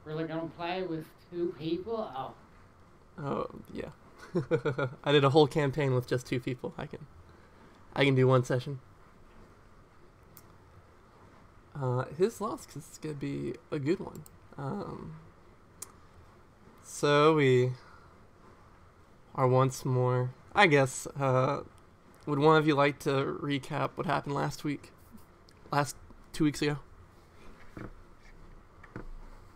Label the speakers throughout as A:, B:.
A: Really gonna play with 2 people? Oh,
B: Oh yeah. I did a whole campaign with just 2 people. I can do one session. His loss cause it's gonna be a good one. Um, so we are once more. I guess. Would one of you like to recap what happened last week? Last 2 weeks ago?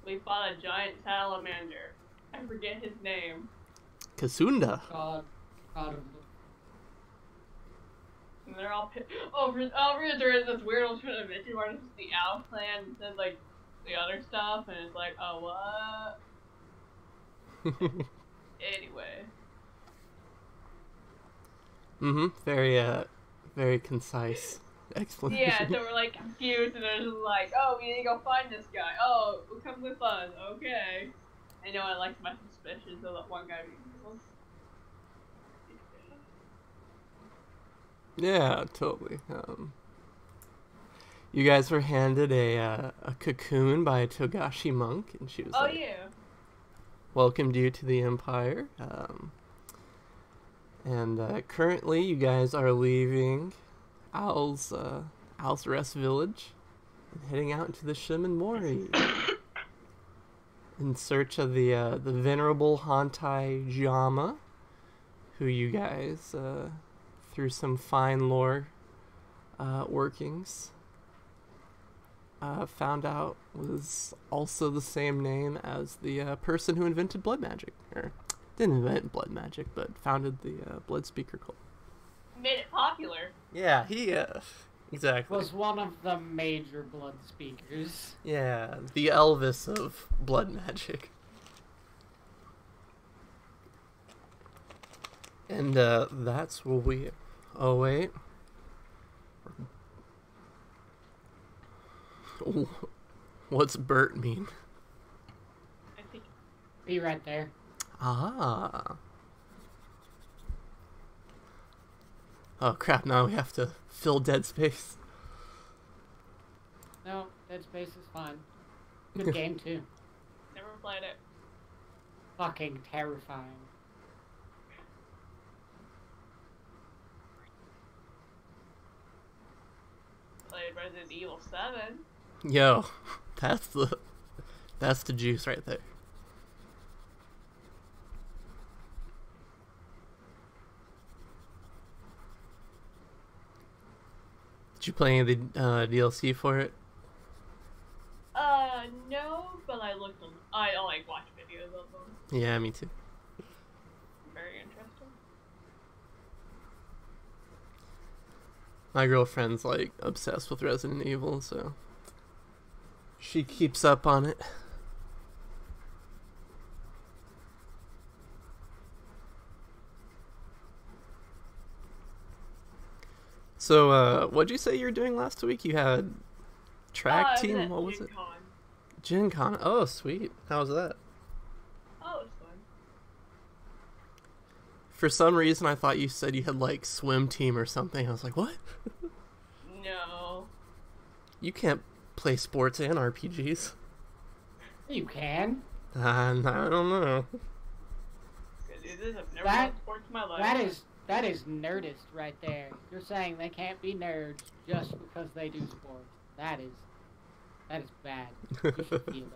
C: We fought a giant salamander. I forget his name.
B: Kasunda.
A: God. God of
C: And they're all over there is this weird alternate mission where it's the owl clan and then like the other stuff and it's like, oh what? Anyway.
B: Very concise explanation.
C: Yeah, so we're like confused and they're just like, oh, we need to go find this guy. Oh, come with us. Okay. I know I liked my suspicions of that one guy being evil.
B: Yeah, totally. You guys were handed a cocoon by a Togashi monk, and she was
C: Oh
B: like,
C: yeah.
B: welcomed you to the Empire. And currently, you guys are leaving Owl's Rest Village and heading out into the Shinomen Mori in search of the venerable Hantai Jama, who you guys, through some fine lore workings, found out was also the same name as the person who invented blood magic, or didn't invent blood magic, but founded the blood speaker cult.
C: Made it popular.
B: Yeah, he exactly
A: was one of the major blood speakers.
B: Yeah, the Elvis of blood magic. And that's what we. Oh wait. What's Bert mean?
C: I think
A: Be right there.
B: Ah. Oh crap! Now we have to fill dead space.
A: No, Dead Space is fine. Good game too.
C: never played it.
A: Fucking terrifying.
C: Played Resident Evil 7.
B: Yo, that's the juice right there. Did you play any of the DLC for it?
C: No, but I looked on. I like watch videos of them.
B: Yeah, me too.
C: Very interesting.
B: My girlfriend's like obsessed with Resident Evil, so she keeps up on it. So, what'd you say you were doing last week? You had track team? What was it? Gen Con. Oh, sweet. How was that?
C: Oh, it's fun.
B: For some reason, I thought you said you had like swim team or something. I was like, what?
C: No.
B: You can't play sports and RPGs.
A: You can.
B: I don't know.
C: I've never played sports in my life.
A: That is nerdist right there. You're saying they can't be nerds just because they do sports. That is bad. You should feel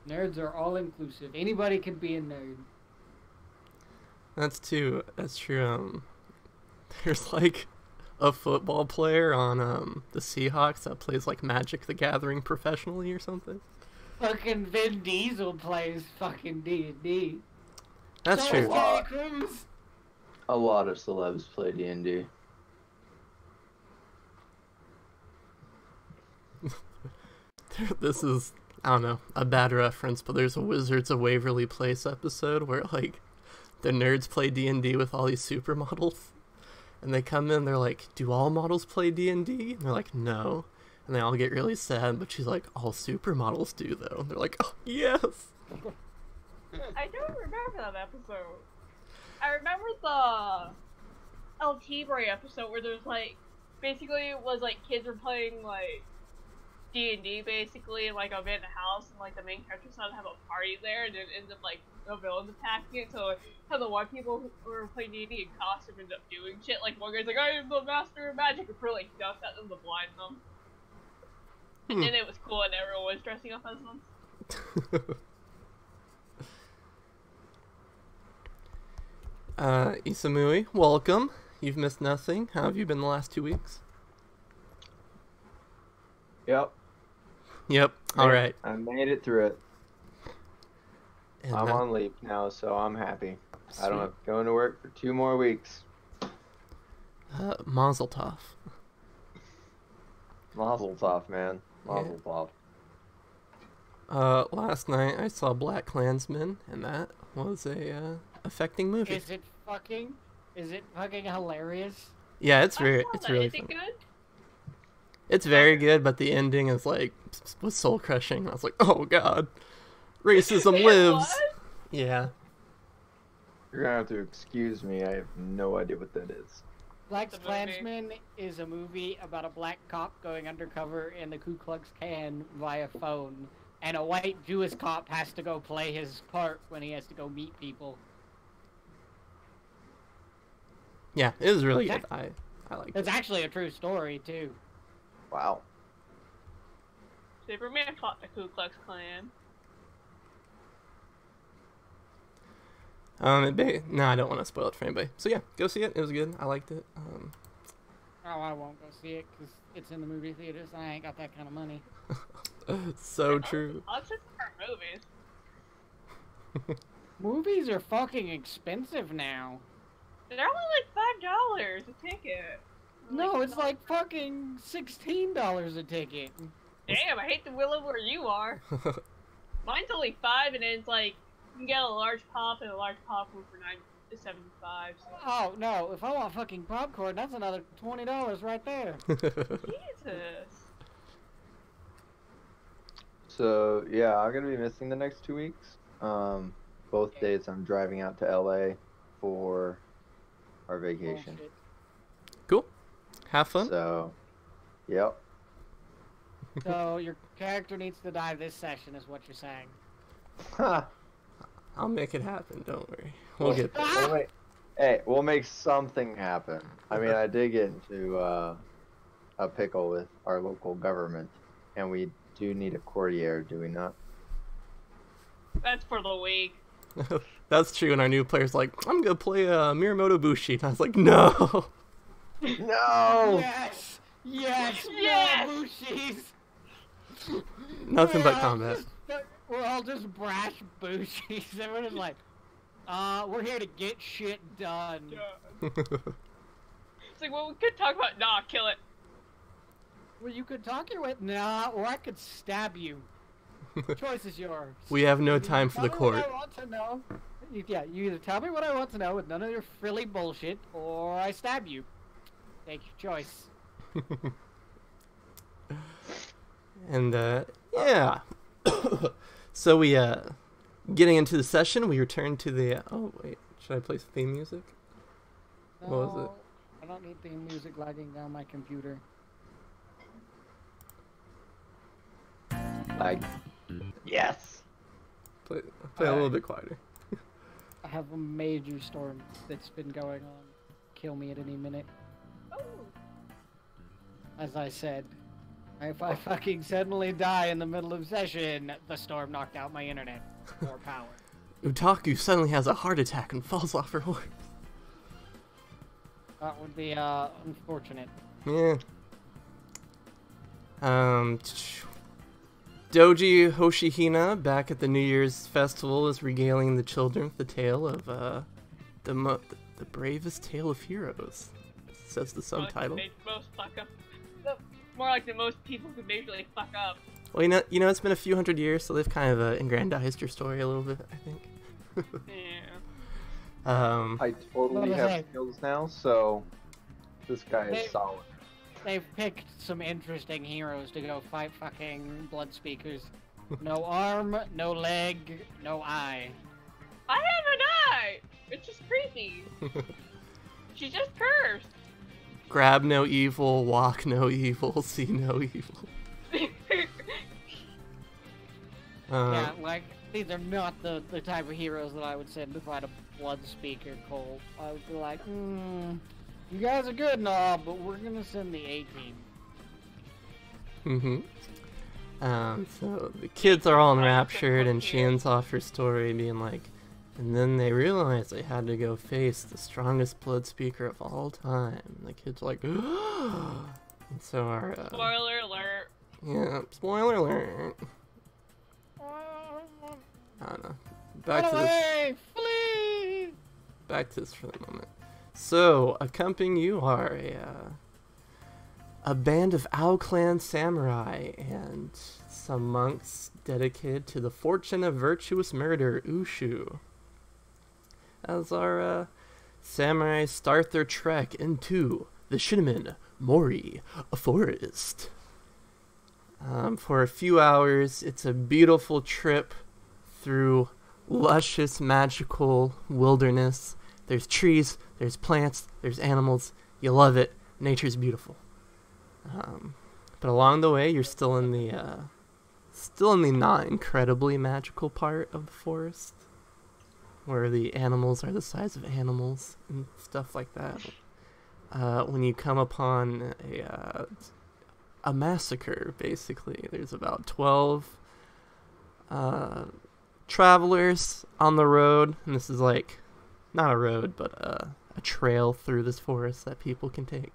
A: that. Nerds are all inclusive. Anybody can be a nerd.
B: That's true. There's like a football player on the Seahawks that plays like Magic the Gathering professionally or something.
A: Fucking Vin Diesel plays fucking D&D.
B: That's true.
D: A lot of celebs play D&D.
B: This is, I don't know, a bad reference, but there's a Wizards of Waverly Place episode where like the nerds play D&D with all these supermodels, and they come in, they're like, do all models play D&D? And they're like, no. And they all get really sad, but she's like, all supermodels do though. And they're like, oh yes.
C: I don't remember that episode. I remember the El Tibre episode where there's like, basically it was like kids were playing like D&D basically, and like I'm in a house, and like the main character's not to have a party there, and it ends up like the villains attacking it. So like, how the one people who are playing D&D in costume end up doing shit. Like one guy's like, I am the master of magic, and for like dust at them to blind them. And then it was cool, and everyone was dressing up as them.
B: Isamui, welcome. You've missed nothing. How have you been the last 2 weeks?
D: Yep.
B: Yep. All right.
D: I made it through it.
B: And
D: I'm on leave now, so I'm happy. I don't have to go into work for 2 more weeks.
B: Mazel tov.
D: Mazel tov, man. Mazel tov.
B: Last night I saw Black Klansman, and that was a affecting movie.
A: Is it fucking hilarious?
B: Yeah, it's really
C: Is
B: funny.
C: it good?
B: It's very good, but the ending is like was soul crushing. I was like, oh god, racism lives.
C: What?
B: Yeah.
D: You're gonna have to excuse me. I have no idea what that is.
A: Black
C: The movie.
A: Klansman is a movie about a black cop going undercover in the Ku Klux Klan via phone, and a white Jewish cop has to go play his part when he has to go meet people.
B: Yeah, it was really good. I liked
A: It's
B: it.
A: actually a true story too.
D: Wow.
C: Superman fought the Ku Klux Klan.
B: No, I don't want to spoil it for anybody. So yeah, go see it. It was good. I liked it.
A: Oh, I won't go see it because it's in the movie theaters and I ain't got that kind of money.
B: So true.
C: I'll just for movies.
A: Movies are fucking expensive now.
C: They're only like $5 a ticket.
A: No, it's like fucking $16 a ticket.
C: Damn, I hate to live where you are. Mine's only $5, and then it's like you can get a large pop and a large popcorn for $9.75. So.
A: Oh no, if I want fucking popcorn, that's another $20 right there.
C: Jesus.
D: So yeah, I'm gonna be missing the next 2 weeks. Both days I'm driving out to LA for our vacation.
A: Bullshit.
B: Cool. Have fun.
D: So, yep.
A: So your character needs to die this session, is what you're saying.
D: Ha.
B: I'll make it happen. Don't worry. We'll get there.
D: We'll make- hey, we'll make something happen. I mean, I did get into a pickle with our local government, and we do need a courtier, do we not?
C: That's for the week.
B: That's true. And our new player's like, I'm gonna play Miyamoto Bushi. And I was like, no.
D: No!
A: Yes! Yes!
C: Yes!
A: More Bushis!
B: Nothing but
A: We're all
B: combat.
A: we're all just brash Bushis. Everyone's like, we're here to get shit done.
C: It's like, well, we could talk about, nah, kill it.
A: Well, you could talk your way, nah, or I could stab you. Choice is yours.
B: We have no
A: You
B: time for the
A: tell me what
B: court.
A: I want to know. Yeah, you either tell me what I want to know with none of your frilly bullshit, or I stab you. Take your choice.
B: And yeah. So we getting into the session, we return to the oh wait, should I play theme music? What was
A: No, I don't need theme music lagging down my computer.
D: Like, yes!
B: Play a little bit quieter.
A: I have a major storm that's been going on. Kill me at any minute.
C: Oh.
A: As I said, if I fucking suddenly die in the middle of session, the storm knocked out my internet. More power.
B: Utaku suddenly has a heart attack and falls off her horse.
A: That would be unfortunate.
B: Yeah. Doji Hoshihina, back at the New Year's festival, is regaling the children with the tale of the bravest tale of heroes. Says the subtitle.
C: Most fuck up. More like the most people who majorly fuck up.
B: Well, you know, it's been a few hundred years, so they've kind of aggrandized your story a little bit, I think.
C: Yeah.
D: I totally
A: What
D: have
A: the heck?
D: skills now, so this guy
A: Hey.
D: is solid.
A: They've picked some interesting heroes to go fight fucking blood speakers. No arm, no leg, no eye.
C: I have an eye! It's just creepy. She's just cursed.
B: Grab no evil, walk no evil, see no evil.
A: Yeah, like, these are not the type of heroes that I would send to fight a blood speaker cult. I would be like, you guys are good and all, but we're gonna send the A-team.
B: So the kids are all enraptured, and she ends off her story being like, and then they realized they had to go face the strongest blood speaker of all time. The kids are like, and so our
C: Spoiler alert.
B: yeah, spoiler alert. I don't know. Back to this.
A: Flee!
B: Back to this for the moment. So, accompanying you are a band of Owl Clan samurai and some monks dedicated to the fortune of virtuous murder, Ushu. As our samurai start their trek into the Shinomen Mori forest. For a few hours, it's a beautiful trip through luscious, magical wilderness. There's trees, there's plants, there's animals. You love it. Nature's beautiful. But along the way, you're still in the not incredibly magical part of the forest, where the animals are the size of animals and stuff like that. When you come upon a massacre, basically, there's about 12 travelers on the road, and this is like not a road, but a trail through this forest that people can take.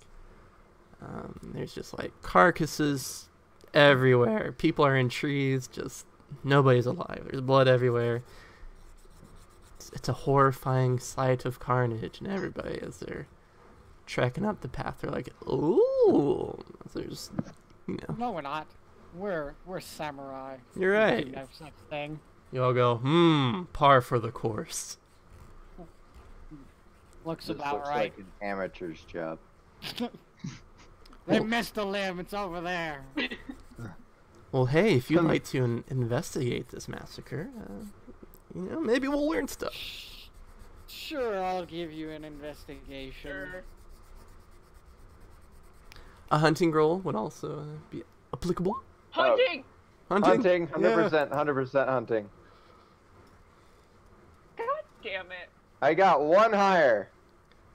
B: There's just like carcasses everywhere. People are in trees, just nobody's alive. There's blood everywhere. It's a horrifying sight of carnage, and everybody, as they're trekking up the path, they're like, ooh, there's, you know.
A: No, we're not. We're samurai.
B: You're right.
A: We do no such thing.
B: You all go, par for the course.
A: Looks
D: This
A: about
D: looks
A: right.
D: like an amateur's job.
A: They missed a limb. It's over there.
B: Well, hey, if you'd like to investigate this massacre, maybe we'll learn stuff.
A: Sure, I'll give you an investigation.
C: Sure.
B: A hunting roll would also be applicable.
C: Hunting!
D: Hunting, 100%,
B: Yeah.
D: 100% hunting.
C: God damn it.
D: I got one higher.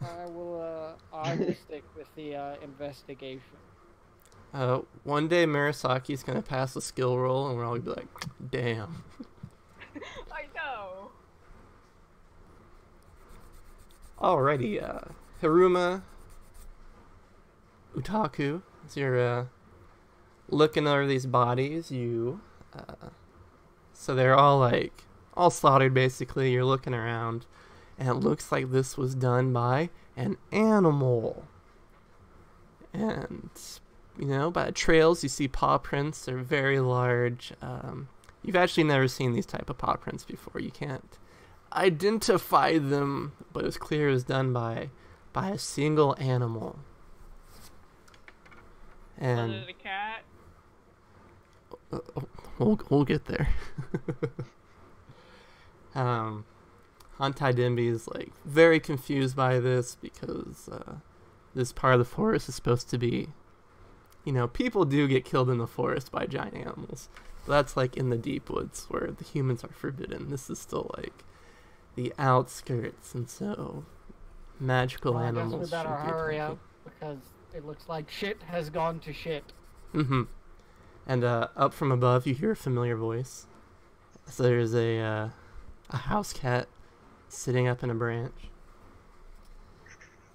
A: I will stick with the investigation.
B: One day Murasaki's gonna pass a skill roll, and we're all gonna be like, damn.
C: I know.
B: Alrighty, Hiruma Utaku, as you're looking over these bodies, so they're all slaughtered basically. You're looking around, and it looks like this was done by an animal. And, by the trails you see paw prints. They're very large. You've actually never seen these type of paw prints before. You can't identify them, but it's clear it was done by a single animal. And
C: Was it a cat?
B: we'll get there. Hantai Denbi is very confused by this because this part of the forest is supposed to be, people do get killed in the forest by giant animals. But that's in the deep woods where the humans are forbidden. This is still the outskirts, and so magical
A: Well,
B: animals.
A: I guess we better
B: shouldn't be
A: hurry
B: attacking.
A: up because it looks like shit has gone to shit.
B: Mm-hmm. And up from above, you hear a familiar voice. So there's a house cat sitting up in a branch.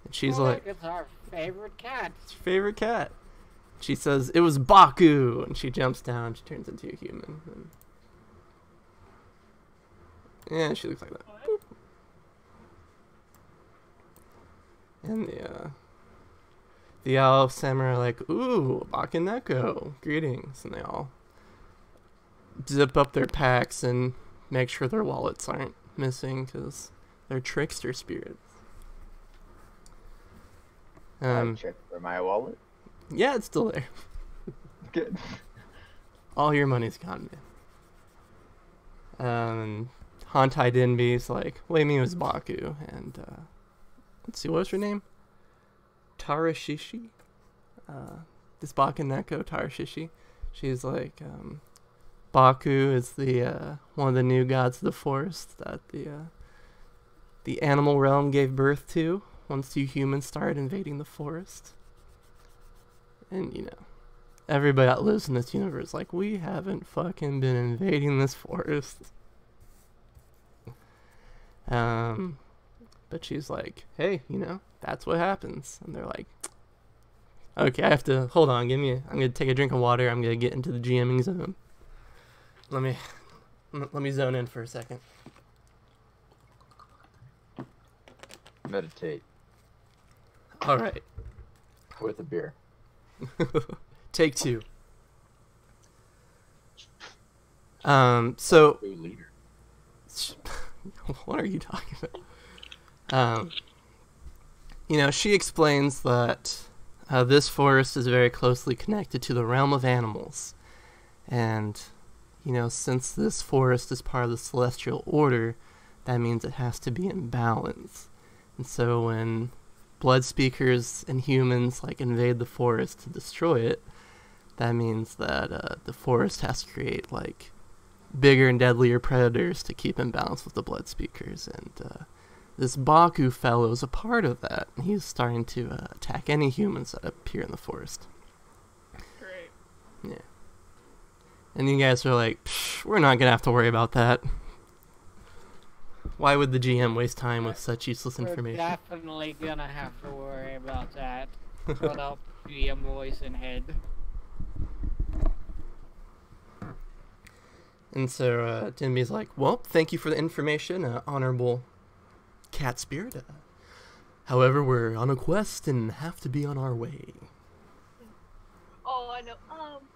B: And she's like,
A: it's our favorite cat.
B: "It's your favorite cat." She says, "It was Baku!" And she jumps down, she turns into a human. And she looks like that.
C: What?
B: And the owl samurai are like, "Ooh, Bakaneko, greetings." And they all zip up their packs and make sure their wallets aren't missing because they're trickster spirits.
D: I checked for my wallet.
B: Yeah, it's still there.
D: Good.
B: All your money's gone. Hantai Denbi's like, "What do you mean it was Baku?" And let's see, what's her name? Tarashishi. This Bakaneko Tarashishi. She's like, Baku is the one of the new gods of the forest that the animal realm gave birth to once you humans started invading the forest. And everybody that lives in this universe, like, we haven't fucking been invading this forest. But she's like, hey, that's what happens. And they're like, okay, I have to, hold on, I'm gonna take a drink of water, I'm gonna get into the GMing zone. Let me zone in for a second.
D: Meditate.
B: Alright.
D: With a beer.
B: Take 2. So
D: Leader.
B: what are you talking about? She explains that this forest is very closely connected to the realm of animals. And, since this forest is part of the celestial order, that means it has to be in balance. And so when blood speakers and humans, invade the forest to destroy it, that means that the forest has to create, bigger and deadlier predators to keep in balance with the blood speakers. And this Baku fellow is a part of that. He's starting to attack any humans that appear in the forest.
C: Great.
B: Yeah. And you guys are like, we're not going to have to worry about that. Why would the GM waste time with such useless information?
A: We're definitely going to have to worry about that. Shut up, GM voice and head.
B: And so Dimby's like, well, thank you for the information, honorable cat spirit. However, we're on a quest and have to be on our way.
C: Oh, I know.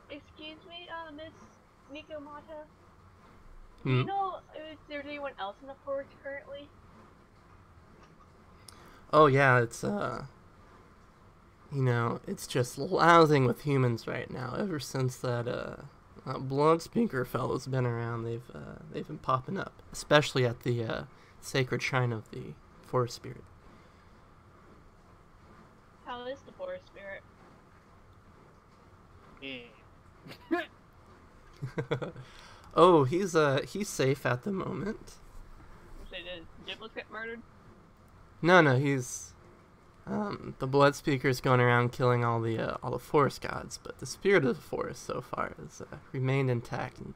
C: Excuse me, Miss Nikomata. Do
B: Hmm?
C: you know if there's anyone else in the forest currently?
B: Oh yeah, it's it's just lousing with humans right now. Ever since that blood speaker fellow's been around, they've been popping up, especially at the sacred shrine of the forest spirit.
C: How is the forest spirit?
A: Yeah.
B: Oh, he's safe at the moment.
C: Did Dibbles get murdered?
B: No, he's the blood speaker's going around killing all the forest gods, but the spirit of the forest so far has remained intact. And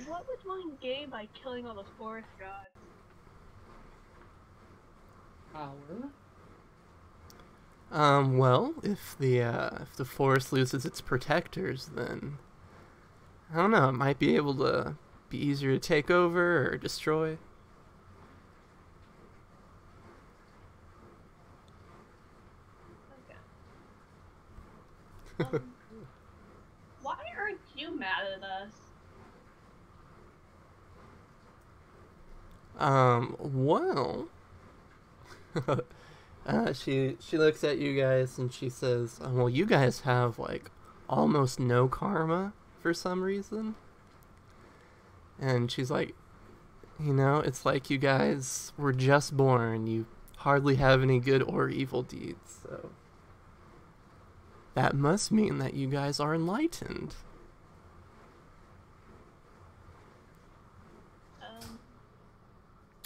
C: What was one gain by killing all those forest gods?
A: Power?
B: Well, if the forest loses its protectors, then I don't know, it might be able to be easier to take over or destroy.
C: Okay. Why aren't you mad at us?
B: Well, she looks at you guys and she says, well, you guys have almost no karma for some reason. And she's like, it's like you guys were just born. You hardly have any good or evil deeds, so that must mean that you guys are enlightened.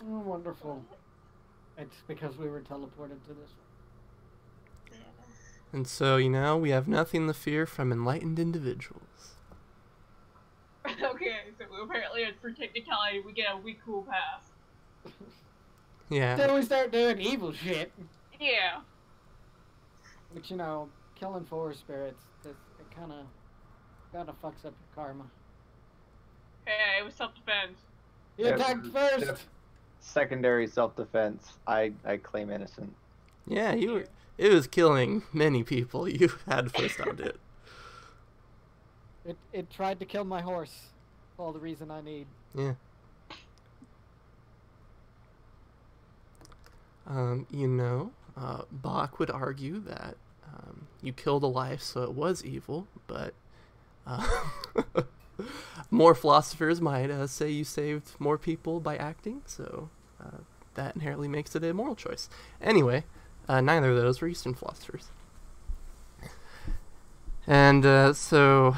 A: Oh, wonderful. It's because we were teleported to this one.
B: And so, we have nothing to fear from enlightened individuals.
C: Okay, so apparently for technicality we get a weak cool pass.
B: Yeah.
A: Then we start doing evil shit.
C: Yeah.
A: Which, killing forest spirits, it kind of fucks up your karma.
C: Hey, it was self-defense.
A: You
D: Yep.
A: attacked first!
D: Yep. Secondary self-defense. I claim innocent.
B: Yeah, it was killing many people. You had to stop it.
A: It tried to kill my horse. All the reason I need.
B: Yeah. Bach would argue that you killed a life, so it was evil, but more philosophers might say you saved more people by acting, so that inherently makes it a moral choice. Anyway, neither of those were Eastern philosophers. And so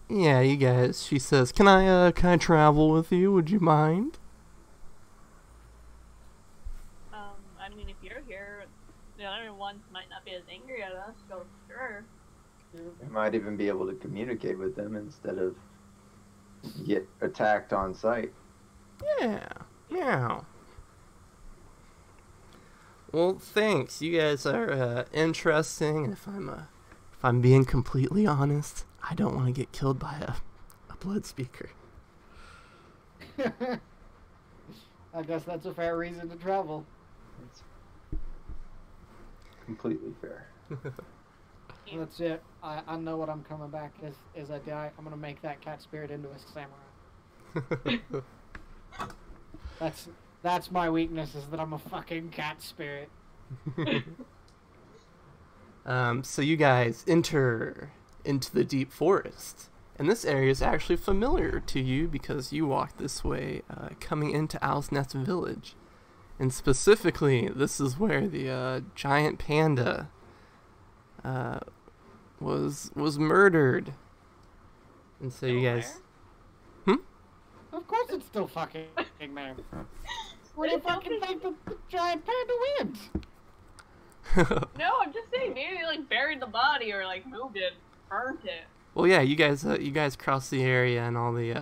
B: Yeah, you guys. She says, "Can I travel with you? Would you mind?"
C: I mean, if you're here, the other ones might not be as angry at us, so sure.
D: We might even be able to communicate with them instead of get attacked on sight.
B: Yeah. Meow. Well, thanks. You guys are interesting, and if I'm being completely honest, I don't want to get killed by a blood speaker.
A: I guess that's a fair reason to travel.
D: It's completely fair.
A: That's it. I know what I'm coming back as I die. I'm gonna make that cat spirit into a samurai. That's my weakness, is that I'm a fucking cat spirit.
B: So you guys enter into the deep forest. And this area is actually familiar to you because you walked this way coming into Owl's Nest Village. And specifically, this is where the giant panda was murdered. And so you guys...
A: Of course it's still fucking there. What do you fucking think the giant panda wins?
C: No, I'm just saying, maybe they like buried the body or like moved it, burnt it.
B: Well, yeah, you guys cross the area, and all the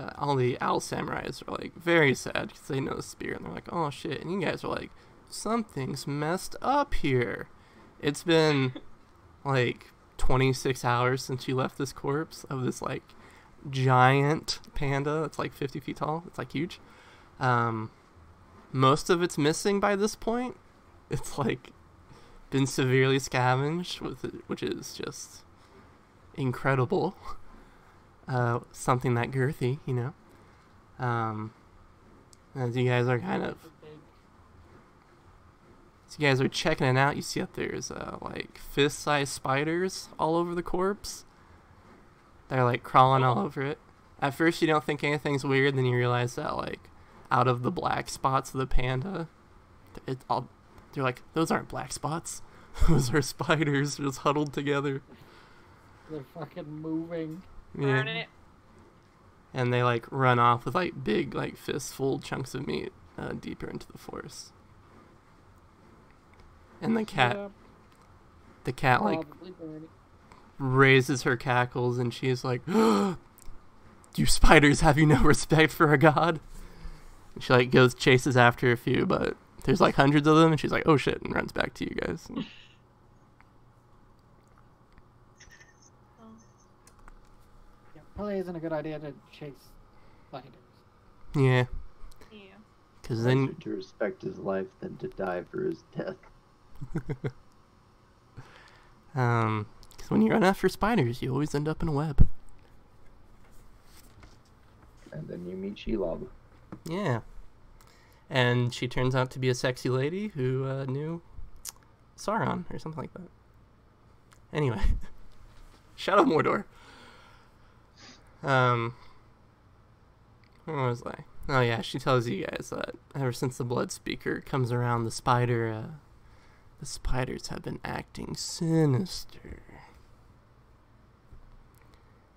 B: owl samurais are like very sad because they know the spirit, and they're like, "Oh shit!" And you guys are like, "Something's messed up here." It's been like 26 hours since you left this corpse of this like giant panda that's like 50 feet tall. It's like huge. Most of it's missing by this point. It's like been severely scavenged with it, which is just incredible. Something that girthy, you know. As you guys are checking it out, you see that there's like fist-sized spiders all over the corpse. They're like crawling all over it. At first you don't think anything's weird, then you realize that like out of the black spots of the panda, they're like, those aren't black spots. Those are spiders just huddled together.
A: They're fucking moving.
B: Yeah.
C: Burn it.
B: And they like run off with like big like fistful chunks of meat deeper into the forest. And the cat like raises her cackles, and she's like, "You spiders, have you no respect for a god?" And she like chases after a few, but there's like hundreds of them, and she's like, "Oh shit," and runs back to you guys.
A: Yeah, probably isn't a good idea to chase spiders.
B: Yeah.
C: Yeah.
B: Because then
D: to respect his life than to die for his death.
B: because when you run after spiders, you always end up in a web.
D: And then you meet Shelob.
B: Yeah. And she turns out to be a sexy lady who knew Sauron or something like that. Anyway. Shadow Mordor. Where was I? Oh yeah, she tells you guys that ever since the Blood Speaker comes around, the spiders have been acting sinister.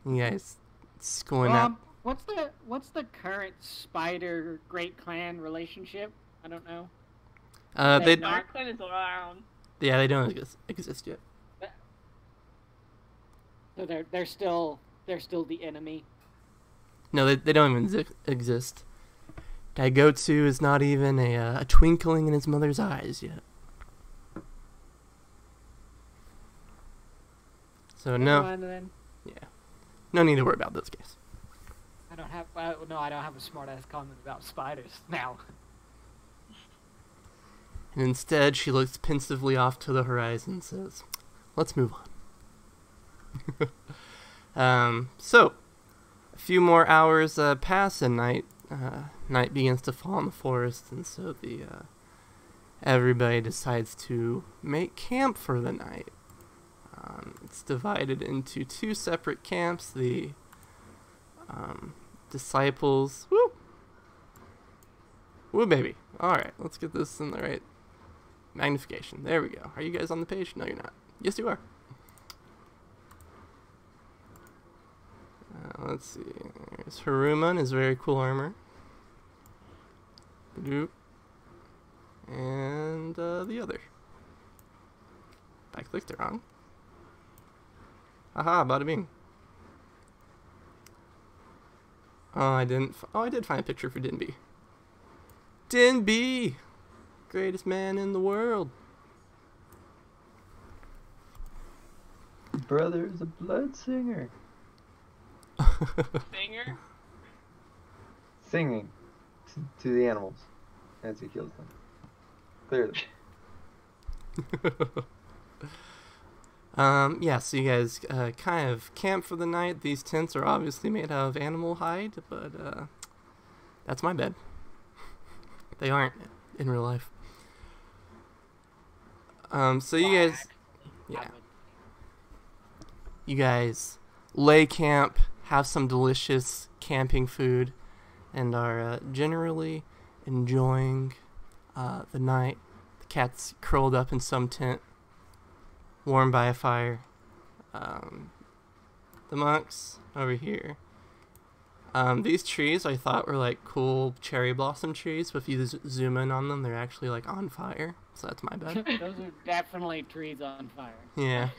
B: You guys, it's going up.
A: What's the current spider great clan relationship? I don't know.
B: They
C: Darkland is around.
B: Yeah, they don't exist yet.
A: So they're still the enemy.
B: No, they don't even exist. Daigotsu is not even a twinkling in his mother's eyes yet. So no,
A: Then.
B: yeah, no need to worry about this case.
A: I don't have a smart ass comment about spiders now.
B: And instead, she looks pensively off to the horizon and says, "Let's move on." So, a few more hours pass, and night begins to fall in the forest, and so everybody decides to make camp for the night. It's divided into two separate camps. The disciples. Woo, baby. All right, let's get this in the right magnification. There we go. Are you guys on the page? No, you're not. Yes, you are. let's see. There's Haruman, his very cool armor. Doop. And the other. I clicked it wrong. Aha, bada bing. Oh, I didn't. I did find a picture for Dinby. Dinby! Greatest man in the world.
D: Brother's a blood singer.
C: Singer?
D: Singing to the animals as he kills them. Clearly.
B: Yeah, so you guys kind of camp for the night. These tents are obviously made out of animal hide, but that's my bed. They aren't in real life. So you guys, yeah, you guys lay camp, have some delicious camping food, and are generally enjoying the night. The cat's curled up in some tent, warmed by a fire. The monks over here. These trees I thought were like cool cherry blossom trees, but if you zoom in on them, they're actually like on fire. So that's my bad.
A: Those are definitely trees on fire.
B: Yeah.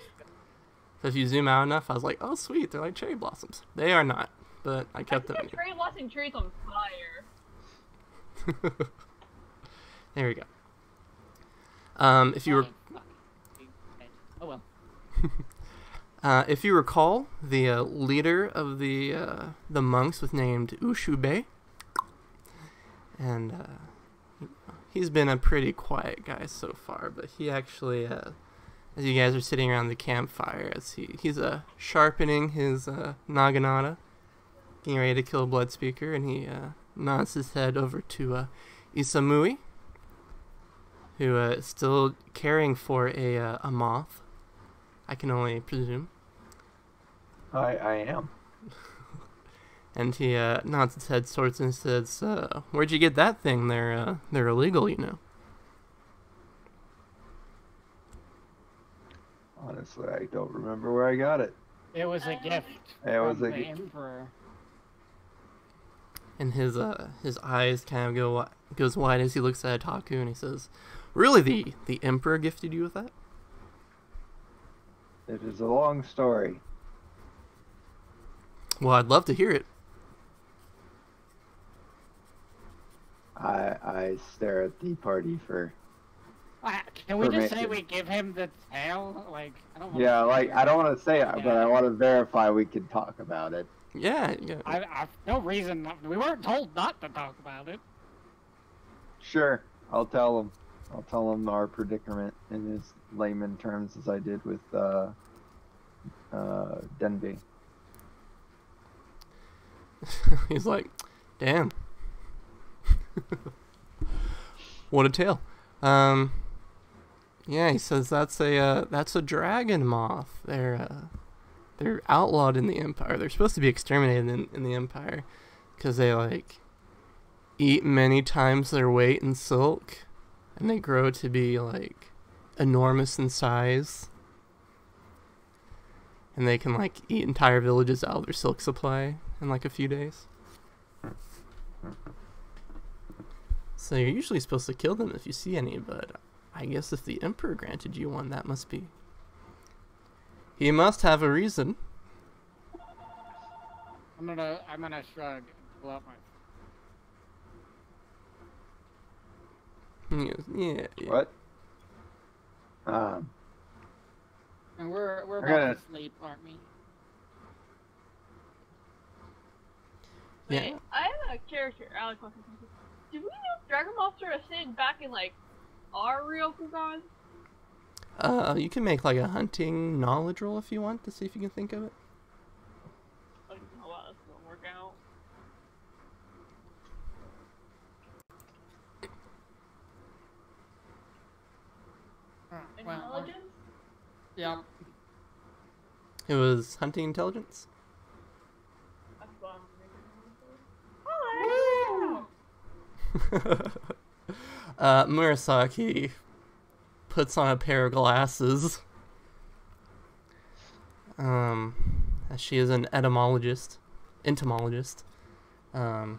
B: So if you zoom out enough, I was like, oh sweet, they're like cherry blossoms. They are not, but I kept them.
C: Cherry blossom trees on fire.
B: There we go. If you were,
A: Oh well.
B: if you recall, the leader of the monks was named Ushube, and he's been a pretty quiet guy so far. But he actually, as you guys are sitting around the campfire, as he's sharpening his naginata, getting ready to kill a blood speaker, and he nods his head over to Isamui, who is still caring for a moth. I can only presume.
D: I am.
B: And he nods his head towards and says, "Where'd you get that thing? They're illegal, you know."
D: Honestly, I don't remember where I got it.
A: It was a gift
D: was
A: from
D: a
A: the
D: gift.
A: Emperor.
B: And his eyes kind of goes wide as he looks at Otaku, and he says, "Really, the Emperor gifted you with that?"
D: It is a long story.
B: Well, I'd love to hear it.
D: I stare at the party for.
A: Can we just say
D: Information.
A: we give him the tail? Like, I don't. wanna
D: Yeah, like I don't want to say it, but
A: Yeah.
D: I want to verify we can talk about it.
B: Yeah.
A: I no reason. We weren't told not to talk about it.
D: Sure, I'll tell him. I'll tell him our predicament in as layman terms as I did with Denby.
B: He's like, "Damn, what a tale." Yeah, he says that's a dragon moth. They're outlawed in the Empire. They're supposed to be exterminated in the Empire because they like eat many times their weight in silk, and they grow to be like enormous in size. And they can like eat entire villages out of their silk supply in like a few days. So you're usually supposed to kill them if you see any, but I guess if the Emperor granted you one, that must be... He must have a reason.
A: I'm gonna shrug and pull out my.
B: Yeah.
D: What?
A: And we're
D: I
A: about
D: gotta-
A: to sleep, aren't we?
B: Yeah.
C: Wait, I have a character, Alex. Do we know if Dragon Moths are a thing back in like our real Kugan?
B: You can make like a hunting knowledge roll if you want to see if you can think of it.
C: I don't know how that's gonna work out.
A: Well,
C: Intelligence?
A: yeah.
B: It was hunting intelligence.
C: That's what I'm making. Oh,
B: Murasaki puts on a pair of glasses. As she is an etymologist. entomologist. And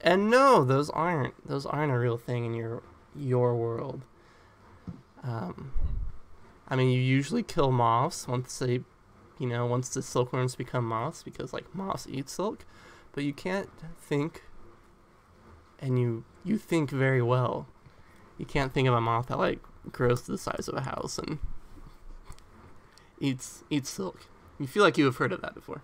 B: no, those aren't a real thing in your world. I mean, you usually kill moths once the silkworms become moths, because like moths eat silk, but you can't think, and you think very well. You can't think of a moth that like grows to the size of a house and eats silk. You feel like you have heard of that before.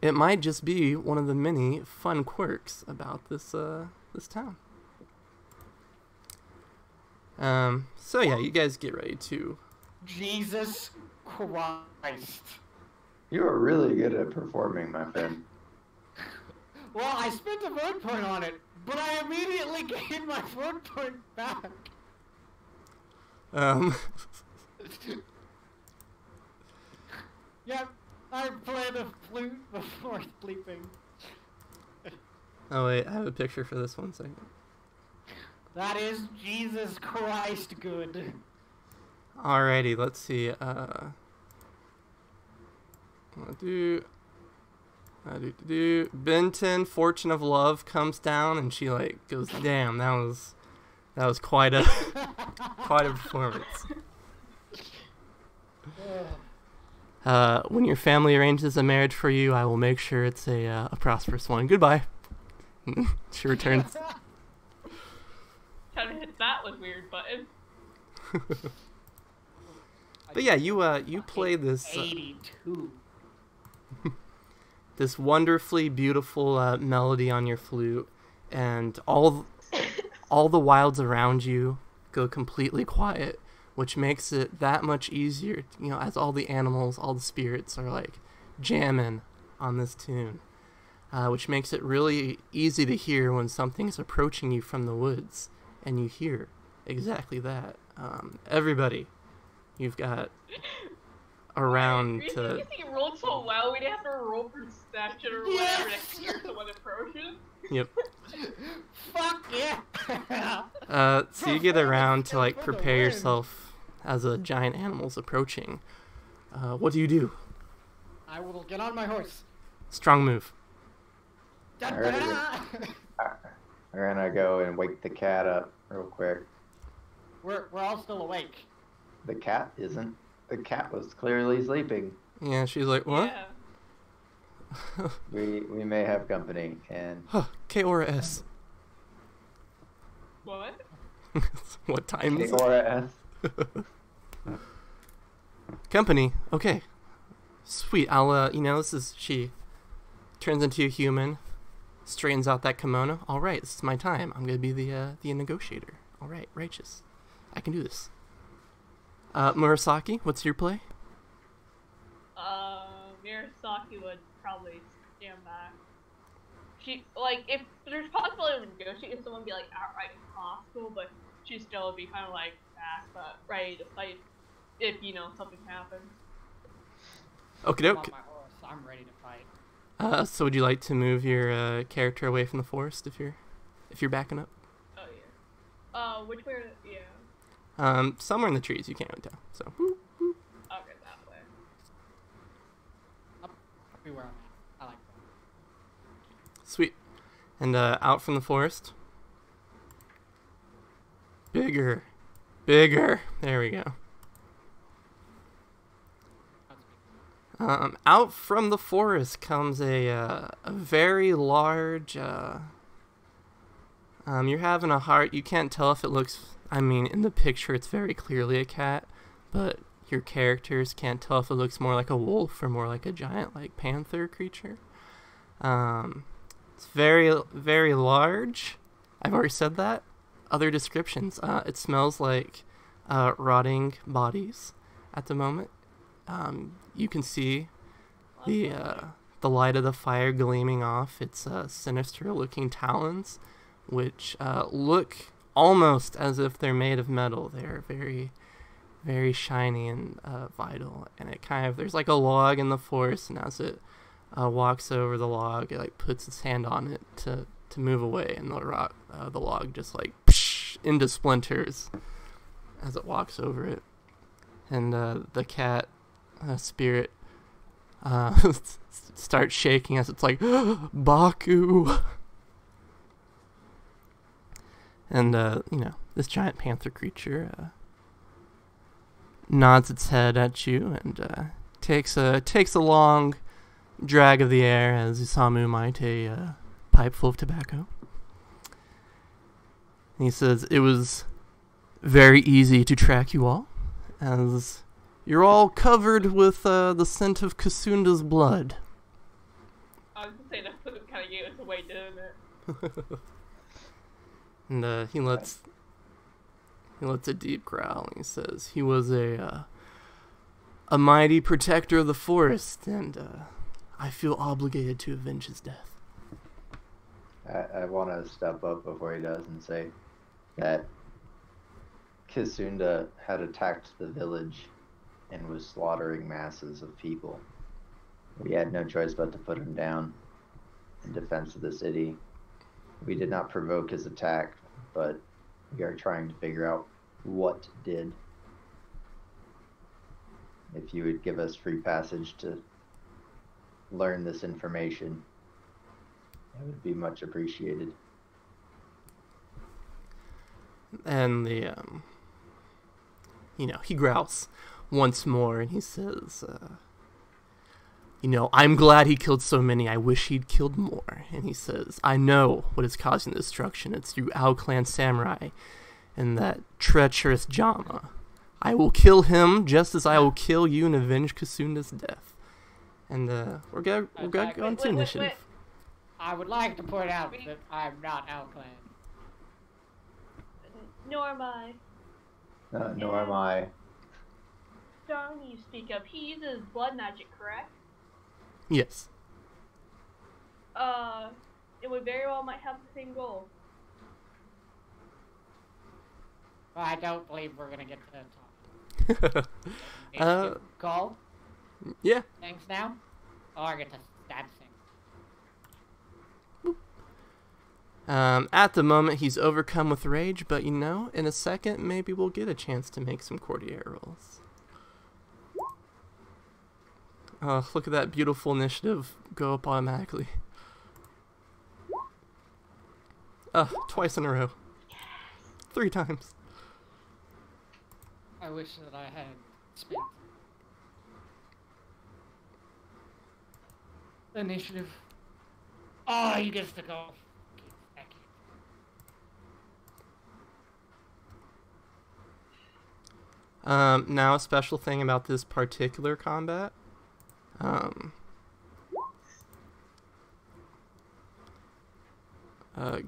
B: It might just be one of the many fun quirks about this town. So yeah, you guys get ready to...
A: Jesus Christ.
D: You are really good at performing, my friend.
A: Well, I spent a vote point on it, but I immediately gained my vote point back. Yep, I play the flute before sleeping.
B: Oh wait, I have a picture for this one second.
A: That is Jesus Christ good.
B: Alrighty, let's see. Benton, Fortune of Love comes down, and she like goes, "Damn, that was quite a performance." When your family arranges a marriage for you, I will make sure it's a prosperous one. Goodbye. She returns.
C: Trying to hit that with weird button.
B: But yeah, you play this
A: 82.
B: This wonderfully beautiful melody on your flute, and all the wilds around you go completely quiet, which makes it that much easier, as all the animals, all the spirits are like jamming on this tune, which makes it really easy to hear when something's approaching you from the woods, and you hear exactly that. Everybody, you've got around to...
C: You think you rolled so well, we'd have to roll perception or whatever to hear someone approaches?
B: Yep.
A: Fuck yeah!
B: So you get around to like prepare yourself as a giant animal's approaching. What do you do?
A: I will get on my horse.
B: Strong move.
A: Da-da-da!
D: We're gonna go and wake the cat up real quick.
A: We're all still awake.
D: The cat isn't. The cat was clearly sleeping.
B: Yeah, she's like, what?
C: Yeah.
D: We may have company, and...
B: K-Aura S.
C: What?
B: What time is it?
D: K-Aura S.
B: Company. Okay. Sweet. I'll, she turns into a human, straightens out that kimono. All right, this is my time. I'm going to be the negotiator. All right, righteous. I can do this. Murasaki, what's your play?
C: Murasaki would probably stand back. She, like, if there's possibility of negotiating, someone would be, like, outright impossible, but she still would be kind of, like, back, but ready to fight if, something happens.
B: Okie
A: I'm
B: doke.
A: on my horse. I'm ready to fight.
B: So would you like to move your character away from the forest if you're backing up?
C: Oh, yeah. Which way are yeah.
B: Somewhere in the trees, you can't really tell. So.
C: Okay, that way.
A: I'll be where I'm at. I like that.
B: Sweet. And out from the forest. Bigger. There we go. Out from the forest comes a very large... you're having a heart. You can't tell if it looks... in the picture it's very clearly a cat, but your characters can't tell if it looks more like a wolf or more like a giant, like, panther creature. It's very, very large. I've already said that. Other descriptions. It smells like rotting bodies at the moment. You can see the light of the fire gleaming off its sinister-looking talons, which look almost as if they're made of metal. They're very, very shiny and vital. And it there's like a log in the forest, and as it walks over the log, it like puts its hand on it to move away, and the log just like into splinters as it walks over it. And the cat spirit starts shaking as it's like, Baku. And, this giant panther creature nods its head at you and takes a long drag of the air as Isamu might a pipe full of tobacco. And he says, it was very easy to track you all, as you're all covered with the scent of Kasunda's blood.
C: I was gonna say that food kind of gave us away, didn't it?
B: And he lets a deep growl, and he says, he was a mighty protector of the forest, and I feel obligated to avenge his death.
D: I want to step up before he does and say that Kisunda had attacked the village and was slaughtering masses of people. We had no choice but to put him down in defense of the city. We did not provoke his attack, but we are trying to figure out what did. If you would give us free passage to learn this information, that would be much appreciated.
B: And he growls once more, and he says, I'm glad he killed so many. I wish he'd killed more. And he says, I know what is causing the destruction. It's you Ao Clan samurai and that treacherous Jama. I will kill him just as I will kill you and avenge Kasunda's death. And we're gonna go into initiative.
A: I would like to point out that I'm not Ao Clan.
C: Nor am I.
D: Nor am I.
C: Darling, you speak up. He uses blood magic, correct?
B: Yes.
C: It would very well might have the same goal.
A: Well, I don't believe we're gonna get to talk. Call?
B: Yeah.
A: Thanks now? Or I get to stab things.
B: At the moment, he's overcome with rage, but in a second, maybe we'll get a chance to make some courtier rolls. Look at that beautiful initiative go up automatically. Twice in a row. 3 times.
A: I wish that I had spent initiative. Oh, he gets to go.
B: Now a special thing about this particular combat.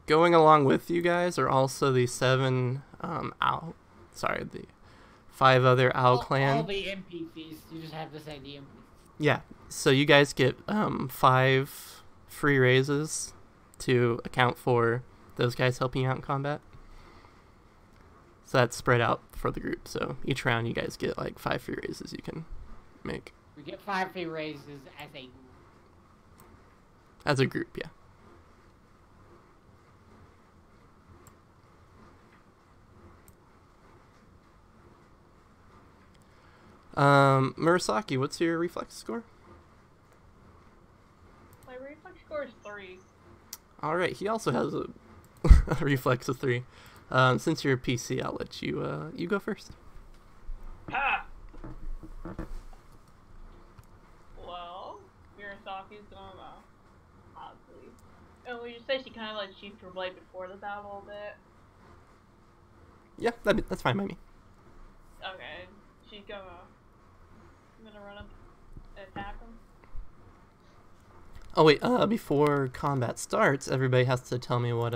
B: Going along with you guys are also the 5 other Ao Clan.
A: All the NPCs, you just have to say the NPCs.
B: Yeah, so you guys get 5 free raises to account for those guys helping you out in combat. So that's spread out for the group. So each round you guys get like 5 free raises you can make.
A: We get 5 free raises as a group.
B: As a group, yeah. Murasaki, what's your reflex score?
C: My reflex score is 3.
B: Alright, he also has a reflex of 3. Since you're a PC, I'll let you you go first.
C: Ha! Well, Murasaki's gonna obviously. And we just say she kind of like sheathed her blade before the battle a bit.
B: Yeah, that's fine by me.
C: Okay, she's gonna run up and attack him.
B: Oh wait, before combat starts, everybody has to tell me what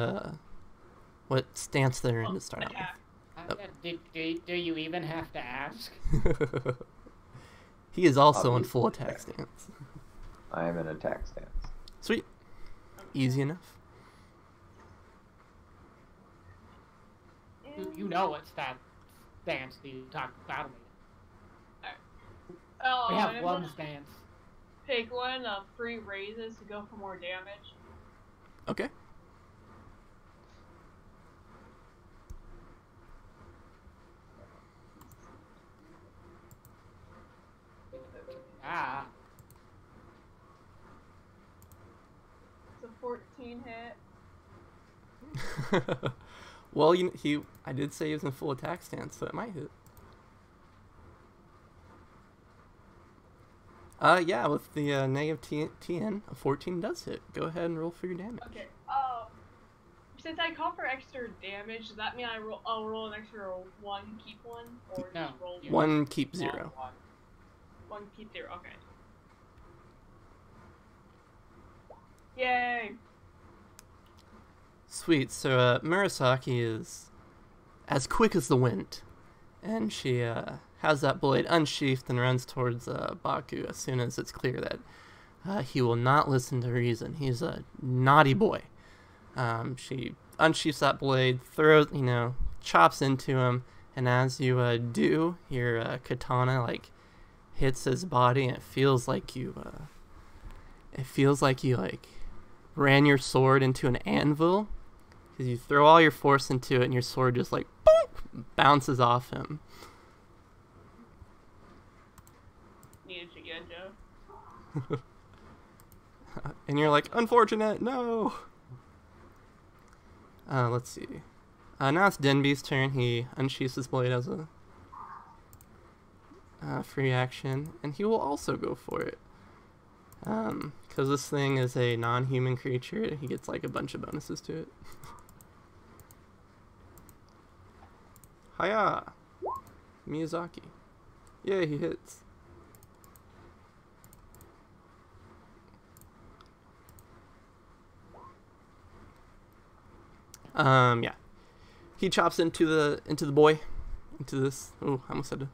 B: stance they're in to start out with.
A: Do you even have to ask?
B: He is also in
D: Obviously.
B: full attack stance.
D: I am in attack stance.
B: Sweet. Easy enough.
A: You know what stance you talk about me.
C: Oh,
A: We have
C: I'm
A: one
C: gonna
A: stance.
C: pick one of 3 raises to go for more damage.
B: Okay.
C: 14 hit.
B: Well, I did say he was in full attack stance, so it might hit. Yeah, with the negative TN, a 14 does hit. Go ahead and roll for your damage.
C: Okay. Since I call for extra damage, does that mean I'll roll an extra 1, keep 1, or
A: No,
C: just roll
A: you
B: 1, keep 0.
A: Roll one.
C: 1, keep 0? Okay. Yay!
B: Sweet. So Murasaki is as quick as the wind, and she has that blade unsheathed and runs towards Baku as soon as it's clear that he will not listen to reason. He's a naughty boy. She unsheaths that blade, throws, chops into him, and as you do, your katana hits his body, and it feels like you ran your sword into an anvil, because you throw all your force into it, and your sword just boom, bounces off him.
C: Needed to get Joe.
B: And you're like, unfortunate, no. Let's see. Now it's Denby's turn. He unsheathes his blade as a free action, and he will also go for it. Because this thing is a non-human creature, he gets a bunch of bonuses to it. Hiya! Miyazaki. Yeah, he hits. Yeah. He chops into the boy. Into this I almost said it.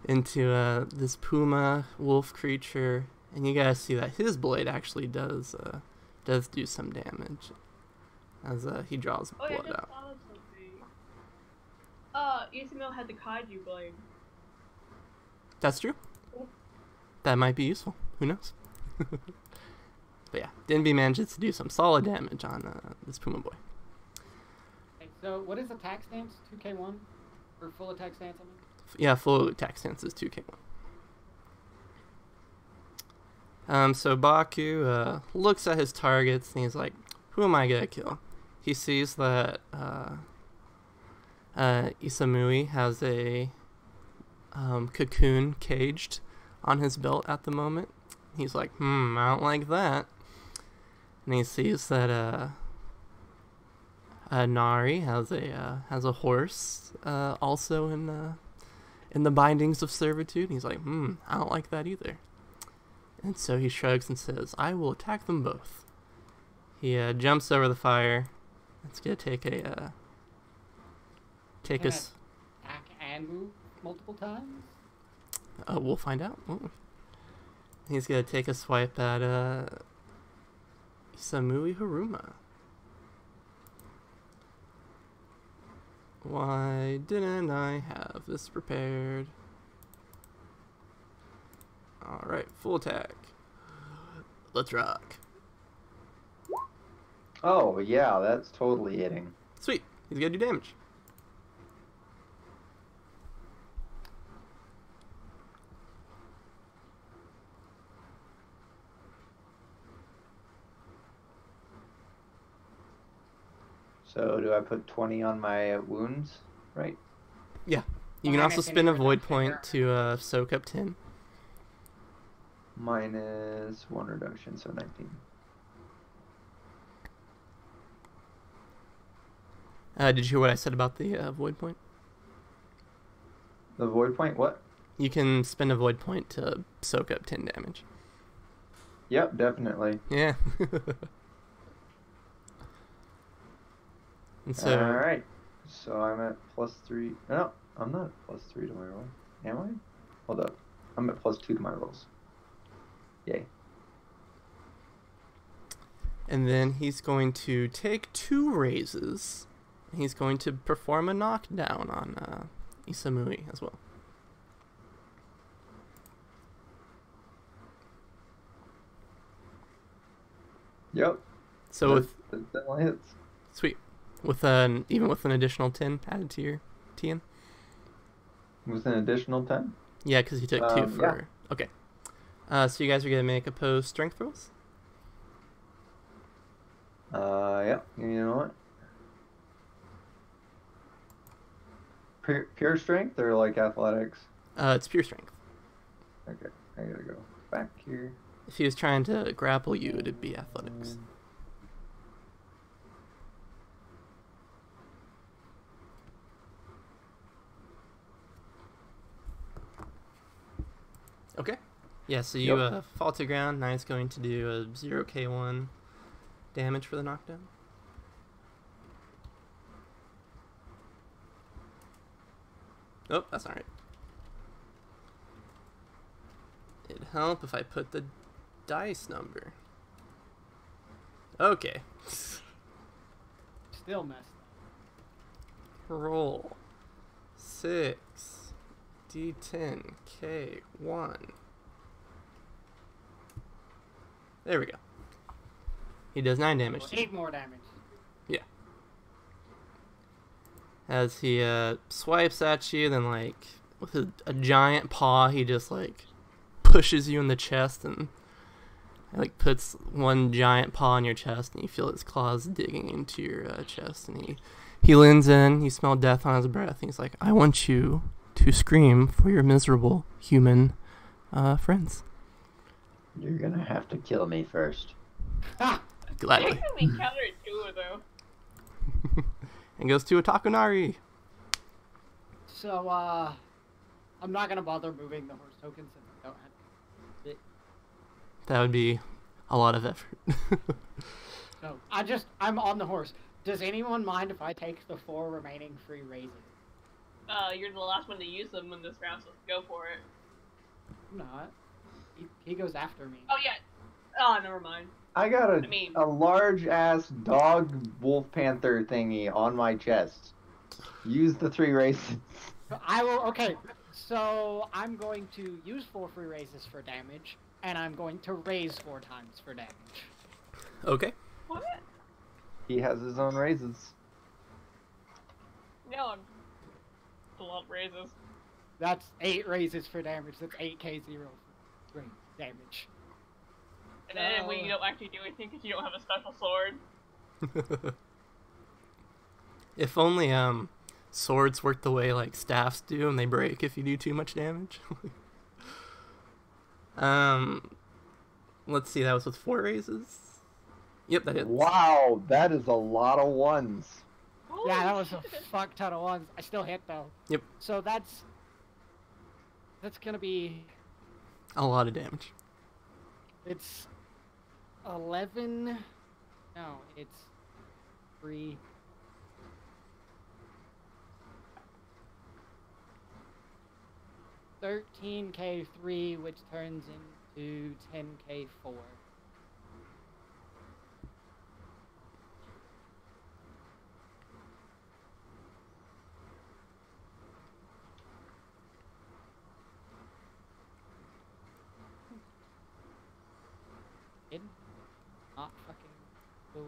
B: Into this puma wolf creature. And you guys see that his blade actually does do some damage. As he draws blood out.
C: Thought of something. Ismail had the kaiju blade.
B: That's true. That might be useful. Who knows? But yeah, Denby manages to do some solid damage on this puma boy.
A: Okay, so what is attack stance? 2k1? Or full attack stance, I mean?
B: Yeah, full attack stance is 2k1. So Baku looks at his targets and he's like, who am I gonna kill? He sees that Isamui has a cocoon caged on his belt at the moment. He's like, I don't like that. And he sees that Nari has a horse also in the bindings of servitude. And he's like, I don't like that either. And so he shrugs and says, I will attack them both. He jumps over the fire. It's gonna take a
A: Attack and move multiple times?
B: We'll find out. Won't we? He's gonna take a swipe at Isamui Haruma. Why didn't I have this prepared? Alright, full attack. Let's rock.
D: Oh, yeah, that's totally hitting.
B: Sweet. He's gonna do damage.
D: So do I put 20 on my wounds, right?
B: Yeah. You can also spend a void point to soak up 10.
D: Minus 1 reduction, so 19.
B: Did you hear what I said about the void point?
D: The void point, what?
B: You can spend a void point to soak up 10 damage.
D: Yep, definitely.
B: Yeah. And so,
D: Alright. So I'm at +3. No, I'm not at +3 to my roll. Am I? Hold up. I'm at +2 to my rolls. Yay.
B: and then he's going to take 2 raises. He's going to perform a knockdown on Isamui as well.
D: Yep.
B: So with
D: that definitely hits.
B: sweet, with even with an additional 10 added to your TN.
D: With an additional 10?
B: Yeah, because he took 2 for.
D: Yeah.
B: Okay. So you guys are gonna make opposed strength rolls.
D: Yep. You know what? Pure strength or like athletics?
B: It's pure strength.
D: Okay, I gotta go back here.
B: If he was trying to grapple you, it'd be athletics. Okay. Yeah, so you fall to ground. Knight's going to do a 0k1 damage for the knockdown. Oh, that's alright. It'd help if I put the dice number. Okay.
A: Still messed up.
B: Roll 6 D10 K1. There we go. He does 9 damage.
A: 8 more damage.
B: Yeah. As he swipes at you, then like with a giant paw, he just like pushes you in the chest and like puts one giant paw in your chest, and you feel his claws digging into your chest, and he leans in. You smell death on his breath, and he's like, "I want you to scream for your miserable human friends."
D: You're gonna have to kill me first.
A: Ah!
B: Gladly.
C: We countered 2 though.
B: And goes to a Takunari.
A: So, I'm not gonna bother moving the horse tokens since I don't have it.
B: That would be a lot of effort.
A: So, I'm on the horse. Does anyone mind if I take the 4 remaining free raises?
C: You're the last one to use them in this round, so go for it.
A: I'm not. He goes after me.
C: Oh, yeah. Oh, never mind.
D: I got
C: I mean-
D: a large ass dog wolf panther thingy on my chest. Use the 3 races.
A: I will. Okay, so I'm going to use 4 free raises for damage, and I'm going to raise 4 times for damage.
B: Okay.
C: What?
D: He has his own raises.
C: No, I'm... a lot of raises.
A: That's 8 raises for damage. That's 8k0 for damage.
C: And then when you don't actually do anything because you don't have a special sword.
B: If only swords work the way like staffs do, and they break if you do too much damage. Let's see. That was with 4 raises. Yep, that hits.
D: Wow, that is a lot of ones.
A: Yeah, that was a fuck ton of ones. I still hit though.
B: Yep.
A: So that's gonna be.
B: A lot of damage.
A: It's 11. No, it's 3. $13k3, which turns into 10k4. Not fucking cool.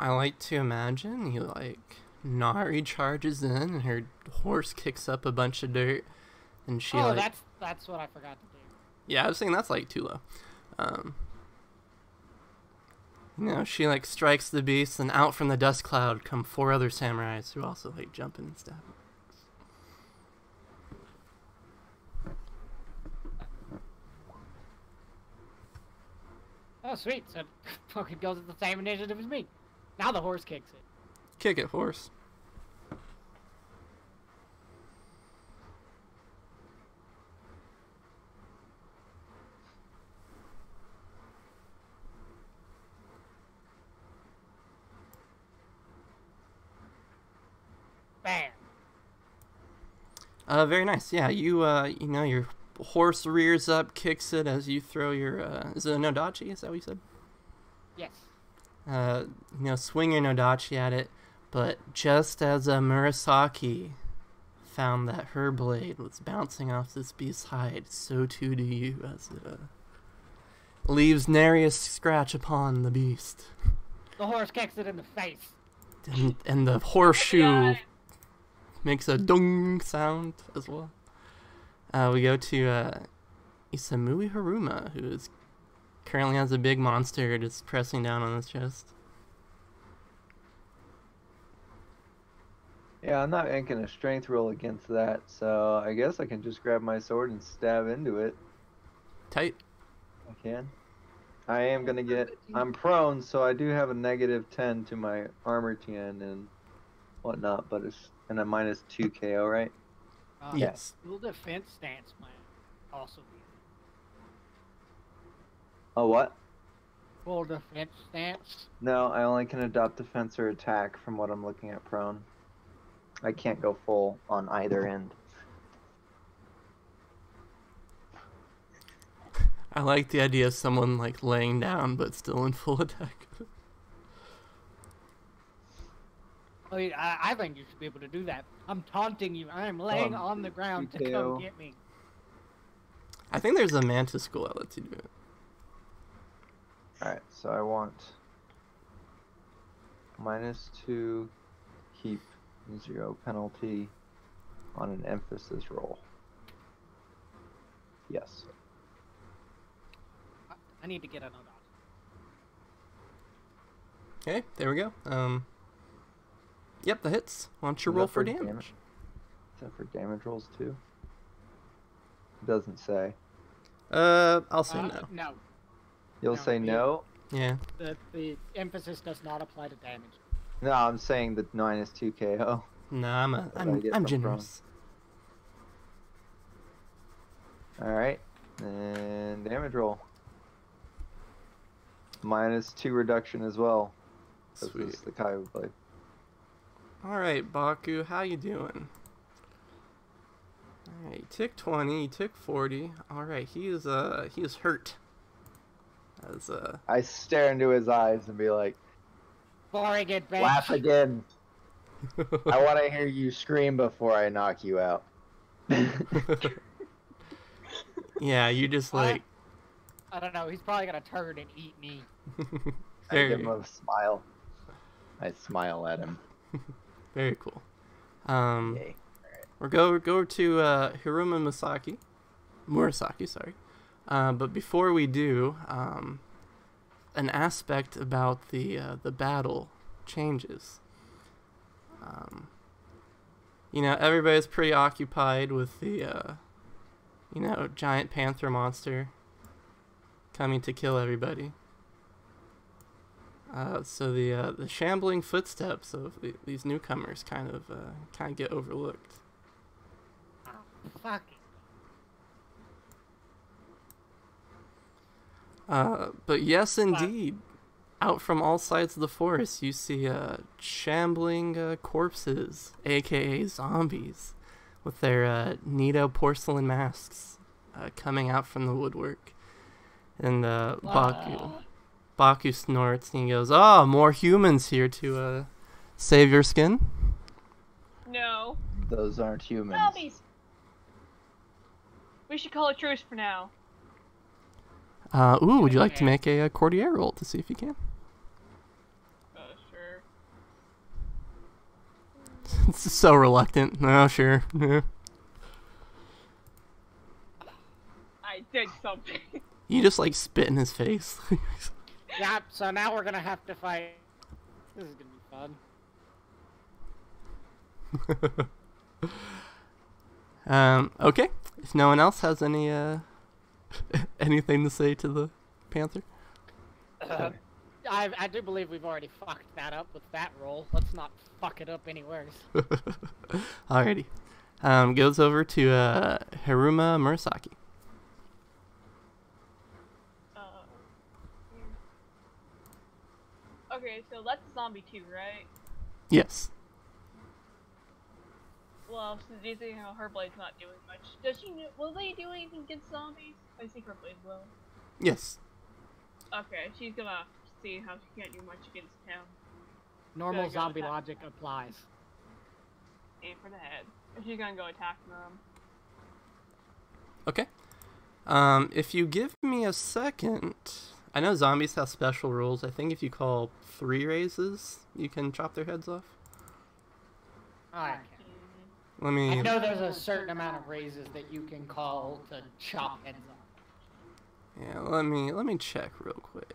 B: I like to imagine you like Nari charges in, and her horse kicks up a bunch of dirt, and she
A: Oh,
B: like
A: that's what I forgot to do.
B: yeah, I was saying that's like too low. You know, she like strikes the beast, and out from the dust cloud come 4 other samurais who also like jump in and stab her.
A: Oh, sweet. So fucking goes at the same initiative as me. Now the horse kicks it.
B: Kick it, horse.
A: Bam.
B: Very nice. Yeah, you you know, your horse rears up, kicks it as you throw your is it a nodachi? Is that what you said?
A: Yes.
B: You know, swing your nodachi at it, but just as Murasaki found that her blade was bouncing off this beast's hide, so too do you, as it leaves nary a scratch upon the beast.
A: The horse kicks it in the face.
B: And the horseshoe
C: Yeah.
B: makes a dung sound as well. We go to Isamui Haruma, who is currently has a big monster just pressing down on his chest.
E: Yeah, I'm not making a strength roll against that, so I guess I can just grab my sword and stab into it.
B: Tight.
E: I can. I am gonna get. I'm prone, so I do have a -10 to my armor 10 and whatnot, but it's and a -2 KO, right?
B: Yes.
A: Full defense stance might also be.
E: Oh, what?
A: Full defense stance.
E: No, I only can adopt defense or attack from what I'm looking at prone. I can't go full on either end.
B: I like the idea of someone like laying down but still in full attack.
A: I mean, I think you should be able to do that. I'm taunting you. I'm laying on the ground to
E: TKO.
A: come get me.
B: I think there's a mantis school that lets you do it.
E: Alright, so I want -2 keep 0 penalty on an emphasis roll. Yes.
A: I need to get another.
B: Okay, there we go. Yep, the hits. Why don't you
E: Is
B: roll
E: that
B: for
E: for
B: damage?
E: damage? Is that for damage rolls too? It doesn't say.
B: I'll say no.
A: No.
E: You'll
A: No,
E: say
A: you-
E: no?
B: Yeah.
A: The emphasis does not apply to damage.
E: No, I'm saying the -2 KO.
B: No,
E: I get
B: I'm
E: from
B: generous.
E: Alright, and damage roll. -2 reduction as well. This
B: Sweet.
E: is the Kaiba blade.
B: All right, Baku, how you doing? All right, you took 20, you took 40. All right, he is hurt. As
E: I stare into his eyes and be like,
A: Boring it, bitch.
E: laugh again. I want to hear you scream before I knock you out.
B: yeah, you just like
A: I don't know. He's probably gonna turn and eat me.
E: I give him a smile. I smile at him.
B: very cool.
E: Yay.
B: We'll go to Hiruma Murasaki, sorry. But before we do, an aspect about the battle changes. Everybody's pretty occupied with the giant panther monster coming to kill everybody. So the shambling footsteps of these newcomers kind of get overlooked.
A: Oh, fuck it.
B: But yes, indeed, out from all sides of the forest, you see shambling corpses, aka zombies, with their Nido porcelain masks coming out from the woodwork. And Baku snorts and he goes, "Ah, more humans here to save your skin."
C: No.
E: Those aren't humans.
C: Zombies! We should call a truce for now.
B: Would you like to make a Courtier roll to see if you can?
C: Sure.
B: It's so reluctant. No, sure. Yeah.
C: I did something.
B: You just like spit in his face.
A: Yeah, so now we're gonna have to fight. This is gonna be fun.
B: Okay. If no one else has any anything to say to the panther,
A: I do believe we've already fucked that up with that roll. Let's not fuck it up any worse.
B: alrighty. Goes over to Hiruma Murasaki.
C: Okay, so that's zombie 2, right?
B: Yes.
C: Well, since you think how her blade's not doing much, does she? Will they do anything against zombies? I think her blade will.
B: Yes.
C: Okay, she's gonna see how she can't do much against him.
A: Normal
C: Gotta go
A: zombie
C: attack.
A: logic applies.
C: Aim for the head. And she's gonna go attack them.
B: Okay. If you give me a second, I know zombies have special rules. I think if you call 3 raises, you can chop their heads off.
A: Alright.
B: Let
A: I
B: me.
A: know there's a certain amount of raises that you can call to chop heads off.
B: Yeah, let me check real quick.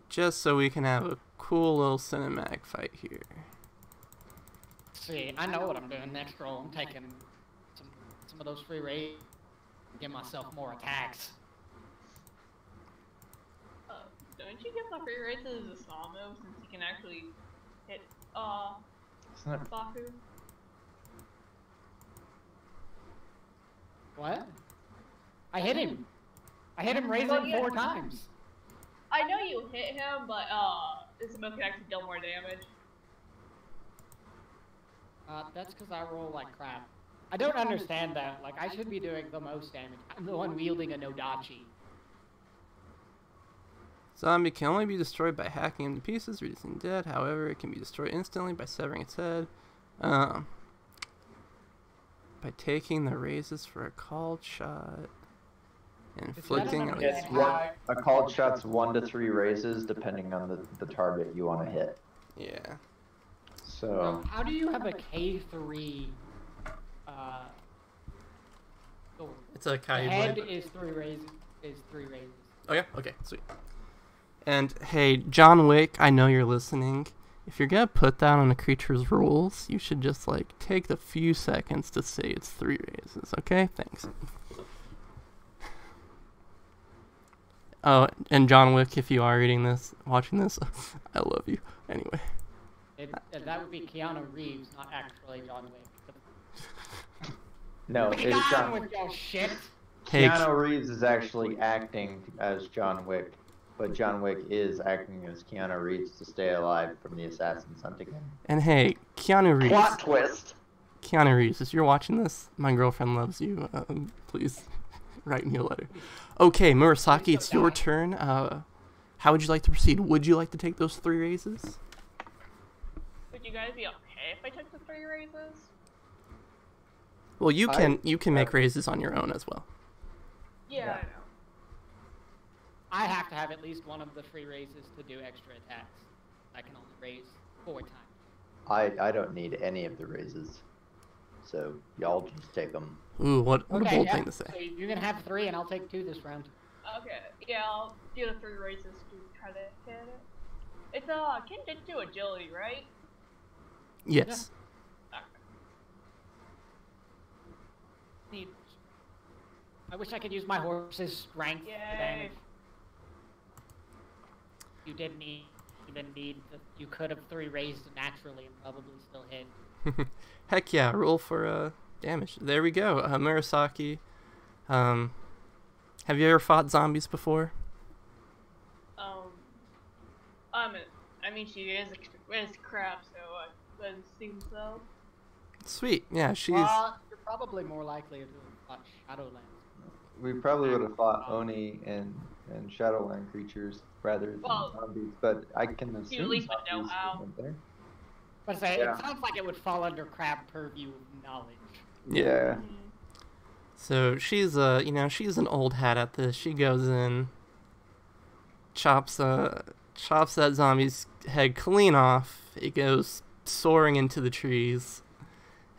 B: Just so we can have a cool little cinematic fight here.
A: See, I know what I'm doing next roll. I'm taking some of those free raises to give myself more attacks.
C: Don't you get the free raises as a small move since you can actually hit
E: Isn't it-
C: Baku?
A: What? I hit him. I hit him raising
C: Well, yeah.
A: 4 times.
C: I know you hit him, but this move can actually deal more damage.
A: That's because I roll like crap. I don't understand that. Like, I should be doing the most damage. I'm the one wielding a Nodachi.
B: Zombie can only be destroyed by hacking him to pieces, reducing dead. However, it can be destroyed instantly by severing its head. By taking the raises for a called shot. And inflicting
A: It's
B: at
D: It's
B: least
A: one-
D: a called shot's 1 to 3 raises depending on the target you want to hit.
B: Yeah.
D: So
A: How do you have a K3 sword?
B: It's a
A: The
B: Kai
A: head
B: blade.
A: is 3 raises.
B: Oh yeah? Okay, sweet. And hey, John Wick, I know you're listening. If you're gonna put that on a creature's rules, you should just like take the few seconds to say it's 3 raises, okay? Thanks. Oh, and John Wick, if you are watching this, I love you. Anyway.
A: That would be Keanu Reeves, not actually John Wick.
D: no,
A: Get
D: it's
A: on
D: John.
A: with your shit.
B: Hey,
D: Keanu Reeves is actually acting as John Wick, but John Wick is acting as Keanu Reeves to stay alive from the assassins hunting him.
B: and hey, Keanu Reeves.
D: Plot twist.
B: Keanu Reeves, if you're watching this, my girlfriend loves you. Please write me a letter. Okay, Murasaki, it's your turn. How would you like to proceed? Would you like to take those 3 raises?
C: Would you guys be okay if I took the 3 raises?
B: Well, you can make raises on your own as well.
C: Yeah,
D: Yeah.
C: I know.
A: I have to have at least one of the free raises to do extra attacks. I can only raise 4 times.
D: I don't need any of the raises, so y'all just take them.
B: Ooh, what a bold
A: yeah.
B: thing to say.
A: So you can have 3 and I'll take 2 this round.
C: Okay, yeah, I'll do the 3 raises to try to hit it. It's Kenjutsu agility, right?
B: Yes.
C: Okay.
A: I wish I could use my horse's strength
C: Yay.
A: advantage. You didn't even need you could have 3 raised naturally and probably still hit.
B: Heck yeah, roll for damage. There we go. Murasaki. Have you ever fought zombies before?
C: I mean, she is crap, so I doesn't seem so.
B: Sweet. Yeah, she's.
A: You're probably more likely to have fought Shadowlands.
E: We probably would have fought Oni and Shadowland creatures rather than
C: Well,
E: zombies, but I can assume
C: at least would know
E: zombies
C: how.
E: went there.
A: But say,
E: Yeah.
A: it sounds like it would fall under crab purview of knowledge.
E: Yeah.
B: So she's she's an old hat at this. She goes in, chops that zombie's head clean off. It goes soaring into the trees,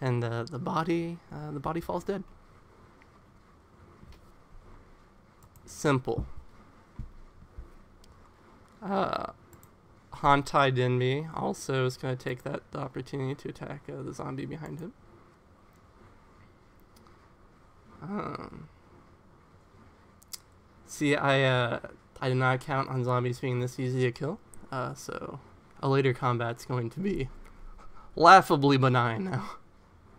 B: and the body falls dead. Simple. Hantai Denbi also is going to take the opportunity to attack the zombie behind him. See, I did not count on zombies being this easy to kill, so a later combat's going to be laughably benign now.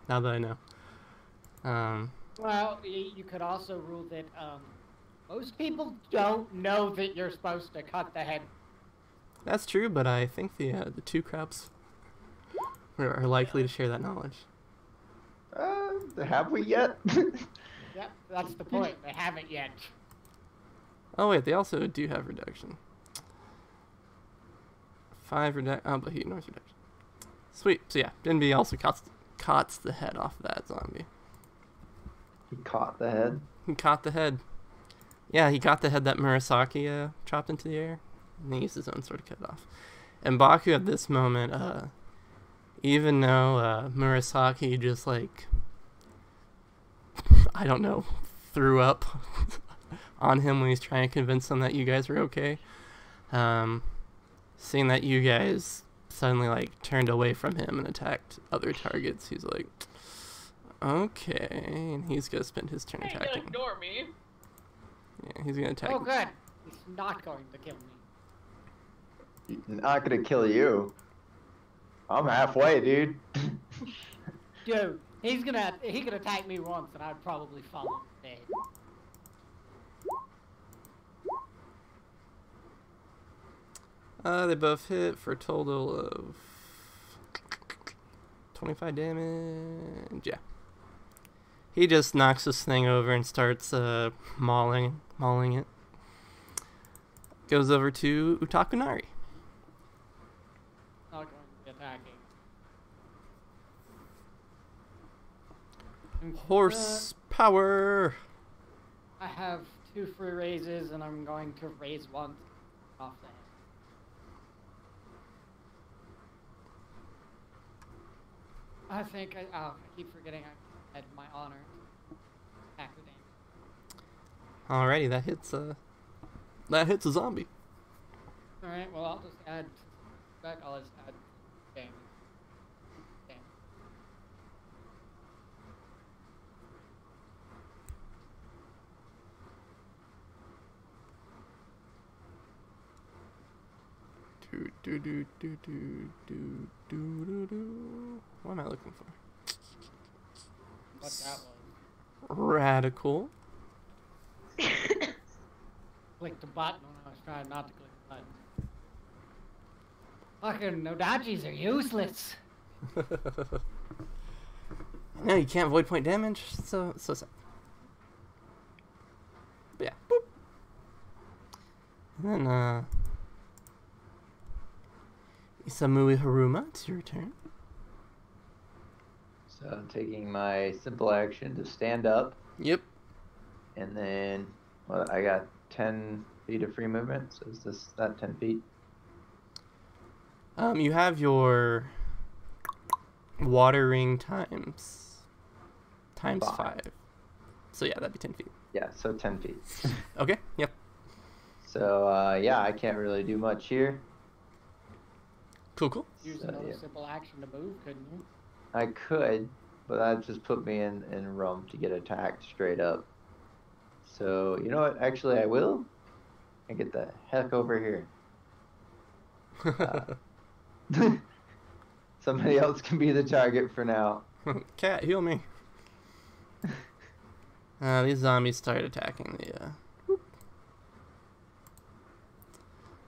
B: Now that I know.
A: Well, you could also rule that most people don't know that you're supposed to cut the head.
B: That's true, but I think the 2 crabs are likely to share that knowledge.
D: Have we yet?
A: Yep, that's the point. They haven't yet.
B: Oh wait, they also do have reduction. 5 reduction. Oh, but he ignores reduction. Sweet. So yeah, Denby also cuts the head off that zombie.
D: He caught the head.
B: He caught the head. Yeah, he got the head that Murasaki chopped into the air, and he used his own sword to cut it off. And Baku at this moment, even though Murasaki just like, I don't know, threw up on him when he's trying to convince him that you guys are okay. Seeing that you guys suddenly like turned away from him and attacked other targets, he's like, okay, and he's gonna spend his turn
C: Hey, you
B: attacking.
C: gotta ignore me.
B: Yeah, he's gonna attack.
A: Oh, good. He's not going to kill me.
D: Not gonna kill you. I'm halfway, dude.
A: Dude, he could attack me once and I'd probably fall dead.
B: They both hit for a total of 25 damage. Yeah. He just knocks this thing over and starts mauling it. Goes over to Utakunari.
A: Not going to be attacking.
B: Horsepower.
A: I have 2 free raises and I'm going to raise one off the head. I think I keep forgetting I had my honor. Attack the damage.
B: Alrighty, that hits a zombie.
A: Alright, well I'll just add back, I'll just add damage. Damage.
B: What am I looking for?
A: What that was.
B: Radical.
A: Clicked the button when I was trying not to click the button. Fucking Nodachis are useless.
B: No, you can't void point damage, so sad. But yeah, boop. And then, Isamui Haruma, it's your turn.
D: So I'm taking my simple action to stand up,
B: Yep.
D: and then well, I got 10 feet of free movement. So is this that 10 feet?
B: You have your water ring times 5. So yeah, that'd be 10 feet.
D: Yeah, so 10 feet.
B: Okay, yep.
D: So yeah, I can't really do much here.
B: Cool.
A: Use
D: So,
A: another
D: yeah.
A: simple action to move, couldn't you?
D: I could, but that just put me in room to get attacked straight up. So you know what? Actually, I will. And get the heck over here. Somebody else can be the target for now.
B: Cat, heal me. These zombies start attacking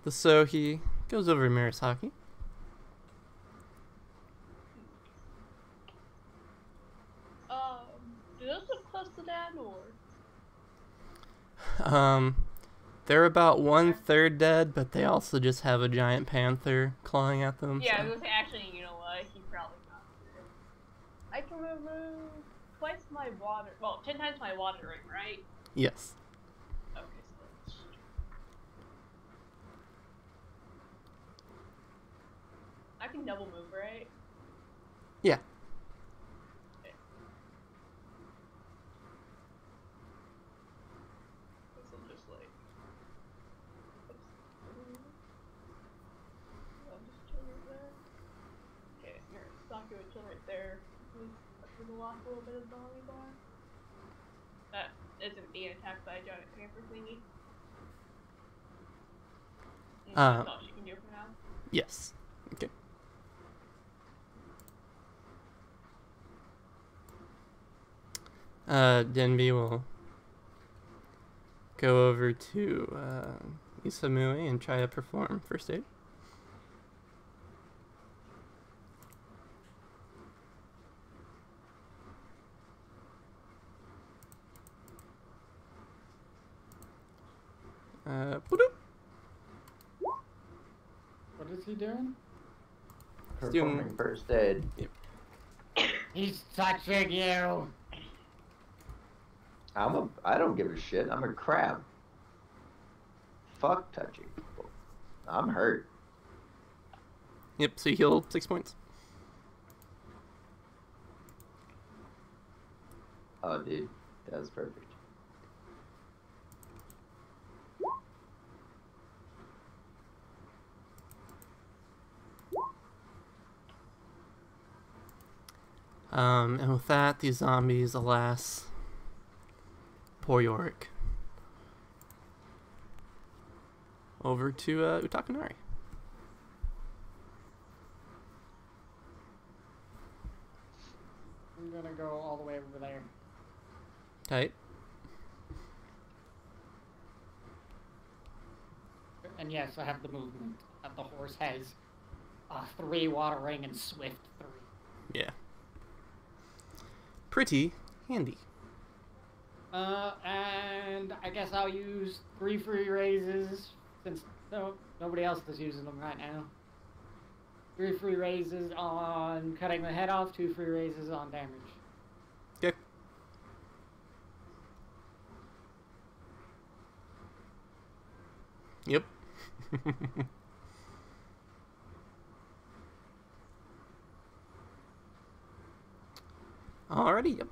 B: the Sohi. Goes over to Murasaki.
C: Do those look close to that or?
B: They're about 1/3 dead, but they also just have a giant panther clawing at them.
C: Yeah, I
B: so.
C: was gonna say, actually, you know what? He probably not. I can remove twice my water. Well, 10 times my water ring, right?
B: Yes.
C: Okay, so let's. I can double move, right?
B: Yeah.
C: Okay. This will just like. I'll just chill right there. Okay, here, Saki would chill right there. We'll lost a little bit of zombie bar. That isn't being attacked by a giant panther thingy. That's all she can do for now.
B: Yes. Okay. Denby will go over to Isamui and try to perform first aid. Boop.
A: What is he doing?
D: Performing first aid.
A: He's touching you.
D: I don't give a shit. I'm a crab. Fuck touching people. I'm hurt.
B: Yep, so you heal 6 points.
D: Oh, dude, that was perfect.
B: And with that, these zombies, alas, poor Yorick. Over to Utakanari.
A: I'm gonna go all the way over there.
B: Tight.
A: And yes, I have the movement that the horse has. 3 watering and swift 3.
B: Yeah. Pretty handy.
A: And I guess I'll use 3 free raises since nobody else is using them right now. 3 free raises on cutting the head off, 2 free raises on damage.
B: Okay. Yep. Alrighty, yep.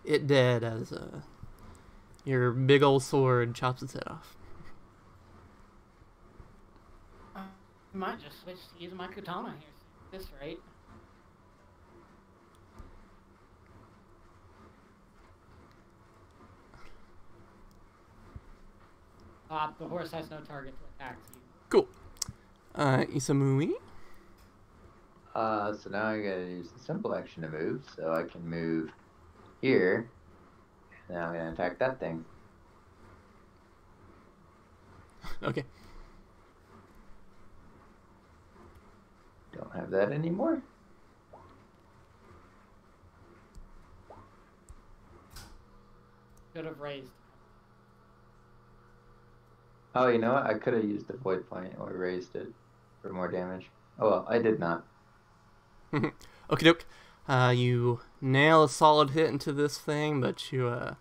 B: It dead as your big old sword chops its head off.
A: I might just switch to using my katana here at this rate. The horse has no target to attack you.
B: Cool. Isamui.
D: So now I gotta use the simple action to move, so I can move here. Now I'm gonna attack that thing.
B: Okay.
D: Don't have that anymore.
A: Could have raised.
D: Oh, you know what? I could have used the void point or raised it for more damage. Oh well, I did not.
B: Okie doke. You nail a solid hit into this thing, but you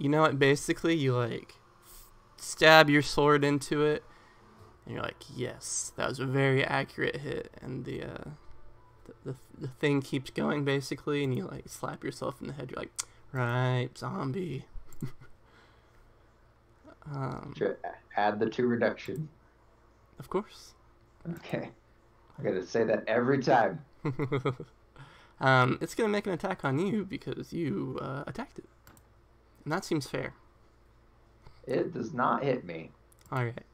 B: know what? Basically, you like stab your sword into it, and you're like, "Yes, that was a very accurate hit." And the thing keeps going basically, and you like slap yourself in the head. You're like, "Right, zombie."
D: Sure, add the 2 reduction.
B: Of course.
D: Okay, I gotta say that every time.
B: It's gonna make an attack on you because you attacked it, and that seems fair.
D: It does not hit me.
B: All right.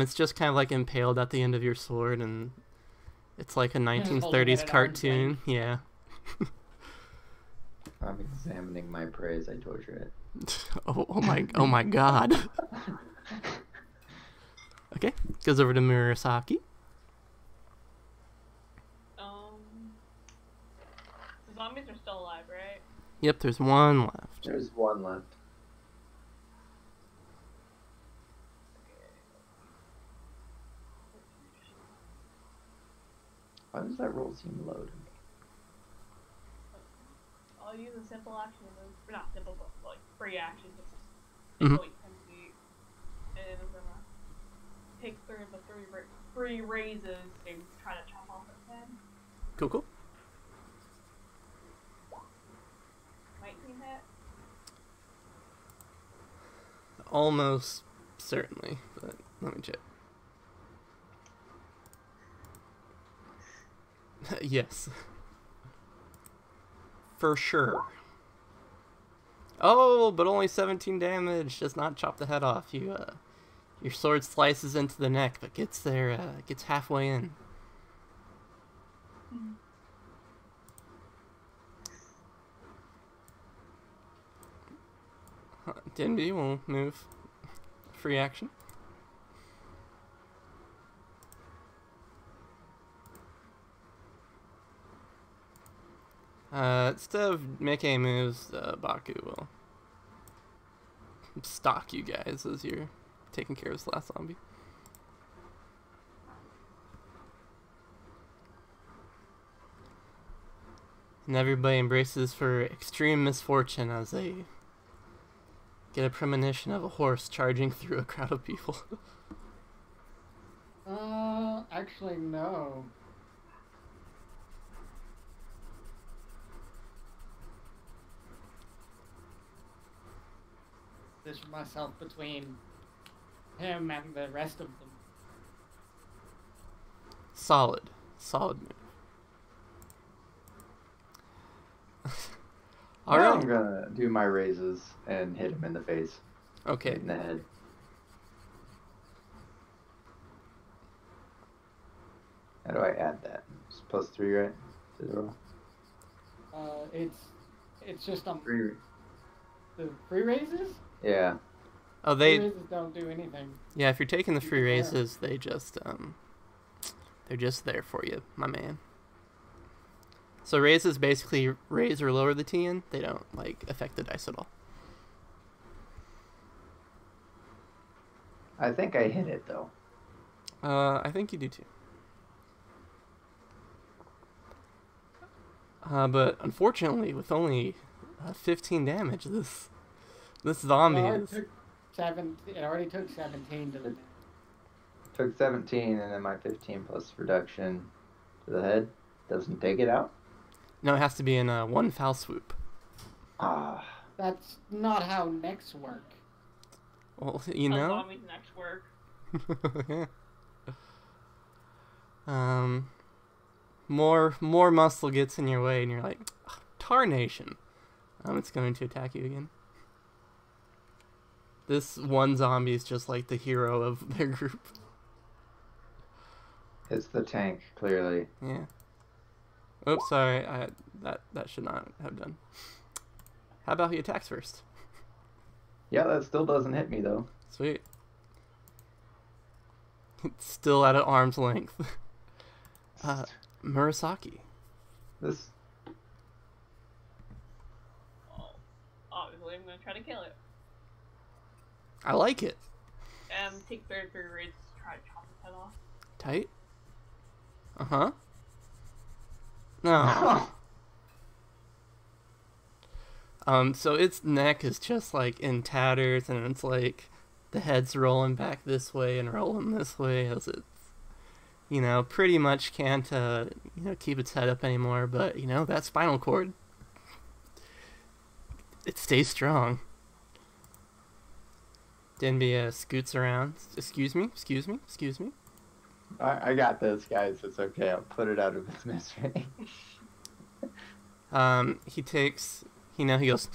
B: It's just kind of like impaled at the end of your sword, and it's like a 1930s cartoon. Yeah.
D: I'm examining my prey as I torture it.
B: Oh my god. Okay, goes over to Murasaki.
C: The zombies are still alive, right?
B: Yep, there's one left.
D: There's 1 left. Why does that roll seem low to me?
C: I'll use a simple action to move. Or not simple, but like free action. Just
B: Mhm.
C: wait 10 feet. And I'm gonna take 3 of the 3 raises and try to chop off its head.
B: Cool.
C: 19 hit.
B: Almost certainly, but let me check. Yes. For sure. Oh, but only 17 damage. Does not chop the head off. Your sword slices into the neck, but gets there, gets halfway in. Denby will move. Free action. Instead of making moves, Baku will stalk you guys as you're taking care of this last zombie. And everybody embraces for extreme misfortune as they get a premonition of a horse charging through a crowd of people.
A: Actually, no. Position myself between him and the rest of them.
B: Solid. Solid move. All
D: Now
B: right.
D: I'm gonna do my raises and hit him in the face.
B: Okay.
D: In the head. How do I add that? It's +3, right? To the roll.
A: It's just on
D: 3.
A: the free raises.
D: Yeah.
B: Oh,
A: Free
B: they.
A: raises don't do anything.
B: Yeah, if you're taking the free
A: Yeah.
B: raises, they just they're just there for you, my man. So raises basically raise or lower the TN. They don't like affect the dice at all.
D: I think I hit it though.
B: I think you do too. But unfortunately, with only 15 damage, this zombie is.
A: It already took 17 to the.
D: Took 17 and then my 15 plus reduction to the head. Doesn't take it out?
B: No, it has to be in one foul swoop.
D: Ah.
A: That's not how necks work.
B: Well, you
C: How
B: know.
C: zombies next work.
B: Yeah. More muscle gets in your way, and you're like, tarnation. It's going to attack you again. This one zombie is just like the hero of their group.
D: It's the tank, clearly.
B: Yeah. Oops, sorry. That should not have done. How about he attacks first?
D: Yeah, that still doesn't hit me though.
B: Sweet. It's still at an arm's length. Murasaki.
D: This
C: Obviously, I'm gonna try to kill it.
B: I like it.
C: Take 33 raids to try to chop its head off.
B: Tight. Uh-huh. No. So its neck is just like in tatters, and it's like the head's rolling back this way and rolling this way as it's, pretty much can't, keep its head up anymore. But, that spinal cord, it stays strong. Denby scoots around. Excuse me.
D: I got this, guys. It's okay. I'll put it out of its misery.
B: He takes, he goes,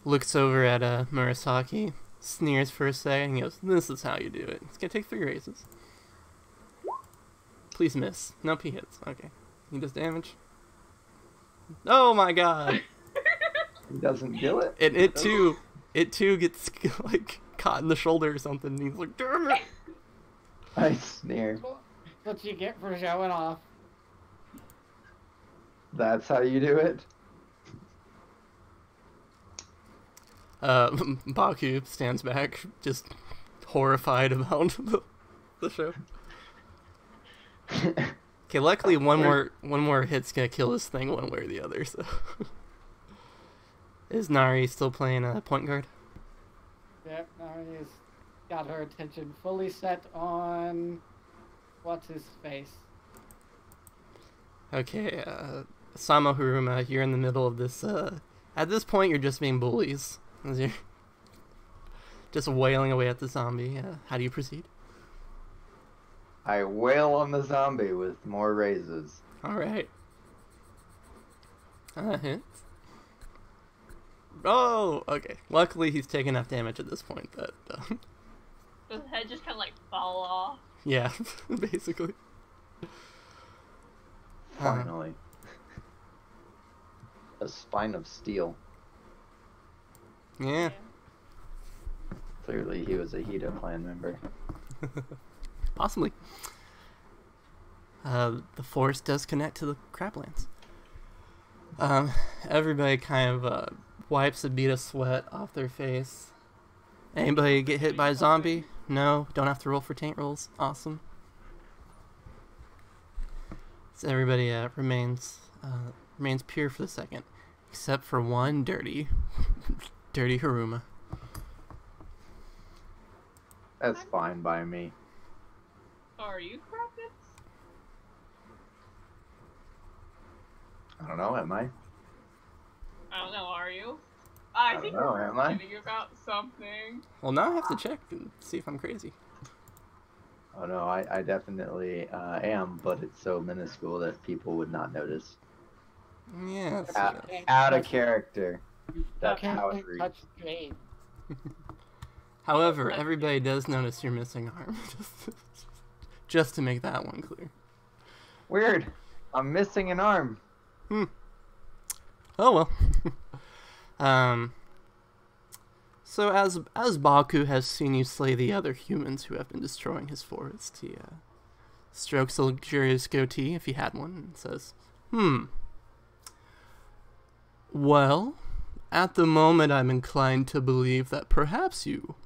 B: looks over at Murasaki, sneers for a second, and he goes, "This is how you do it. It's gonna take 3 raises. Please miss." Nope, he hits. Okay. He does damage. Oh my god!
D: He doesn't kill it?
B: And it too gets, like, caught in the shoulder or something, and he's like, "Damn it!"
D: I sneer.
A: What you get for showing off.
D: That's how you do it?
B: Baku stands back, just horrified about the show. Okay, luckily one more hit's gonna kill this thing one way or the other. So, is Nari still playing point guard?
A: Yep, Nari's got her attention fully set on what's his face.
B: Okay, Sama Haruma, you're in the middle of this. At this point, you're just being bullies. As you're just wailing away at the zombie. How do you proceed?
D: I wail on the zombie with more raises.
B: Alright. Hits. Oh, okay. Luckily, he's taken enough damage at this point, but...
C: Does his head just kind of like fall off?
B: yeah, basically.
D: Finally. A spine of steel.
B: Yeah.
D: Clearly he was a Hida clan member.
B: Possibly. The force does connect to the crablands. Everybody kind of wipes a bead of sweat off their face. Anybody get hit by a zombie? No, don't have to roll for taint rolls. Awesome. So everybody remains pure for the second, except for one dirty Haruma.
D: That's fine by me.
C: Or are you corrupted?
D: I don't know, am I?
C: I don't know, are you? I
D: don't
C: think
D: know,
C: we're
D: am I?
C: kidding about something.
B: Well, now I have to check and see if I'm crazy.
D: Oh no, I definitely am, but it's so minuscule that people would not notice.
B: Yes.
D: Out,
B: yes.
D: out of character.
A: You
D: That's
A: can't
D: how it reads.
A: touch the game.
B: However, everybody does notice your missing arm. Just to make that one clear.
E: Weird. I'm missing an arm.
B: Oh well. So as Baku has seen you slay the other humans who have been destroying his forest, he strokes a luxurious goatee, if he had one, and says, Well, at the moment I'm inclined to believe that perhaps you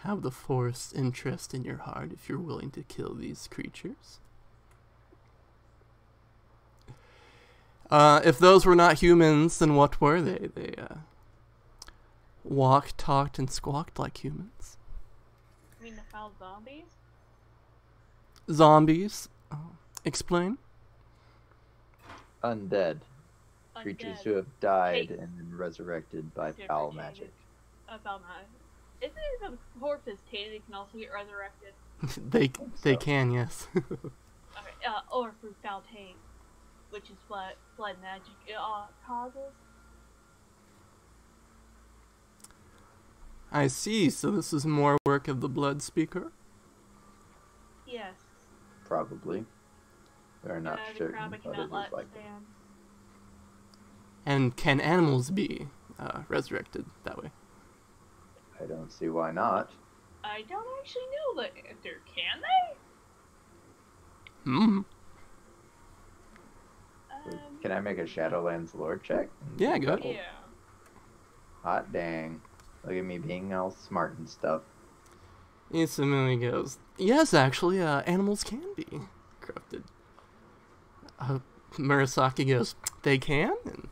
B: have the forest's interest in your heart if you're willing to kill these creatures. If those were not humans, then what were they? They walked, talked, and squawked like humans.
C: You mean the foul zombies?
B: Zombies? Explain?
D: Undead. Creatures
C: Undead.
D: who have died
C: Hey.
D: and been resurrected by foul magic.
C: Foul magic. Isn't it if a corpse is tainted, it can also get resurrected?
B: They
D: So.
B: can, yes.
C: Okay, or through foul taint, which is what blood magic causes.
B: I see, so this is more work of the Blood Speaker?
C: Yes.
D: Probably. They're not
C: the
D: certain,
C: crowd I
D: but it
C: cannot
D: is
C: let
D: likely.
C: stand.
B: And can animals be resurrected that way?
D: I don't see why not.
C: I don't actually know that if there can they?
B: Hmm.
D: Can I make a Shadowlands lore check?
B: Yeah, go ahead.
C: Yeah.
D: Hot dang. Look at me being all smart and stuff.
B: Isamui goes, Yes, actually, animals can be corrupted. Murasaki goes, They can? And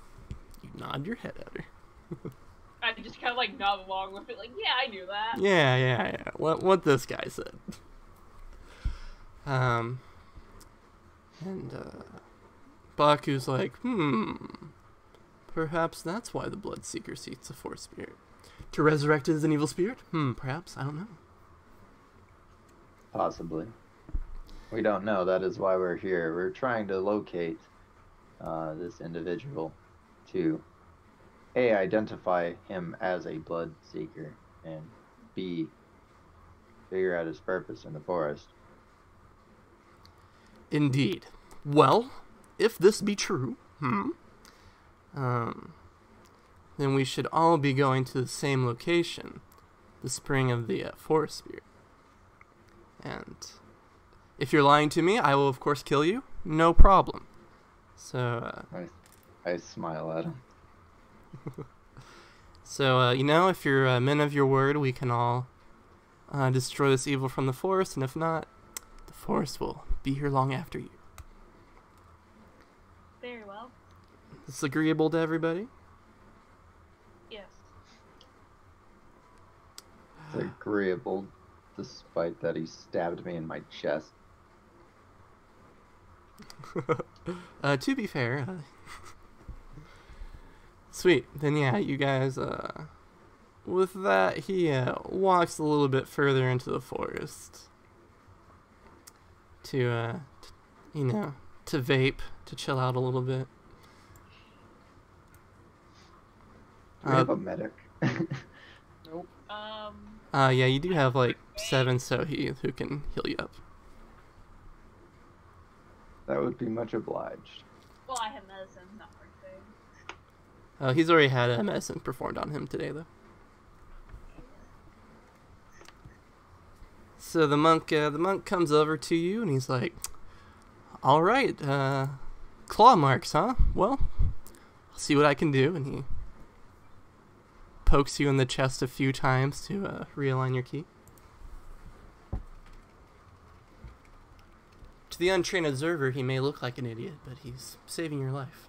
B: you nod your head at her.
C: I just kind of like nod along with it, like, yeah, I knew that.
B: Yeah. What this guy said. Baku's like, perhaps that's why the Bloodseeker seeks a force spirit. To resurrect it as an evil spirit? Perhaps, I don't know.
D: Possibly. We don't know. That is why we're here. We're trying to locate this individual to A, identify him as a blood seeker, and B, figure out his purpose in the forest.
B: Indeed. Well, if this be true, then we should all be going to the same location, the spring of the forest spirit. And if you're lying to me, I will of course kill you. No problem. So,
D: I smile at him.
B: if you're men of your word, we can all destroy this evil from the forest, and if not, the forest will be here long after you.
C: Very well.
B: Is this agreeable to everybody?
C: Yes.
D: It's agreeable, despite that he stabbed me in my chest.
B: To be fair, sweet. Then yeah, you guys, with that, he walks a little bit further into the forest to vape, to chill out a little bit.
D: Do we have a medic?
A: Nope.
B: Yeah, you do have like 7 Sohi who can heal you up.
D: That would be much obliged.
C: Well, I have medicine, not for thing.
B: He's already had a medicine performed on him today, though. So the monk comes over to you and he's like, "All right, claw marks, huh? Well, I'll see what I can do." And he pokes you in the chest a few times to realign your key. To the untrained observer, he may look like an idiot, but he's saving your life.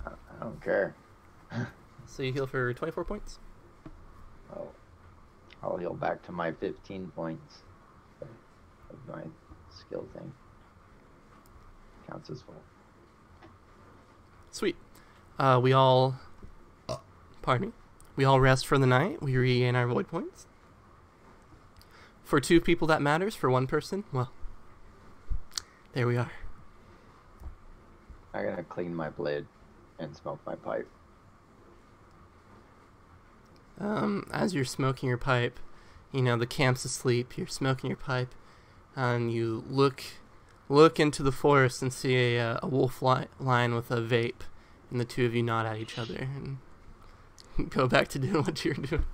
D: I don't care.
B: So you heal for 24 points.
D: Oh, I'll heal back to my 15 points. of my skill thing. Counts as full.
B: Sweet. We all, pardon me, we all rest for the night. We regain our void points. For 2 people that matters. For 1 person, well, there we are.
D: I'm gonna clean my blade and smoke my pipe.
B: As you're smoking your pipe, you know, the camp's asleep, you're smoking your pipe, and you look into the forest and see a wolf lion with a vape, and the 2 of you nod at each other and go back to doing what you're doing.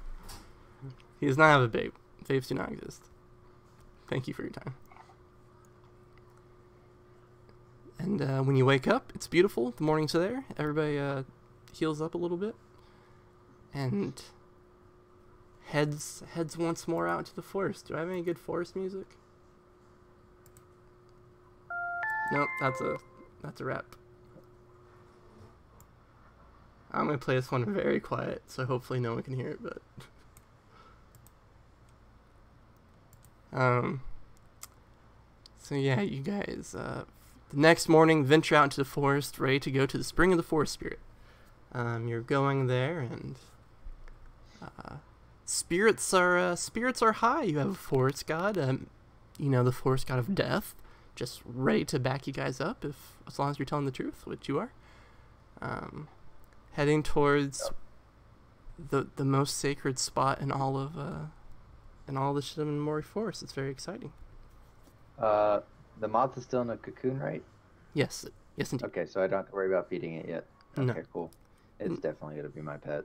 B: He does not have a vape. Vapes do not exist. Thank you for your time. And when you wake up, it's beautiful. The morning's there. Everybody heals up a little bit. And heads once more out into the forest. Do I have any good forest music? Nope, that's a wrap. I'm gonna play this one very quiet, so hopefully no one can hear it, but so yeah, you guys the next morning venture out into the forest, ready to go to the Spring of the Forest Spirit. You're going there, and spirits are high. You have a forest god, you know, the forest god of death, just ready to back you guys up as long as you're telling the truth, which you are. Heading towards the most sacred spot in all of the Shinomen Mori forest. It's very exciting.
D: The moth is still in a cocoon, right?
B: Yes indeed.
D: Okay, so I don't have to worry about feeding it yet. Okay,
B: No.
D: cool. It's definitely gonna be my pet.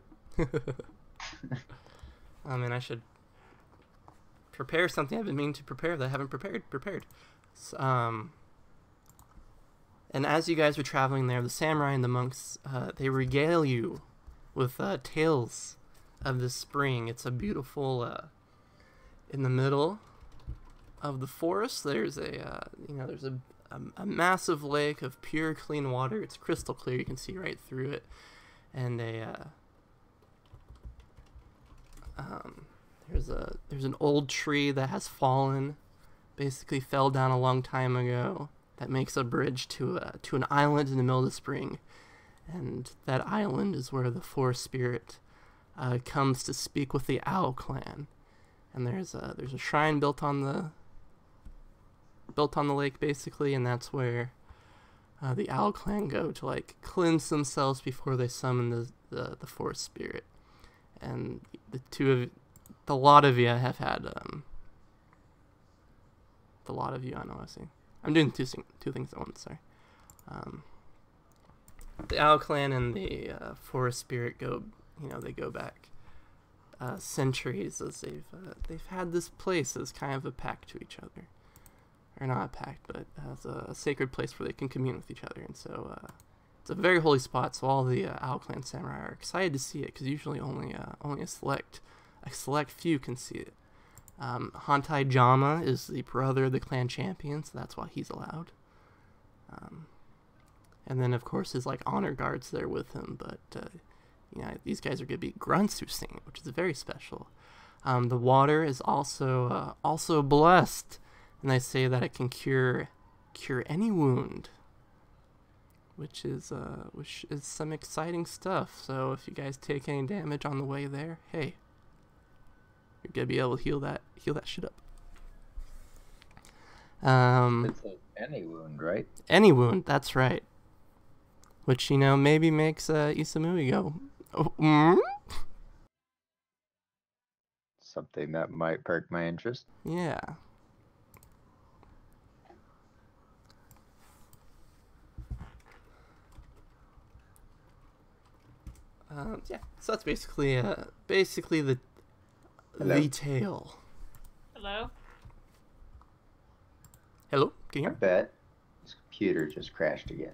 B: I mean, I should prepare something I've been meaning to prepare that I haven't prepared. So, and as you guys are traveling there, the samurai and the monks, they regale you with tales of the spring. It's a beautiful, in the middle of the forest, there's a massive lake of pure, clean water. It's crystal clear. You can see right through it. And there's an old tree that has fallen, basically fell down a long time ago, that makes a bridge to an island in the middle of the spring, and that island is where the forest spirit comes to speak with the Owl Clan. And there's a shrine built on the lake, basically, and that's where the Owl Clan go to like cleanse themselves before they summon the forest spirit. And the lot of you have had the lot of you, I know I see. I'm doing two things at once, sorry. The Owl Clan and the forest spirit go back centuries, as they've had this place as kind of a pact to each other. Or not a pact, but as a sacred place where they can commune with each other. And so it's a very holy spot, so all the Owl Clan samurai are excited to see it, because usually only a select few can see it. Hantai Jama is the brother of the clan champion, so that's why he's allowed. And then, of course, his honor guards there with him, but these guys are going to be grunts who sing it, which is very special. The water is also blessed, and they say that it can cure any wound, which is some exciting stuff. So if you guys take any damage on the way there, hey, you're gonna be able to heal that shit up.
D: It's any wound, right?
B: Any wound, that's right. Which maybe makes Isamui go, oh, mm?
D: Something that might perk my interest.
B: Yeah. Yeah, so that's basically the tale.
C: Hello?
B: Hello? Can you
D: I
B: hear me?
D: bet his computer just crashed again.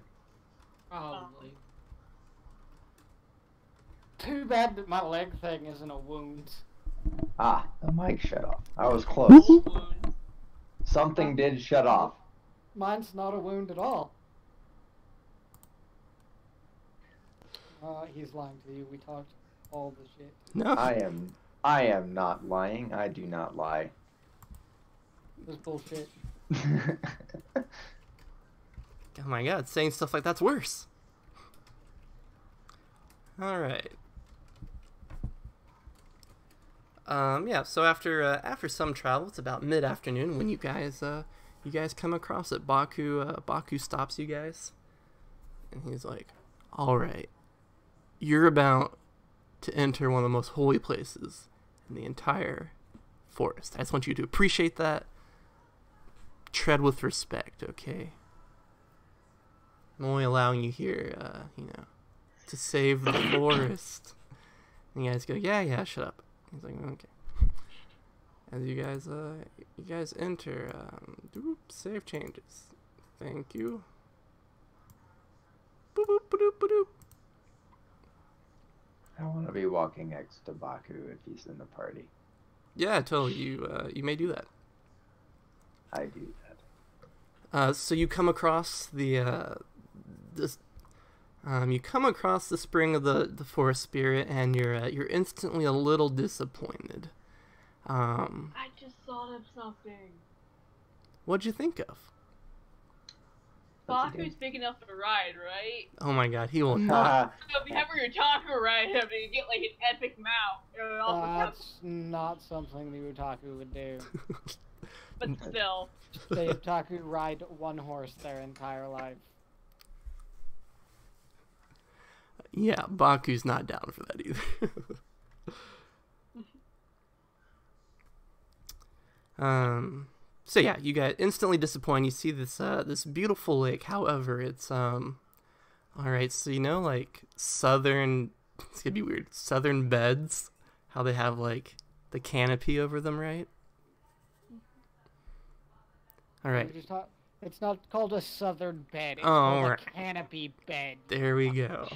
A: Probably. Too bad that my leg thing isn't a wound.
D: Ah, the mic shut off. I was close.
C: Wound.
D: Something did shut off.
A: Mine's not a wound at all. He's lying to you. We talked all the shit.
B: No.
D: I am not lying. I do not lie.
A: This bullshit.
B: Oh my god, saying stuff like that's worse. Alright. Yeah, so after some travel, it's about mid-afternoon when you guys come across it. Baku stops you guys. And he's like, alright, you're about to enter one of the most holy places in the entire forest. I just want you to appreciate that. Tread with respect, okay? I'm only allowing you here, to save the forest. And you guys go, yeah, shut up. He's like, okay. As you guys enter, save changes. Thank you. Boop, boop, boop, boop, boop.
D: I want to be walking next to Baku if he's in the party.
B: Yeah, totally. You may do that.
D: I do that.
B: So you come across the spring of the forest spirit, and you're instantly a little disappointed.
C: I just thought of something.
B: What'd you think of?
C: Baku's big enough to ride, right?
B: Oh my god, he will not.
C: So if you have your taco ride him, you get like an epic mount. It would also
A: That's not something the Utaku would do.
C: but still.
A: They Utaku ride one horse their entire life.
B: Yeah, Baku's not down for that either. So yeah, you get instantly disappointed. You see this beautiful lake. However, it's all right. So like southern. It's gonna be weird. Southern beds. How they have like the canopy over them, right? All right.
A: It's not called a southern bed. It's
B: Oh,
A: called
B: right.
A: a canopy bed.
B: There we go.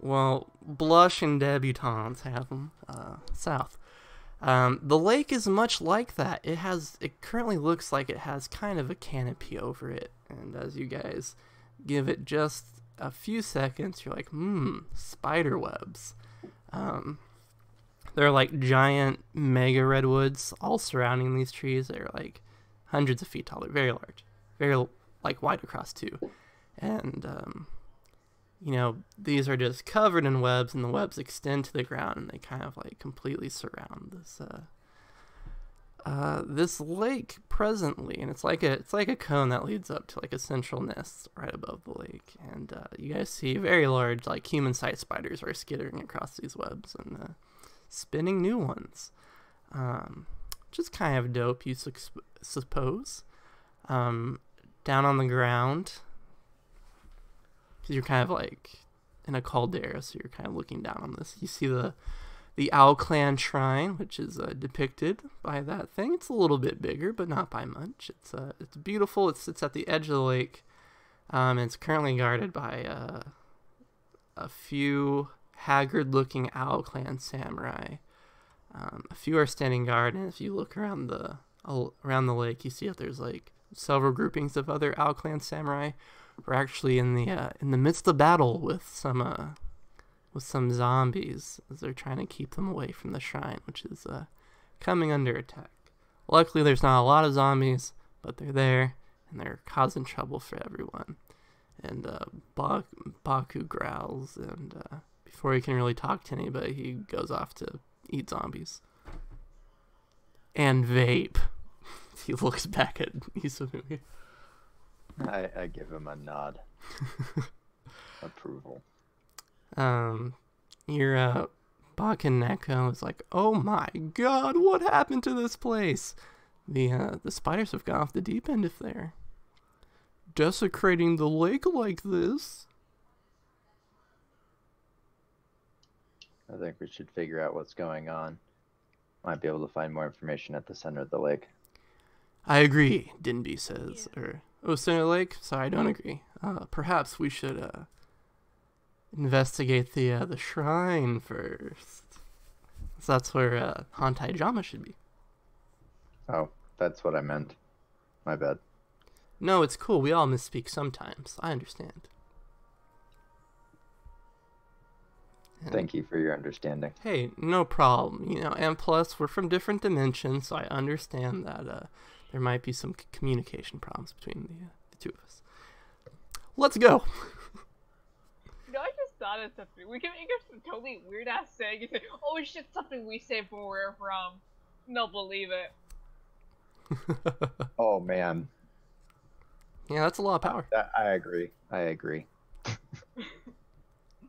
B: Well, Blush and Debutantes have them south. The lake is much like that. It currently looks like it has kind of a canopy over it. And as you guys give it just a few seconds, you're like, spider webs. There are like giant mega redwoods all surrounding these trees. They're like hundreds of feet tall. They're very large, very like wide across too. And these are just covered in webs, and the webs extend to the ground, and they kind of like completely surround this lake presently. And it's like a cone that leads up to like a central nest right above the lake. And you guys see very large like human-sized spiders are skittering across these webs and spinning new ones, which is kind of dope, you suppose. Down on the ground, you're kind of like in a caldera, so you're kind of looking down on this. You see the Owl Clan shrine, which is depicted by that thing. It's a little bit bigger, but not by much. It's beautiful. It sits at the edge of the lake. And it's currently guarded by a few haggard-looking Owl Clan samurai. A few are standing guard, and if you look around the lake, you see that there's like several groupings of other Owl Clan samurai. We're actually in the midst of battle with some zombies as they're trying to keep them away from the shrine, which is coming under attack. Luckily, there's not a lot of zombies, but they're there and they're causing trouble for everyone. And Baku growls, and before he can really talk to anybody, he goes off to eat zombies and vape. He looks back at Isabumi.
D: I give him a nod. Approval.
B: Your Bakaneko is like, oh my god, what happened to this place? The spiders have gone off the deep end if they're desecrating the lake like this.
D: I think we should figure out what's going on. Might be able to find more information at the center of the lake.
B: I agree, Dinby says. Center of the lake? Sorry, I don't agree. Perhaps we should investigate the shrine first. So that's where Hantai Jama should be.
D: Oh, that's what I meant. My bad.
B: No, it's cool. We all misspeak sometimes. I understand. And,
D: Thank you for your understanding.
B: hey, no problem. You know, and plus, we're from different dimensions, so I understand that there might be some communication problems between the two of us. Let's go.
C: No, I just thought of something. We can make up some totally weird ass saying and say, "Oh, it's just something we say from where we're from." And they'll believe it.
D: Oh man,
B: Yeah, that's a lot of power.
D: I agree. We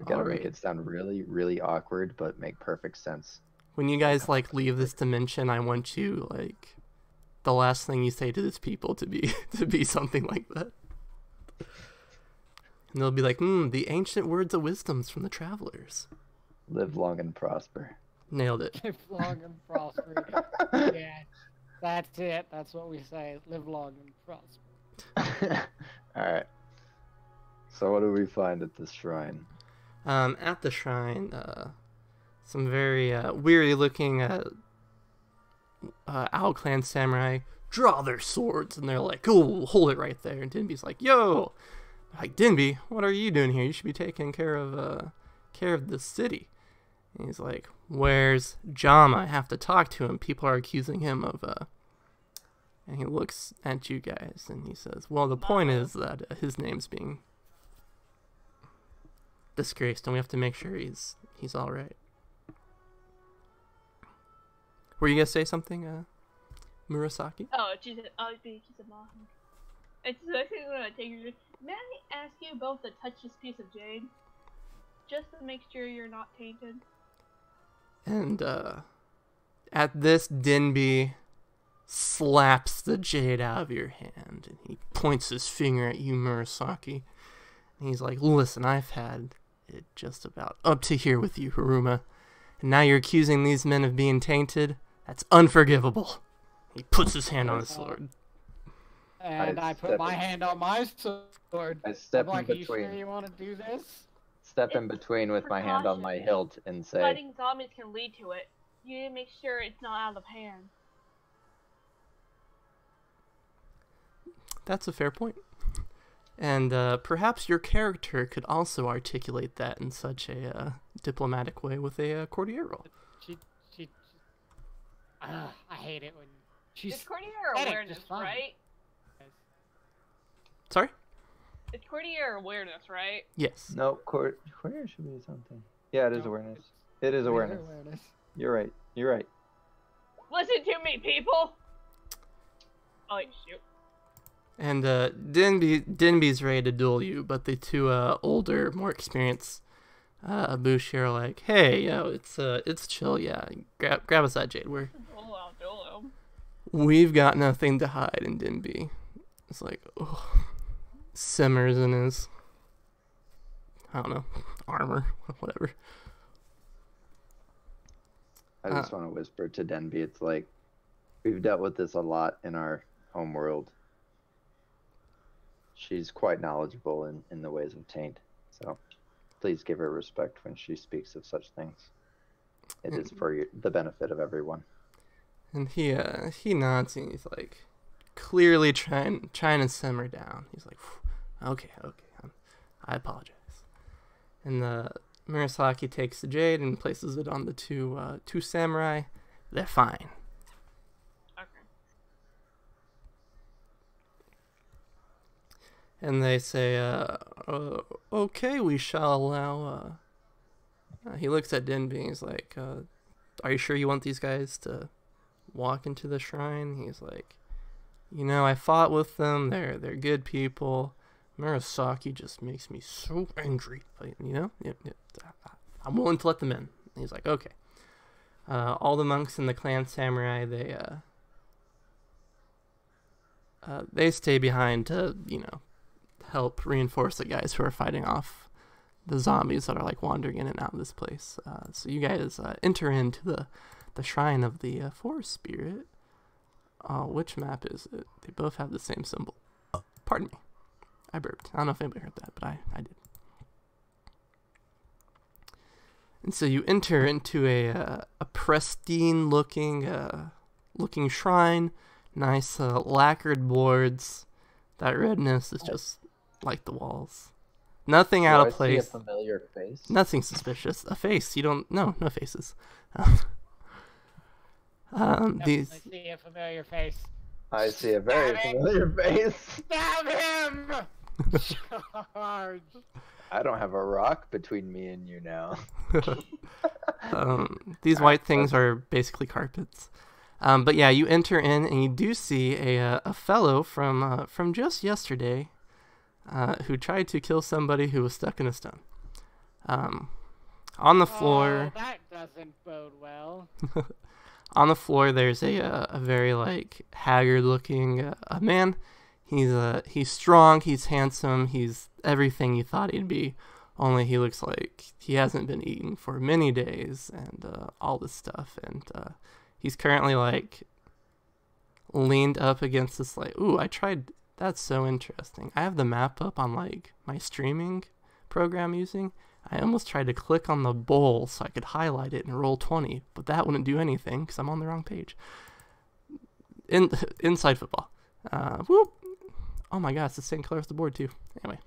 D: gotta make
B: Alright.
D: it sound really, really awkward, but make perfect sense.
B: When you guys like leave this dimension, I want you like the last thing you say to these people to be to be something like that. And they'll be like, the ancient words of wisdoms from the travelers.
D: Live long and prosper.
B: Nailed it.
A: Live long and prosper. Yeah, that's it. That's what we say. Live long and prosper.
D: All right. So what do we find at this shrine?
B: At the shrine, some very weary-looking Owl Clan samurai draw their swords, and they're like, "Oh, hold it right there." And Dinby's like, "Yo, like Dinby, what are you doing here? You should be taking care of the city." And he's like, "Where's Jama? I have to talk to him. People are accusing him of." And he looks at you guys, and he says, "Well, the point is that his name's being disgraced, and we have to make sure he's all right." Were you gonna say something, Murasaki?
C: Oh, she's a mom. It's actually what I take you. May I ask you both to touch this piece of jade, just to make sure you're not tainted?
B: And at this, Dinby slaps the jade out of your hand, and he points his finger at you, Murasaki. And he's like, "Listen, I've had it just about up to here with you, Haruma. And now you're accusing these men of being tainted? That's unforgivable." He puts his hand on his sword.
A: And I put my hand on my sword.
D: I step
A: I'm like,
D: in
A: "Are you sure
D: between.
A: you want to do this?"
D: Step in between with my hand on my hilt and say,
C: Fighting zombies can lead to it. You need to make sure it's not out of hand.
B: That's a fair point. And perhaps your character could also articulate that in such a diplomatic way with a courtier roll.
A: I hate it when she's.
C: It's courtier
A: pathetic,
C: awareness,
A: just fine.
C: right?
B: Sorry?
C: It's courtier awareness, right?
B: Yes.
E: No, courier should be something. Yeah, it is
A: No,
E: awareness.
A: it's
E: It is awareness.
A: awareness.
E: You're right. You're right.
C: Listen to me, people! Oh, shoot.
B: And Dinby's ready to duel you, but the two older, more experienced Bushi are like, "Hey, yo, it's chill, yeah. Grab us that jade. We've got nothing to hide." And Dinby is like, simmers in his, I don't know, armor, whatever.
D: I just want to whisper to Denby, it's like, we've dealt with this a lot in our home world. She's quite knowledgeable in the ways of taint, so please give her respect when she speaks of such things. It is for the benefit of everyone.
B: And he nods and he's like, clearly trying to simmer down. He's like, okay, I apologize. And Murasaki takes the jade and places it on the two samurai. They're fine.
C: Okay.
B: And they say, okay, we shall allow. He looks at Dinby and he's like, are you sure you want these guys to walk into the shrine? He's like, I fought with them. They're good people. Murasaki just makes me so angry. But, I'm willing to let them in. And he's like, okay. All the monks in the clan samurai, they stay behind to, help reinforce the guys who are fighting off the zombies that are like wandering in and out of this place. So you guys enter into the shrine of the forest spirit. Which map is it? They both have the same symbol. Pardon me. I burped. I don't know if anybody heard that, but I did. And so you enter into a pristine looking shrine. Nice lacquered boards. That redness is just like the walls. Nothing out of
E: See a
B: place.
E: familiar face?
B: Nothing suspicious. A face. You don't. No faces. These.
A: I see a familiar face.
E: I see a very familiar face.
A: Stab him! Charge!
E: I don't have a rock between me and you now.
B: These white things are basically carpets. But yeah, you enter in and you do see a fellow from just yesterday, who tried to kill somebody who was stuck in a stone. On the floor.
A: Oh, that doesn't bode well.
B: On the floor, there's a very like haggard-looking man. He's strong, he's handsome, he's everything you thought he'd be. Only he looks like he hasn't been eating for many days and all this stuff. And he's currently like leaned up against this like, ooh, I tried. That's so interesting. I have the map up on like my streaming program using. I almost tried to click on the bowl so I could highlight it and roll 20, but that wouldn't do anything because I'm on the wrong page. Inside football. Whoop. Oh my god, it's the same color as the board too. Anyway.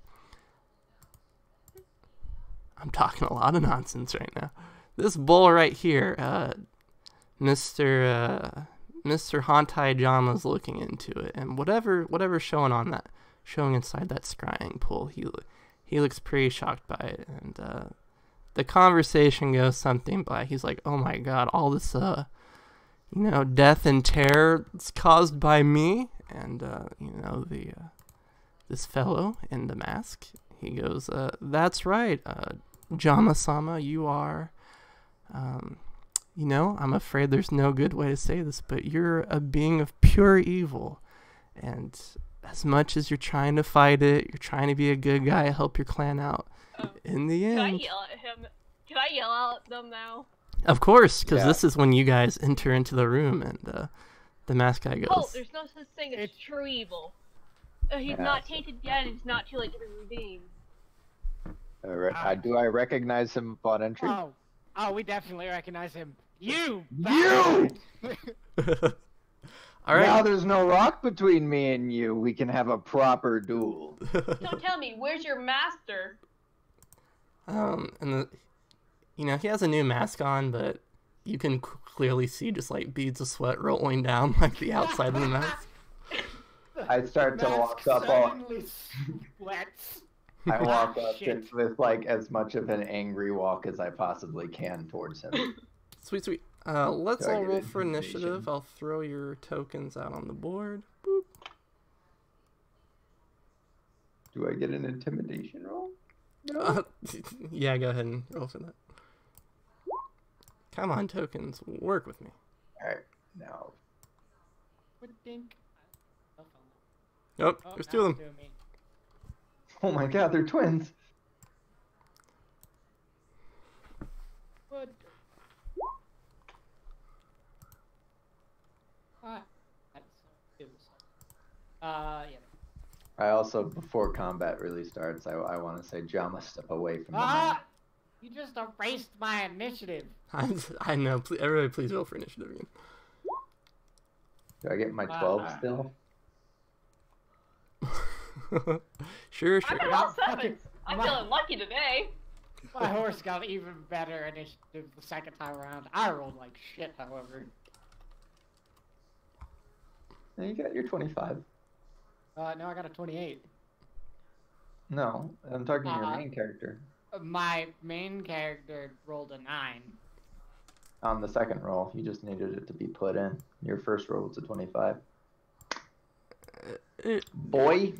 B: I'm talking a lot of nonsense right now. This bowl right here, Mr. Hantai Jama's looking into it, and whatever's showing inside that scrying pool, he looks pretty shocked by it, and the conversation goes something by, he's like, oh my god, all this, death and terror is caused by me, and, this fellow in the mask, he goes, that's right, Jama-sama, you are, I'm afraid there's no good way to say this, but you're a being of pure evil, and as much as you're trying to fight it, you're trying to be a good guy, help your clan out. In the end,
C: Can I yell at him? Can I yell out at them now?
B: Of course, because this is when you guys enter into the room, and the mask guy goes,
C: Oh, there's no such thing as true evil. He's not tainted yet, and it's not too late to be redeemed.
E: Do I recognize him upon entry?
A: Oh, we definitely recognize him. You!
B: all right.
E: Now there's no rock between me and you. We can have a proper duel.
C: Don't tell me, where's your master?
B: And he has a new mask on, but you can clearly see just like beads of sweat rolling down like the outside of the mask.
E: I start to walk up. I walk up with like as much of an angry walk as I possibly can towards him.
B: Sweet. Let's all roll for initiative. I'll throw your tokens out on the board. Boop.
E: Do I get an intimidation roll?
B: No. Yeah, go ahead and roll for that. Come on, tokens. Work with me.
E: Alright, now.
B: Nope, there's two of them.
E: Oh my god, they're twins.
A: Yeah.
E: I also, before combat really starts, I want to say, Jama, step away from the man.
A: You just erased my initiative.
B: I know. Everybody, please roll for initiative again.
E: Do I get my 12 still?
B: Sure.
C: I got all 7s. I'm feeling lucky today.
A: My horse got even better initiative the second time around. I rolled like shit, however.
E: And you got your 25.
A: No, I got a 28.
E: No, I'm talking to your main character.
A: My main character rolled a 9.
E: On the second roll, you just needed it to be put in. Your first roll was a 25. Boy!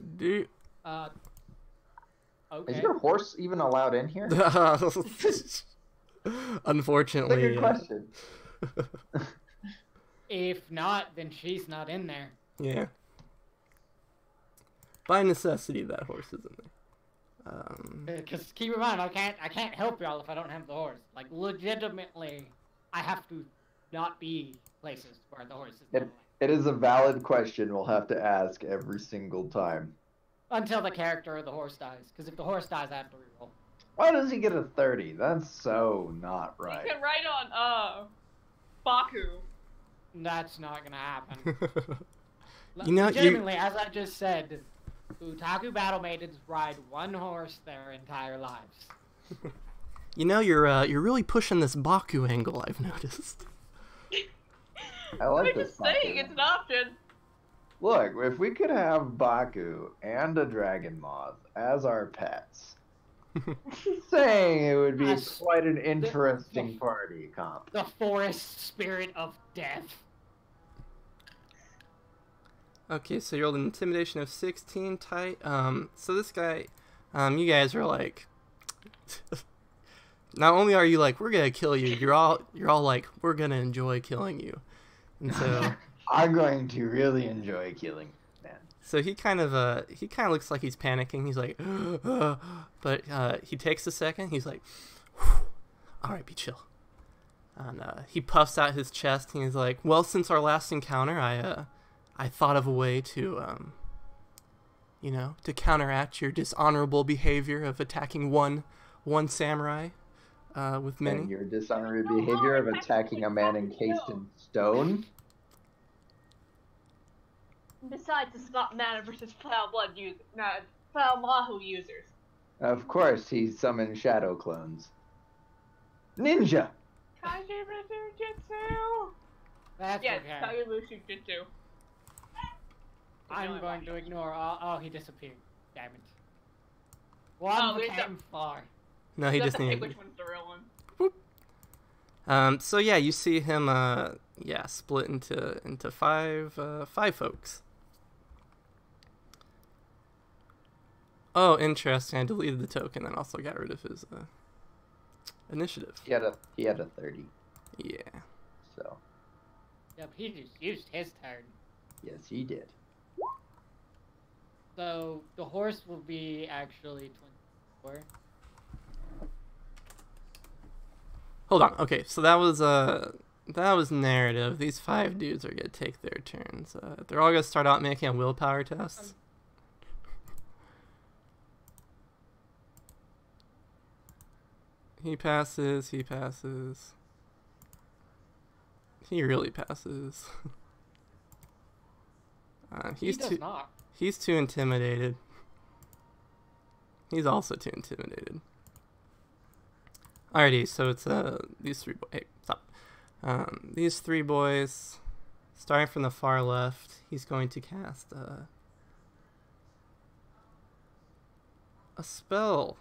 A: Okay.
E: Is your horse even allowed in here?
B: Unfortunately.
E: That's a good question.
A: If not, then she's not in there.
B: Yeah. By necessity, that horse is in there.
A: Because keep in mind, I can't help y'all if I don't have the horse. Like, legitimately, I have to not be places where the horse is.
E: It is a valid question we'll have to ask every single time.
A: Until the character or the horse dies. Because if the horse dies, I have to reroll.
E: Why does he get a 30? That's so not right.
C: You can write on, Baku.
A: That's not gonna happen.
B: You know,
A: legitimately, as I just said, Utaku battle maidens ride one horse their entire lives.
B: You know, you're really pushing this Baku angle, I've noticed.
D: I like
C: I'm
D: this.
C: just saying, it's an option.
D: Look, if we could have Baku and a dragon moth as our pets, just saying it would be
A: Yes.
D: quite an interesting party comp.
A: The forest spirit of death.
B: Okay, so you rolled an intimidation of 16 tight. So this guy, you guys are like, not only are you like, we're gonna kill you, you're all like, we're gonna enjoy killing you. And so
D: I'm going to really enjoy killing man.
B: so he kind of looks like he's panicking. He's like, but he takes a second. He's like, all right, be chill. And he puffs out his chest and he's like, well, since our last encounter, I thought of a way to, to counteract your dishonorable behavior of attacking one samurai with many.
D: And your dishonorable behavior of attacking a man encased in stone.
C: Besides, it's not mana versus foul blood users. No, it's foul mahu users.
D: Of course, he summoned shadow clones. Ninja!
C: Kagemushu Jutsu!
A: That's
C: Yes,
A: okay.
C: Kagemushu Jutsu.
A: I'm going to ignore all. Oh, he disappeared. Damn it. One
C: Oh, we
A: became far.
B: No, he
C: You have
B: just
C: to pick
B: needed.
C: which one's the real one.
B: So yeah, you see him, split into five folks. Oh, interesting. I deleted the token and also got rid of his initiative.
D: He had a 30,
B: Yeah.
D: so
A: Yep, he just used his turn.
D: yes, he did.
A: So the horse will be actually 24.
B: Hold on. Okay, so that was narrative. These 5 dudes are gonna take their turns. They're all gonna start out making a willpower test. He passes. He passes. He really passes.
A: He does not.
B: He's too intimidated. He's also too intimidated. Alrighty, so it's these 3 boys. Hey, stop. These 3 boys, starting from the far left, he's going to cast a spell.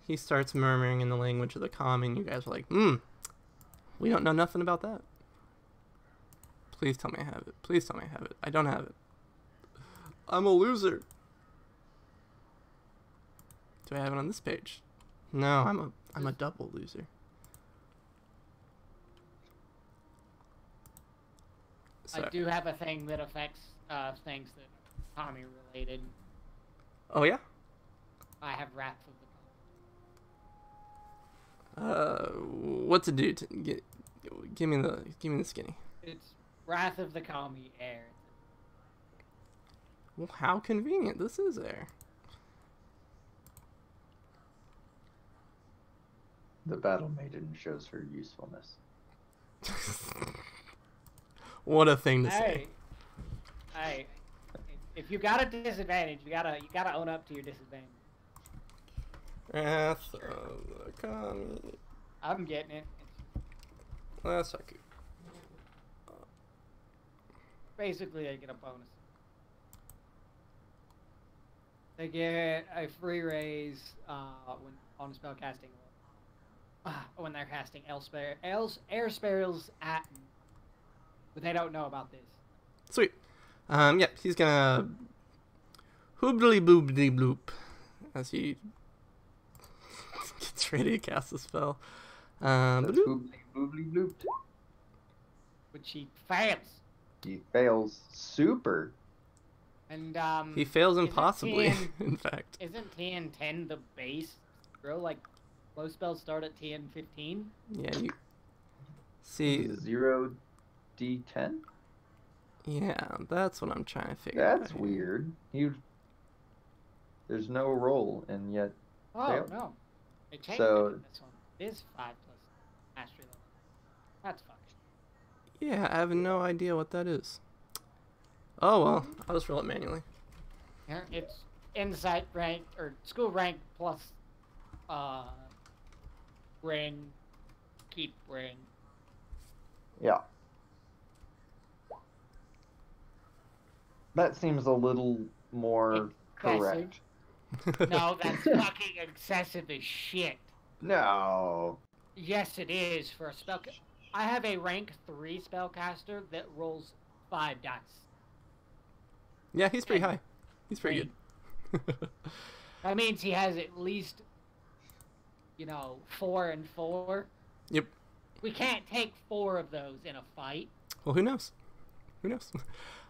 B: He starts murmuring in the language of the kami, and you guys are like, we don't know nothing about that. Please tell me I have it. Please tell me I have it. I don't have it. I'm a loser. Do I have it on this page? No, I'm a double loser.
A: I do have a thing that affects things that are Tommy related.
B: Oh yeah?
A: I have Wrath of the
B: What's it do? Give me the skinny.
A: It's Wrath of the Kami Air.
B: Well, how convenient. This is air.
D: The battle maiden shows her usefulness.
B: What a thing to say.
A: Hey, if you got a disadvantage, you gotta own up to your disadvantage.
B: Wrath of the Kami.
A: I'm getting it.
B: That's not good.
A: Basically, they get a bonus. They get a free raise when on spell casting. When they're casting air spells at me. But they don't know about this.
B: Sweet. Yeah, he's gonna hoobly boobly bloop as he gets ready to cast the spell.
D: That's
B: bloop.
D: boobly boobly blooped.
A: Which he fails.
D: He fails super.
A: And
B: He fails
A: isn't
B: impossibly,
A: TN
B: in fact.
A: Isn't TN10 the base? Bro, like low spells start at TN15?
B: Yeah, you see.
D: 0d10.
B: Yeah, that's what I'm trying to figure out.
D: That's
B: here.
D: weird. There's no roll, and yet
A: Oh
D: fail.
A: no. They changed
D: So-
A: it in this one. It is 5 plus mastery level. That's fucked.
B: Yeah, I have no idea what that is. Oh well, I'll just roll it manually.
A: It's insight rank or school rank plus ring, keep ring.
E: Yeah. That seems a little more
A: Excessive.
E: correct.
A: No, that's fucking excessive as shit.
E: No.
A: Yes, it is for a spell. I have a rank 3 spellcaster that rolls 5 dice.
B: Yeah, he's pretty high. He's pretty good.
A: That means he has at least, 4 and 4.
B: Yep.
A: We can't take 4 of those in a fight.
B: Well, who knows? Who knows?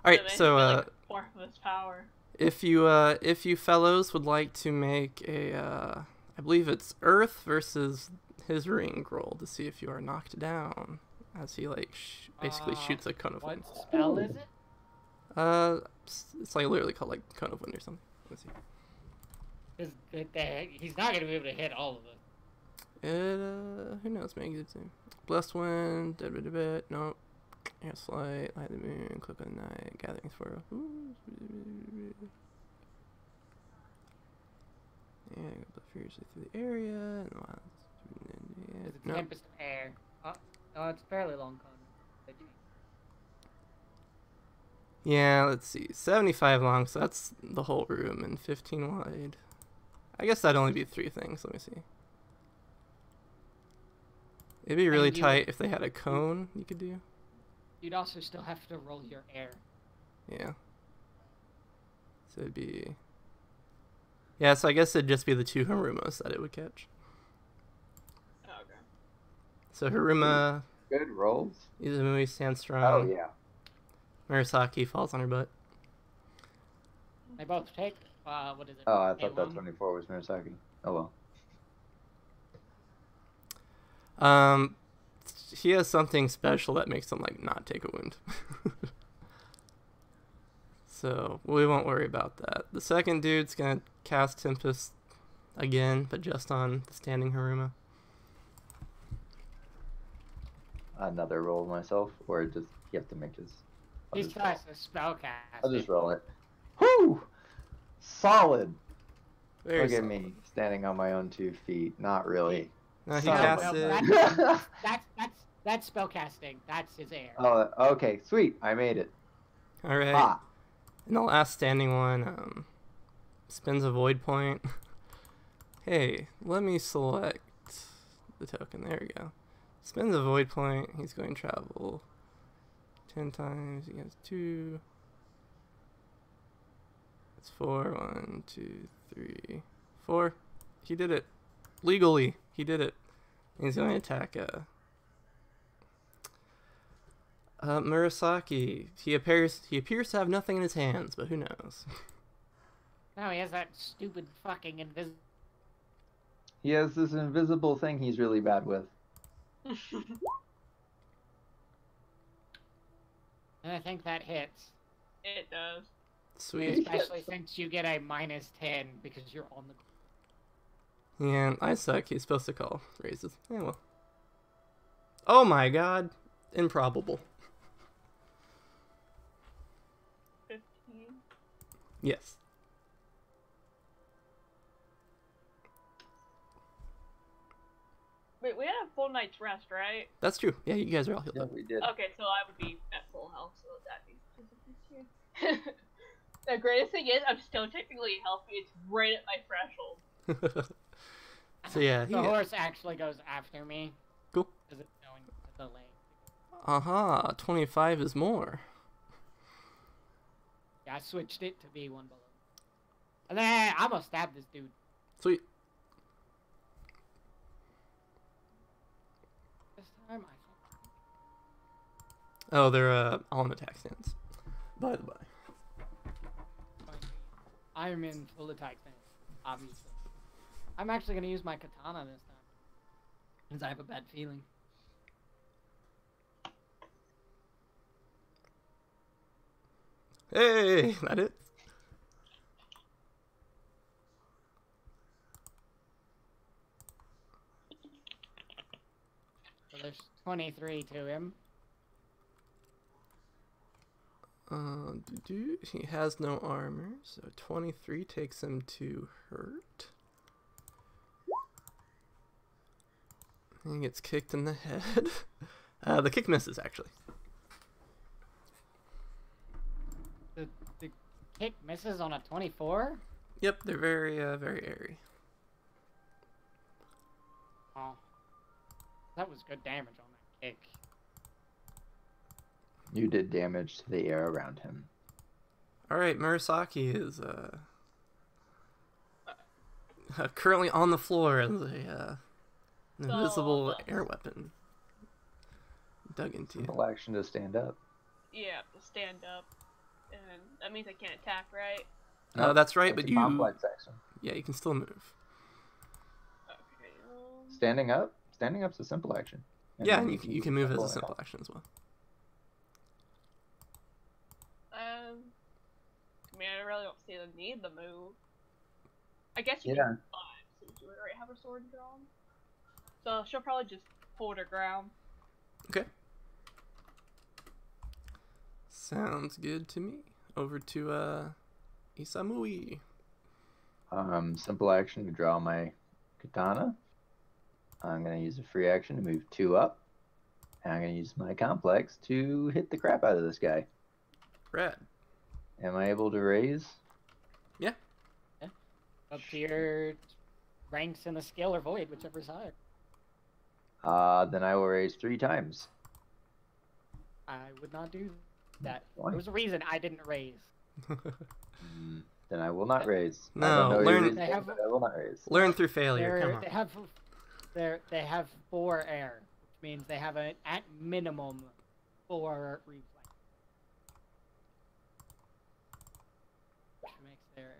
B: All right, so
C: like a fourth of his power.
B: if you fellows would like to make a, I believe it's Earth versus his ring roll to see if you are knocked down, as he like basically shoots a cone of wind.
A: What spell is it?
B: It's like literally called like cone of wind or something. Let's see.
A: He's not gonna be able to hit all of them.
B: Who knows? Maybe it's blessed wind. Nope. Air slight, light of the moon, clip of the night, gathering for. Yeah, go furiously through the area. And
A: It's a tempest of air. Oh, it's a fairly long cone.
B: Yeah, let's see. 75 long, so that's the whole room, and 15 wide. I guess that'd only be 3 things. Let me see. It'd be really tight if they had a cone you could do.
A: You'd also still have to roll your air.
B: Yeah. So it'd be... Yeah, so I guess it'd just be the 2 Harumos that it would catch.
C: Okay.
B: So Haruma...
D: Good rolls.
B: Izumui stands strong.
D: Oh, yeah.
B: Murasaki falls on her butt.
A: They both take, what is it?
D: Oh, I thought that
A: A1?
D: 24 was Murasaki. Oh, well.
B: He has something special that makes him, like, not take a wound. So, we won't worry about that. The second dude's gonna cast Tempest again, but just on the standing Haruma.
D: Another roll myself, or just you have to make this.
A: He's tries to spellcast.
D: I'll just roll it. Whoo! Solid.
B: Very
D: Look at
B: solid.
D: me standing on my own 2 feet. Not really.
B: No, he
D: Solid.
B: casts
A: No,
B: it.
A: that's spellcasting. That's his air.
D: Oh, okay. Sweet. I made it.
B: Alright.
D: Ah.
B: And the last standing one, spins a void point. Hey, let me select the token. There we go. Spins a void point. He's going to travel 10 times. He has 2. That's 4. 1, 2, 3, 4. He did it. Legally. He did it. He's going to attack Murasaki. He appears to have nothing in his hands, but who knows?
A: No, he has that stupid fucking invisible.
E: He has this invisible thing he's really bad with.
A: And I think that hits.
C: It does.
B: Sweet.
A: Especially since you get a -10 because you're on the.
B: Yeah, I suck. He's supposed to call raises. Yeah, well. Oh my god. Improbable.
C: 15.
B: Yes.
C: Wait, we had a full night's rest, right?
B: That's true. Yeah, you guys are all healed
E: Yeah,
B: up.
E: we did.
C: Okay, so I would be at full health, so that'd be here. The greatest thing is, I'm still technically healthy. It's right at my threshold.
B: So yeah,
A: The horse actually goes after me.
B: Cool.
A: Because it's going to the lake.
B: Aha, 25 is more.
A: Yeah, I switched it to be one below. And then I'm gonna stab this dude.
B: Sweet.
A: This time
B: Oh, they're all in attack stance. By the by.
A: I'm in full attack stance, obviously. I'm actually gonna use my katana this time. Because I have a bad feeling.
B: Hey, that it?
A: So there's 23 to him.
B: He has no armor, so 23 takes him to hurt. He gets kicked in the head. The kick misses, actually.
A: The kick misses on a 24?
B: Yep, they're very airy.
A: Oh. That was good damage on that kick.
D: You did damage to the air around him.
B: Alright, Murasaki is currently on the floor as an invisible air weapon dug into you.
E: Simple action to stand up.
C: Yeah, to stand up. And that means I can't attack, right?
B: No, that's right, but
E: a
B: you...
E: complex action.
B: Yeah, you can still move.
C: Okay.
D: Standing up? Standing up's a simple action.
B: Yeah, and you can move as a simple action as well.
C: I mean, I really don't see the need to move. I guess you
E: Yeah.
C: can since you already have her sword drawn. So she'll probably just hold her ground.
B: Okay. Sounds good to me. Over to Isamui.
D: Simple action to draw my katana. I'm gonna use a free action to move 2 up. And I'm gonna use my complex to hit the crap out of this guy.
B: Rad.
D: Am I able to raise?
A: Up to your ranks in the skill or void, whichever's higher.
D: Then I will raise 3 times.
A: I would not do that.
D: Why?
A: There was a reason I didn't raise.
D: Then I will not raise. I
B: No,
D: don't know your
B: learn-
D: reason,
A: They have-
D: but I will not raise.
B: Learn through failure, come on.
A: They have 4 air, which means they have at minimum 4 reflex. Which makes their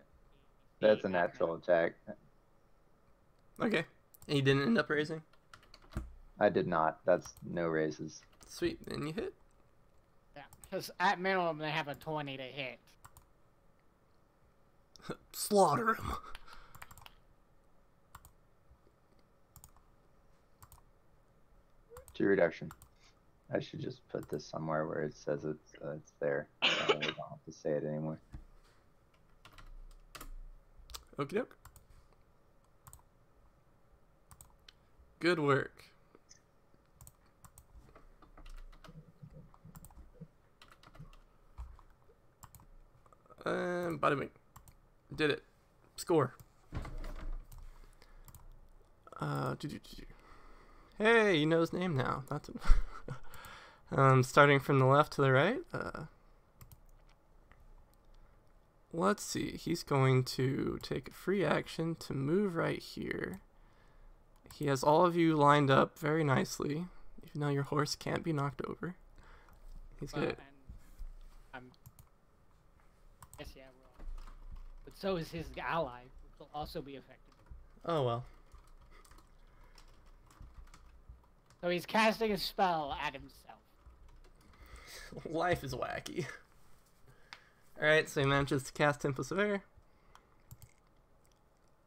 D: That's a
A: AC
D: natural attack.
B: Okay. And you didn't end up raising?
D: I did not. That's no raises.
B: Sweet, then you hit.
A: Yeah, because at minimum they have a 20 to hit.
B: Slaughter him.
D: G reduction. I should just put this somewhere where it says it's there. I don't have to say it anymore.
B: Okie doke. Good work. Bada bing. Did it. Score. Hey, you know his name now. That's starting from the left to the right. Let's see. He's going to take a free action to move right here. He has all of you lined up very nicely, even though your horse can't be knocked over. He's good.
A: Yes, yeah, well. But so is his ally, which will also be affected.
B: Oh well.
A: So he's casting a spell at himself.
B: Life is wacky. Alright, so he manages to cast Tempest of Air.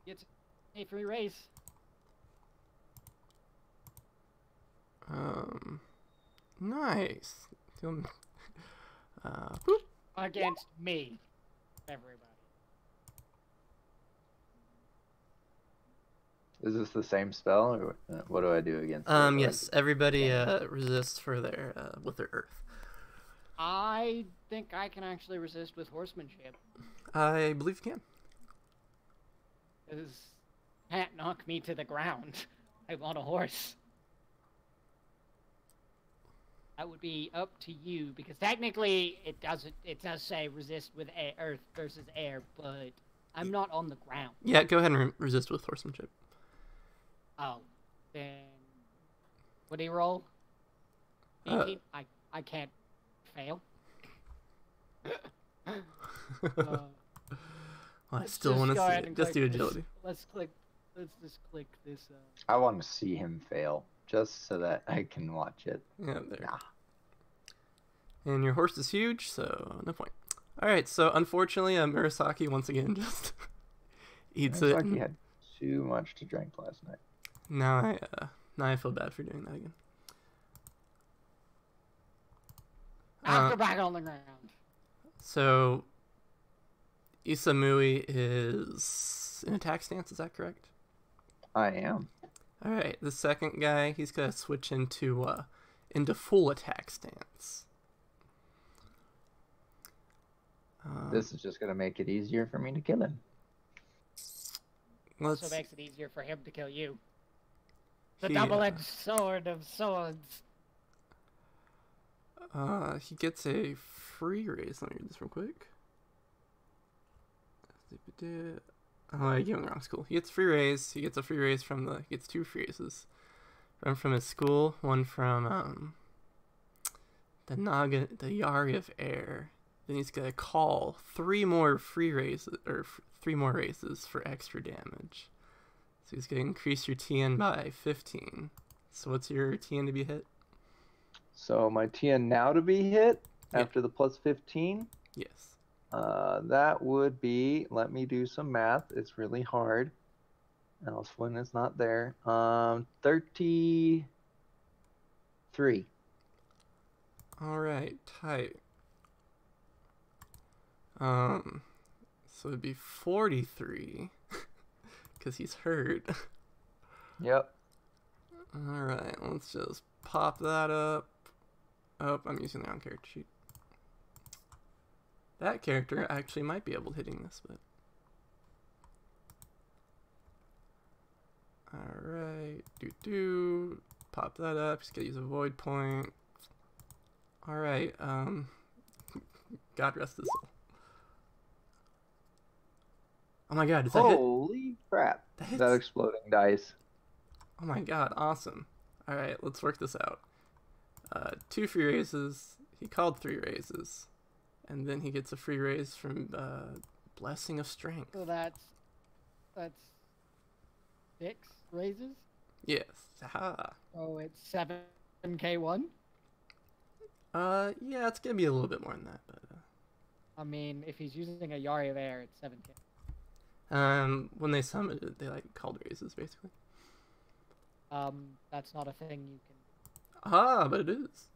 A: Gets a free raise.
B: Nice. Boop.
A: Against me. Everybody.
D: Is this the same spell, or what do I do against?
B: Yes, everybody resists for their with their earth.
A: I think I can actually resist with horsemanship.
B: I believe you can.
A: Because can't knock me to the ground. I want a horse. That would be up to you, because technically it does say resist with earth versus air, but I'm not on the ground.
B: Yeah, go ahead and resist with horsemanship.
A: Oh, then would he roll? 18? I can't fail.
B: Well, I still want to see it. Just do agility.
A: Let's just click this.
D: I want to see him fail, just so that I can watch it.
B: Yeah, there.
D: Nah.
B: And your horse is huge, so no point. Alright, so unfortunately, Murasaki once again just eats it.
D: He had too much to drink last night.
B: Now I feel bad for doing that again.
A: Knock her back on the ground.
B: So Isamui is in attack stance, is that correct?
E: I am.
B: Alright, the second guy, he's gonna switch into full attack stance.
E: This is just gonna make it easier for me to kill him.
A: Also
B: Let's
A: makes it easier for him to kill you. The
B: He,
A: double-edged sword of swords.
B: he gets a free raise. Let me read this real quick. Oh, I gave him the wrong school. He gets free raise. He gets a free raise from the. He gets 2 free raises. One from his school. One from the Yari of Air. Then he's gonna call 3 more free raises or 3 more raises for extra damage. So he's gonna increase your TN by 15. So what's your TN to be hit?
E: So my TN now to be hit
B: Yeah.
E: after the plus 15.
B: Yes.
E: That would be. Let me do some math. It's really hard. Else when it's not there. 33.
B: Alright, tight. So it'd be 43. Because he's hurt.
E: Yep.
B: Alright, let's just pop that up. Oh, I'm using the wrong character sheet. That character actually might be able to hitting this, but... Alright, pop that up, just gotta use a void point. Alright, God rest his soul. Oh my god, does that hit?
E: Holy crap.
B: That hits?
E: That exploding dice.
B: Oh my god, awesome. Alright, let's work this out. 2 free raises, he called 3 raises. And then he gets a free raise from Blessing of Strength.
A: So that's 6 raises.
B: Yes. Aha.
A: Oh, it's 7k1.
B: Yeah, it's gonna be a little bit more than that, but
A: I mean, if he's using a Yari of Air, it's 7k.
B: when they summoned it, they like called raises basically.
A: That's not a thing you can.
B: Ah, but it is.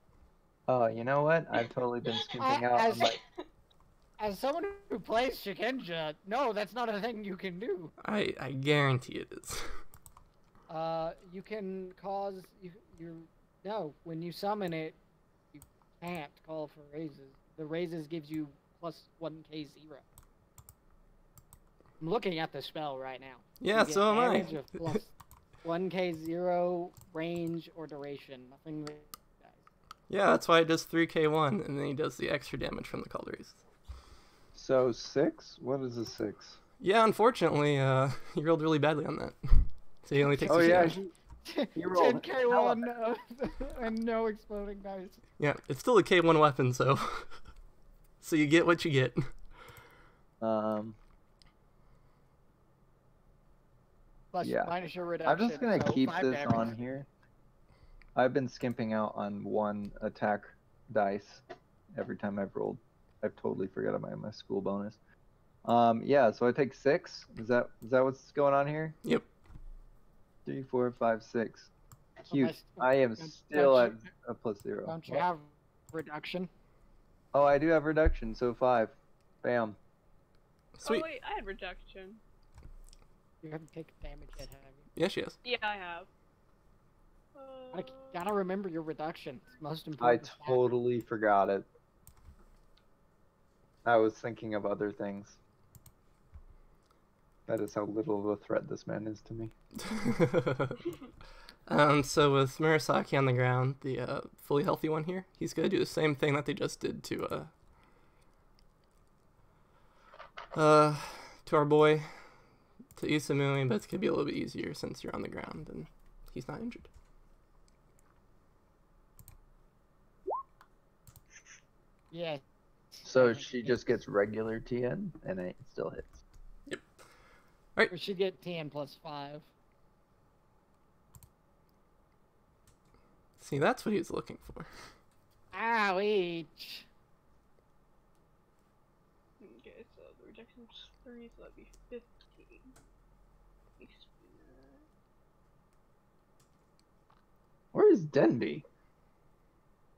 E: Oh, you know what? I've totally been skimping out on my...
A: As someone who plays Shikenja, no, that's not a thing you can do.
B: I guarantee it is.
A: You can cause no, when you summon it, you can't call for raises. The raises gives you plus 1k0. I'm looking at the spell right now.
B: Yeah,
A: You get
B: so am I.
A: damage of plus 1k0 range or duration. Nothing.
B: Yeah, that's why it does 3k1, and then he does the extra damage from the called raises.
E: So 6? What is a 6?
B: Yeah, unfortunately, he rolled really badly on that. So he only takes
E: Oh
B: 6
E: yeah,
B: damage.
E: you rolled
A: 10k1 and no exploding dice.
B: Yeah, it's still a K1 weapon, so so you get what you get.
A: Plus
E: Yeah.
A: minus your reduction.
E: I'm just gonna
A: so
E: keep
A: 5
E: this
A: damage.
E: on here. I've been skimping out on 1 attack dice every time I've rolled. I've totally forgot about my school bonus. Yeah, so I take 6. Is that what's going on here?
B: Yep.
E: 3, 4, 5, 6. Cute.
A: Unless-
E: I am
A: don't
E: still at
A: you-
E: a plus 0.
A: Don't you have reduction?
E: Oh, I do have reduction, so 5. Bam.
B: Sweet.
C: Oh wait, I had reduction.
A: You haven't taken damage yet, have you?
B: Yeah, she is.
C: Yeah, I have.
A: Gotta remember your reduction. It's most
E: I
A: important. stat.
E: totally forgot it. I was thinking of other things. That is how little of a threat this man is to me.
B: So with Murasaki on the ground, the fully healthy one here, he's gonna do the same thing that they just did to our boy, to Isamui, but it's gonna be a little bit easier since you're on the ground and he's not injured.
A: Yeah.
E: So she just gets regular TN and it still hits.
A: We should get 10 plus 5.
B: See, that's what he was looking for.
A: Ow, each.
C: Okay, so the rejection's 3, so that'd be 15.
E: Where is Denby?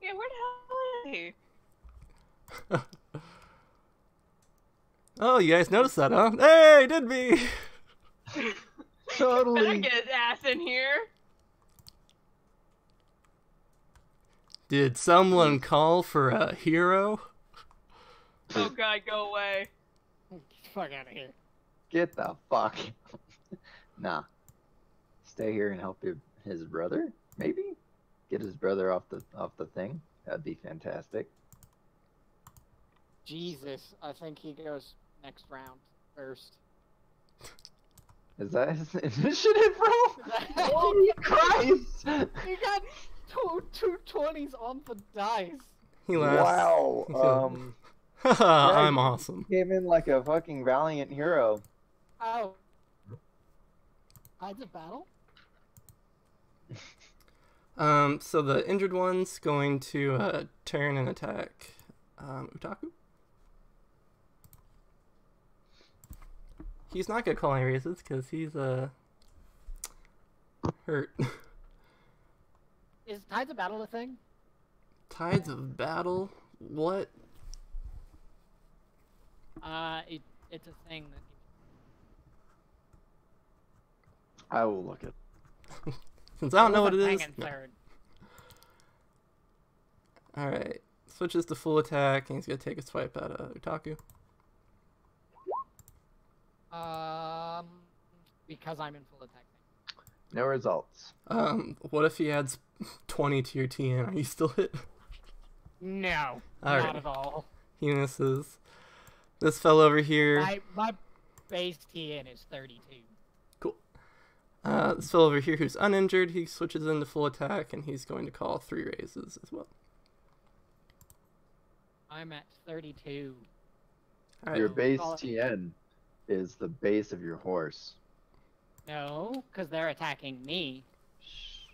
C: Yeah, where the hell is he?
B: Oh, you guys noticed that, huh? Hey, did me!
C: Better
E: Totally.
C: get his ass in here.
B: Did someone call for a hero?
C: Oh god, go away.
A: Get the fuck out of here.
D: Get the fuck. Nah. Stay here and help his brother. Maybe get his brother off the thing. That'd be fantastic.
A: Jesus, I think he goes next round first.
D: Is that his initiative, bro? Holy Christ!
A: You got two 20s on the dice.
B: He laughs.
E: Wow.
B: I'm awesome.
E: Came in like a fucking valiant hero.
A: Oh. Tides of battle?
B: So the injured one's going to turn and attack Utaku. He's not gonna call any raises because he's hurt.
A: Is Tides of Battle a thing?
B: Tides of Battle? What?
A: It's a thing that.
E: I will look at.
B: Since I don't know what it
A: Hang
B: is.
A: in
B: No.
A: third.
B: Alright. Switches to full attack and he's gonna take a swipe at Utaku.
A: Because I'm in full attack.
E: No results.
B: What if he adds 20 to your TN? Are you still hit?
A: No,
B: All
A: not
B: right.
A: at all.
B: He misses. This fellow over here.
A: My base TN is 32.
B: Cool. This fellow over here who's uninjured, he switches into full attack and he's going to call 3 raises as well.
A: I'm at 32.
B: Alright.
D: Your base
A: Call it.
D: TN is the base of your horse.
A: No, because they're attacking me.
D: Shh.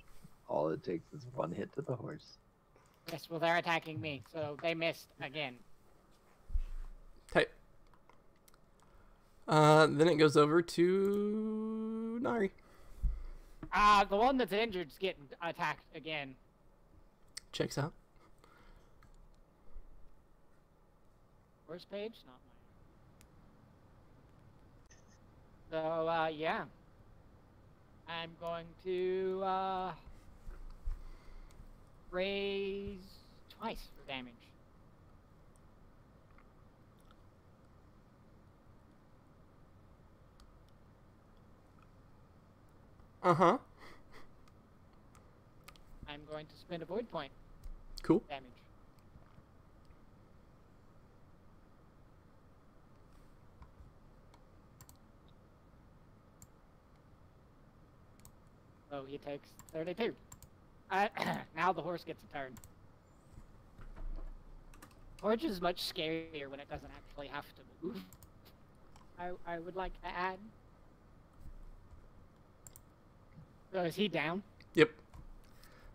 D: All it takes is one hit to the horse.
A: Yes, well, they're attacking me, so they missed again.
B: Type. Then it goes over to Nari.
A: The one that's injured's getting attacked again.
B: Checks out.
A: First page? Not mine. So, yeah. I'm going to, raise twice for damage.
B: Uh-huh.
A: I'm going to spend a void point
B: Cool.
A: damage. So he takes 32. Now the horse gets a turn. Horse is much scarier when it doesn't actually have to move. I would like to add. So is he down?
B: Yep.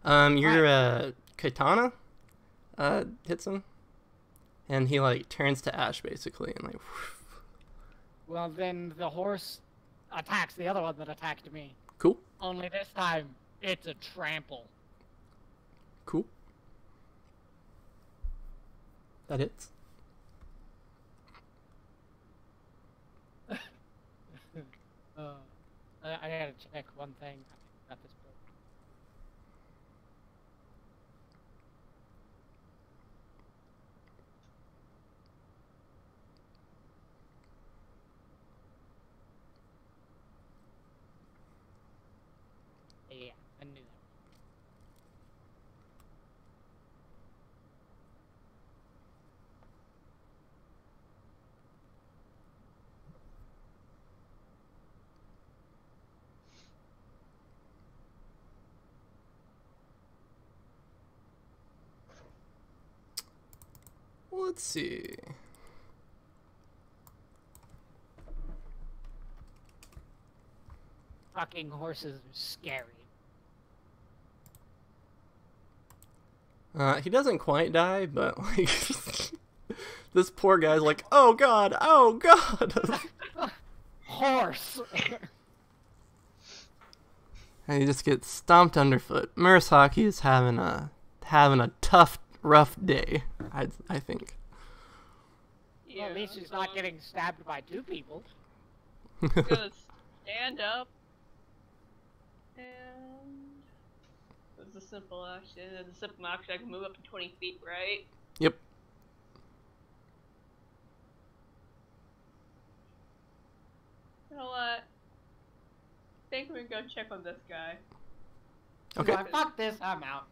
B: Your katana hits him. And he like turns to ash basically and like
A: Well, then the horse attacks the other one that attacked me.
B: cool.
A: Only this time, it's a trample.
B: Cool. That hits.
A: I gotta check one thing. I got this book. Yeah, I knew that.
B: Let's see.
A: Fucking horses are scary.
B: He doesn't quite die, but like this poor guy's like, oh god, oh god.
A: Horse!
B: And he just gets stomped underfoot. Murasaki is having a tough, rough day. I think.
C: Yeah,
A: Well, at least he's
C: so
A: not
C: I'm
A: getting stabbed by 2 people.
C: gonna stand up. And it's a simple action. As a simple action, I can move up to 20 feet, right?
B: Yep.
C: You know what? I think we can go check on this guy.
B: Okay.
A: Like, fuck this, I'm out.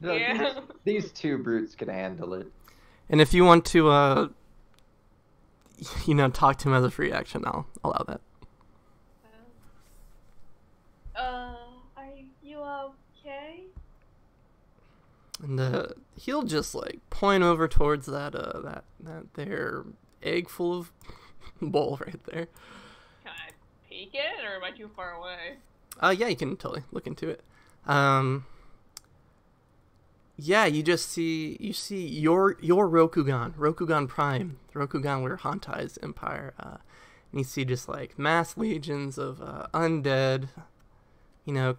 E: No,
C: Yeah.
E: these 2 brutes can handle it.
B: And if you want to, talk to him as a free action, I'll allow that.
C: Are you okay?
B: And he'll just like point over towards that there egg full of bowl right there.
C: Can I peek it, or am I too far away?
B: Yeah, you can totally look into it. Yeah, you see your Rokugan Prime, the Rokugan where Hantai's empire, and you see just like mass legions of undead,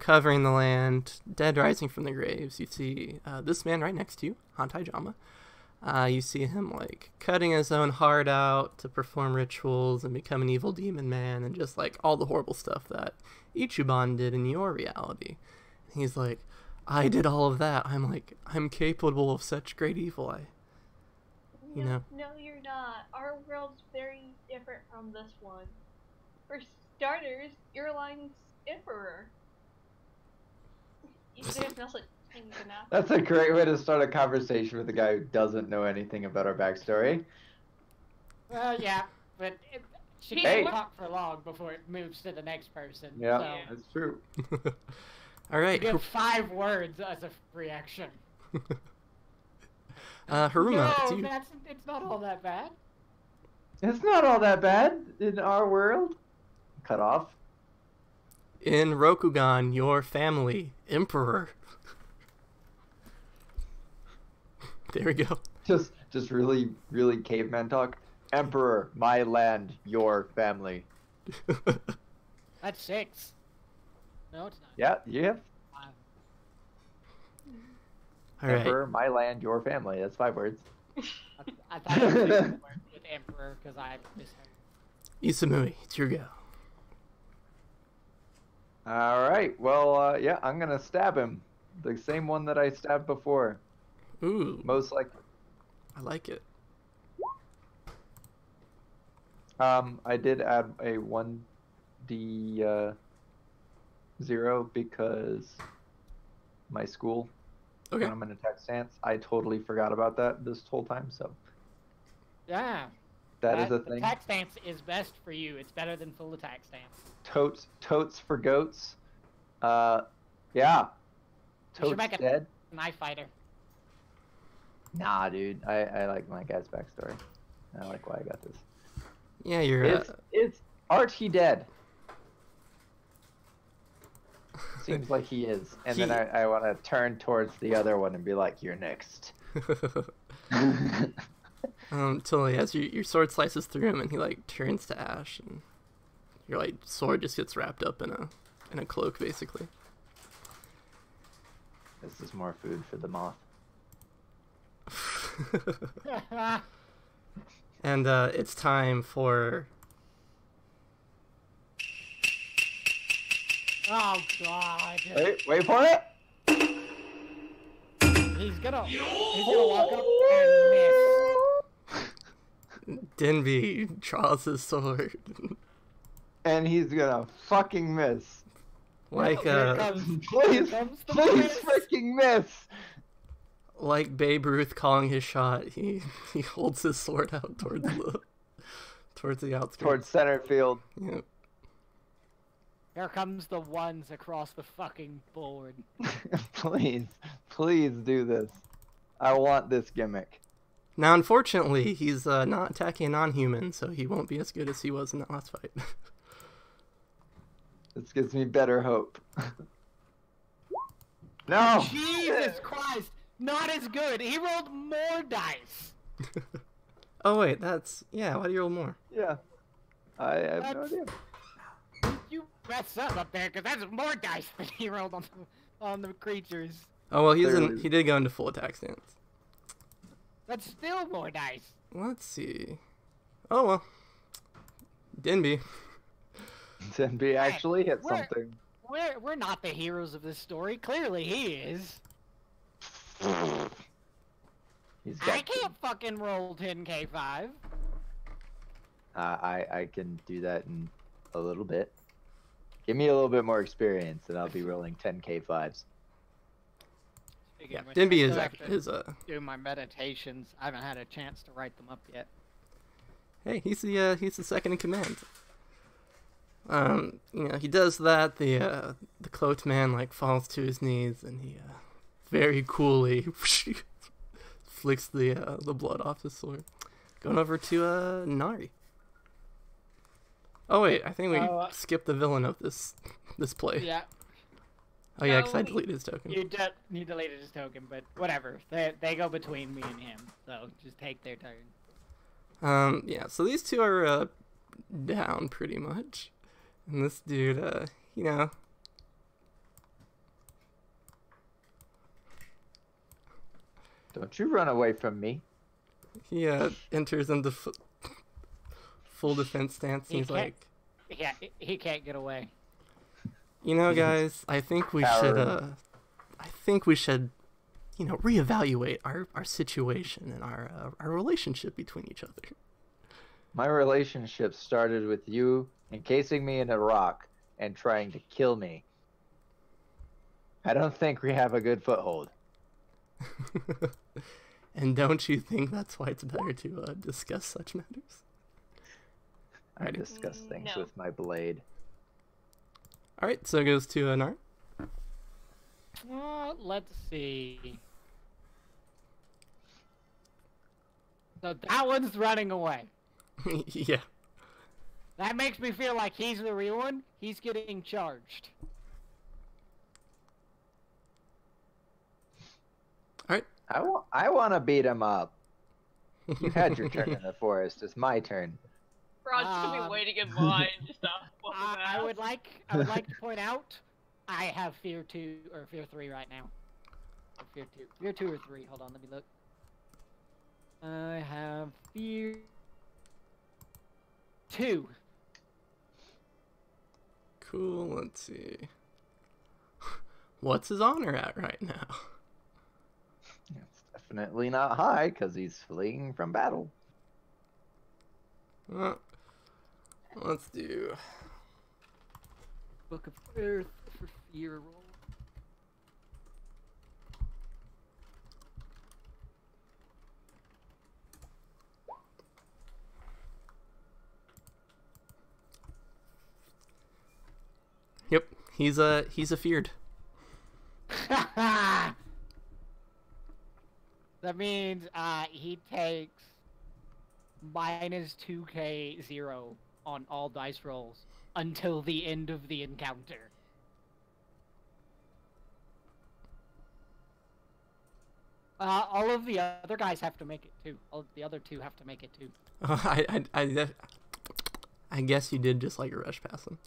B: covering the land, dead rising from the graves. You see this man right next to you, Hantai Jama. You see him like cutting his own heart out to perform rituals and become an evil demon man, and just like all the horrible stuff that Ichiban did in your reality. He's like, I did all of that. I'm capable of such great evil.
C: No, you're not. Our world's very different from this one. For starters, your line's emperor.
E: That's a great way to start a conversation with a guy who doesn't know anything about our backstory.
A: Well, yeah, but she
C: Hey.
A: can't talk for long before it moves to the next person.
E: Yeah,
A: So
E: that's true.
B: All right,
A: you give 5 words as a reaction.
B: Haruma, it's
A: No,
B: you.
A: it's not all that bad.
E: It's not all that bad in our world. Cut off.
B: In Rokugan, your family, Emperor. There we go.
E: Just really, really caveman talk. Emperor, my land, your family.
A: That's 6. No, it's not.
E: Yeah, you have
A: 5.
B: All right.
E: Emperor, my land, your family. That's 5 words.
A: I thought it was a word with Emperor because I misheard.
B: Isamui, it's your go.
E: All right. Well, yeah, I'm gonna stab him. The same one that I stabbed before.
B: Ooh,
E: Most likely.
B: I like it.
E: I did add a 1d 0 because my school.
B: Okay.
E: When I'm in attack stance, I totally forgot about that this whole time. So
A: Yeah.
E: that is a thing.
A: Attack stance is best for you. It's better than full attack stance.
E: Totes for goats. Yeah.
A: You should
E: Totes
A: make a
E: dead.
A: knife fighter.
E: Nah, dude. I like my guy's backstory. I like why I got this.
B: Yeah, you're.
E: It's Archie dead. Seems like he is. And then I want to turn towards the other one and be like, you're next.
B: Totally. As your sword slices through him, and he like turns to ash, and your like sword just gets wrapped up in a cloak, basically.
E: This is more food for the moth.
B: And it's time for.
A: Oh god.
E: Wait for it.
A: He's gonna walk up and miss.
B: Denby draws his sword.
E: And he's gonna fucking miss.
B: Like
A: Here comes
E: Please
A: the
E: please
A: miss.
E: freaking miss.
B: like Babe Ruth calling his shot, he holds his sword out towards the outskirts.
E: Towards center field.
B: Yep.
A: Here comes the ones across the fucking board.
E: Please do this. I want this gimmick.
B: Now, unfortunately, he's not attacking a non-human, so he won't be as good as he was in that last fight.
E: This gives me better hope. No!
A: Jesus Christ! Not as good. He rolled more dice.
B: Oh wait, yeah. Why do you roll more?
E: Yeah. I have no idea.
A: You mess up there, because that's more dice than he rolled on the creatures.
B: Oh well,
E: Clearly.
B: he did go into full attack stance.
A: That's still more dice.
B: Let's see. Oh well. Denby.
E: Denby actually hit
A: we're-
E: something.
A: We're not the heroes of this story. Clearly he is.
D: He's
A: I
D: got
A: can't fucking roll 10k5.
D: I can do that in a little bit. Give me a little bit more experience, and I'll be rolling 10k5s.
B: Yeah, Denby
A: I still
B: is
A: have to do my meditations. I haven't had a chance to write them up yet.
B: Hey, he's the second in command. You know, he does that. The cloaked man like falls to his knees, and he very coolly flicks the blood off his sword. Going over to Nari. Oh wait, I think we skipped the villain of this play.
A: Yeah.
B: Oh yeah, because I
A: No,
B: deleted his token.
A: You deleted his token, but whatever. They go between me and him, so just take their turn.
B: Yeah, so these two are down pretty much. And this dude, you know.
D: Don't you run away from me.
B: He enters into full defense stance. And he's like,
A: Yeah, he can't get away.
B: you know, guys, I think we should, you know, reevaluate our situation and our relationship between each other.
D: My relationship started with you encasing me in a rock and trying to kill me. I don't think we have a good foothold.
B: And don't you think that's why it's better to discuss such matters?
D: I discuss things
C: No.
D: with my blade.
B: All right, so it goes to Nar.
A: Let's see. So that one's running away.
B: Yeah.
A: That makes me feel like he's the real one. He's getting charged.
B: All right.
D: I want to beat him up. You had your turn in the forest. It's my turn.
C: Rod's gonna be waiting in line just to whoop his
A: I
C: ass.
A: would like to point out, I have Fear 2 or Fear 3 right now. Or Fear 2 or 3. Hold on, let me look. I have Fear 2.
B: Cool. Let's see. What's his honor at right now?
D: It's definitely not high because he's fleeing from battle.
B: Let's do.
A: Book of Earth for Fear roll.
B: Yep, he's a feared.
A: That means he takes minus 2k0 on all dice rolls until the end of the encounter. All of the other guys have to make it too. All of the other two have to make it too.
B: I guess you did just like rush past them.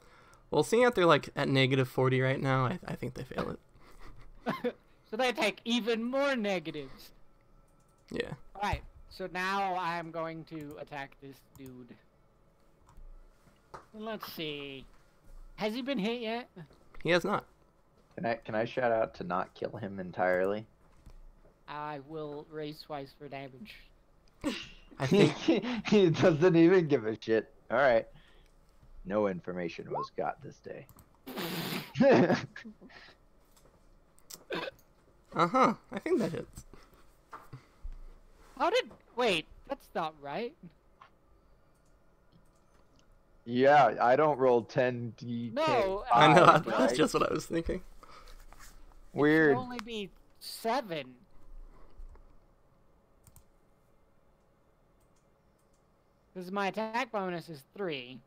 B: Well, seeing that they're like at -40 right now, I think they fail it.
A: So they take even more negatives.
B: Yeah.
A: Alright, so now I'm going to attack this dude. Let's see. Has he been hit yet?
B: He has not.
D: Can I shout out to not kill him entirely?
A: I will raise twice for damage.
B: I think
D: He doesn't even give a shit. All right. No information was got this day.
B: I think that hits.
A: Wait, that's not right.
D: Yeah, I don't roll 10d.
A: No,
B: I know,
A: right?
B: that's just what I was thinking.
A: It
D: Weird.
A: should only be 7. Because my attack bonus is 3.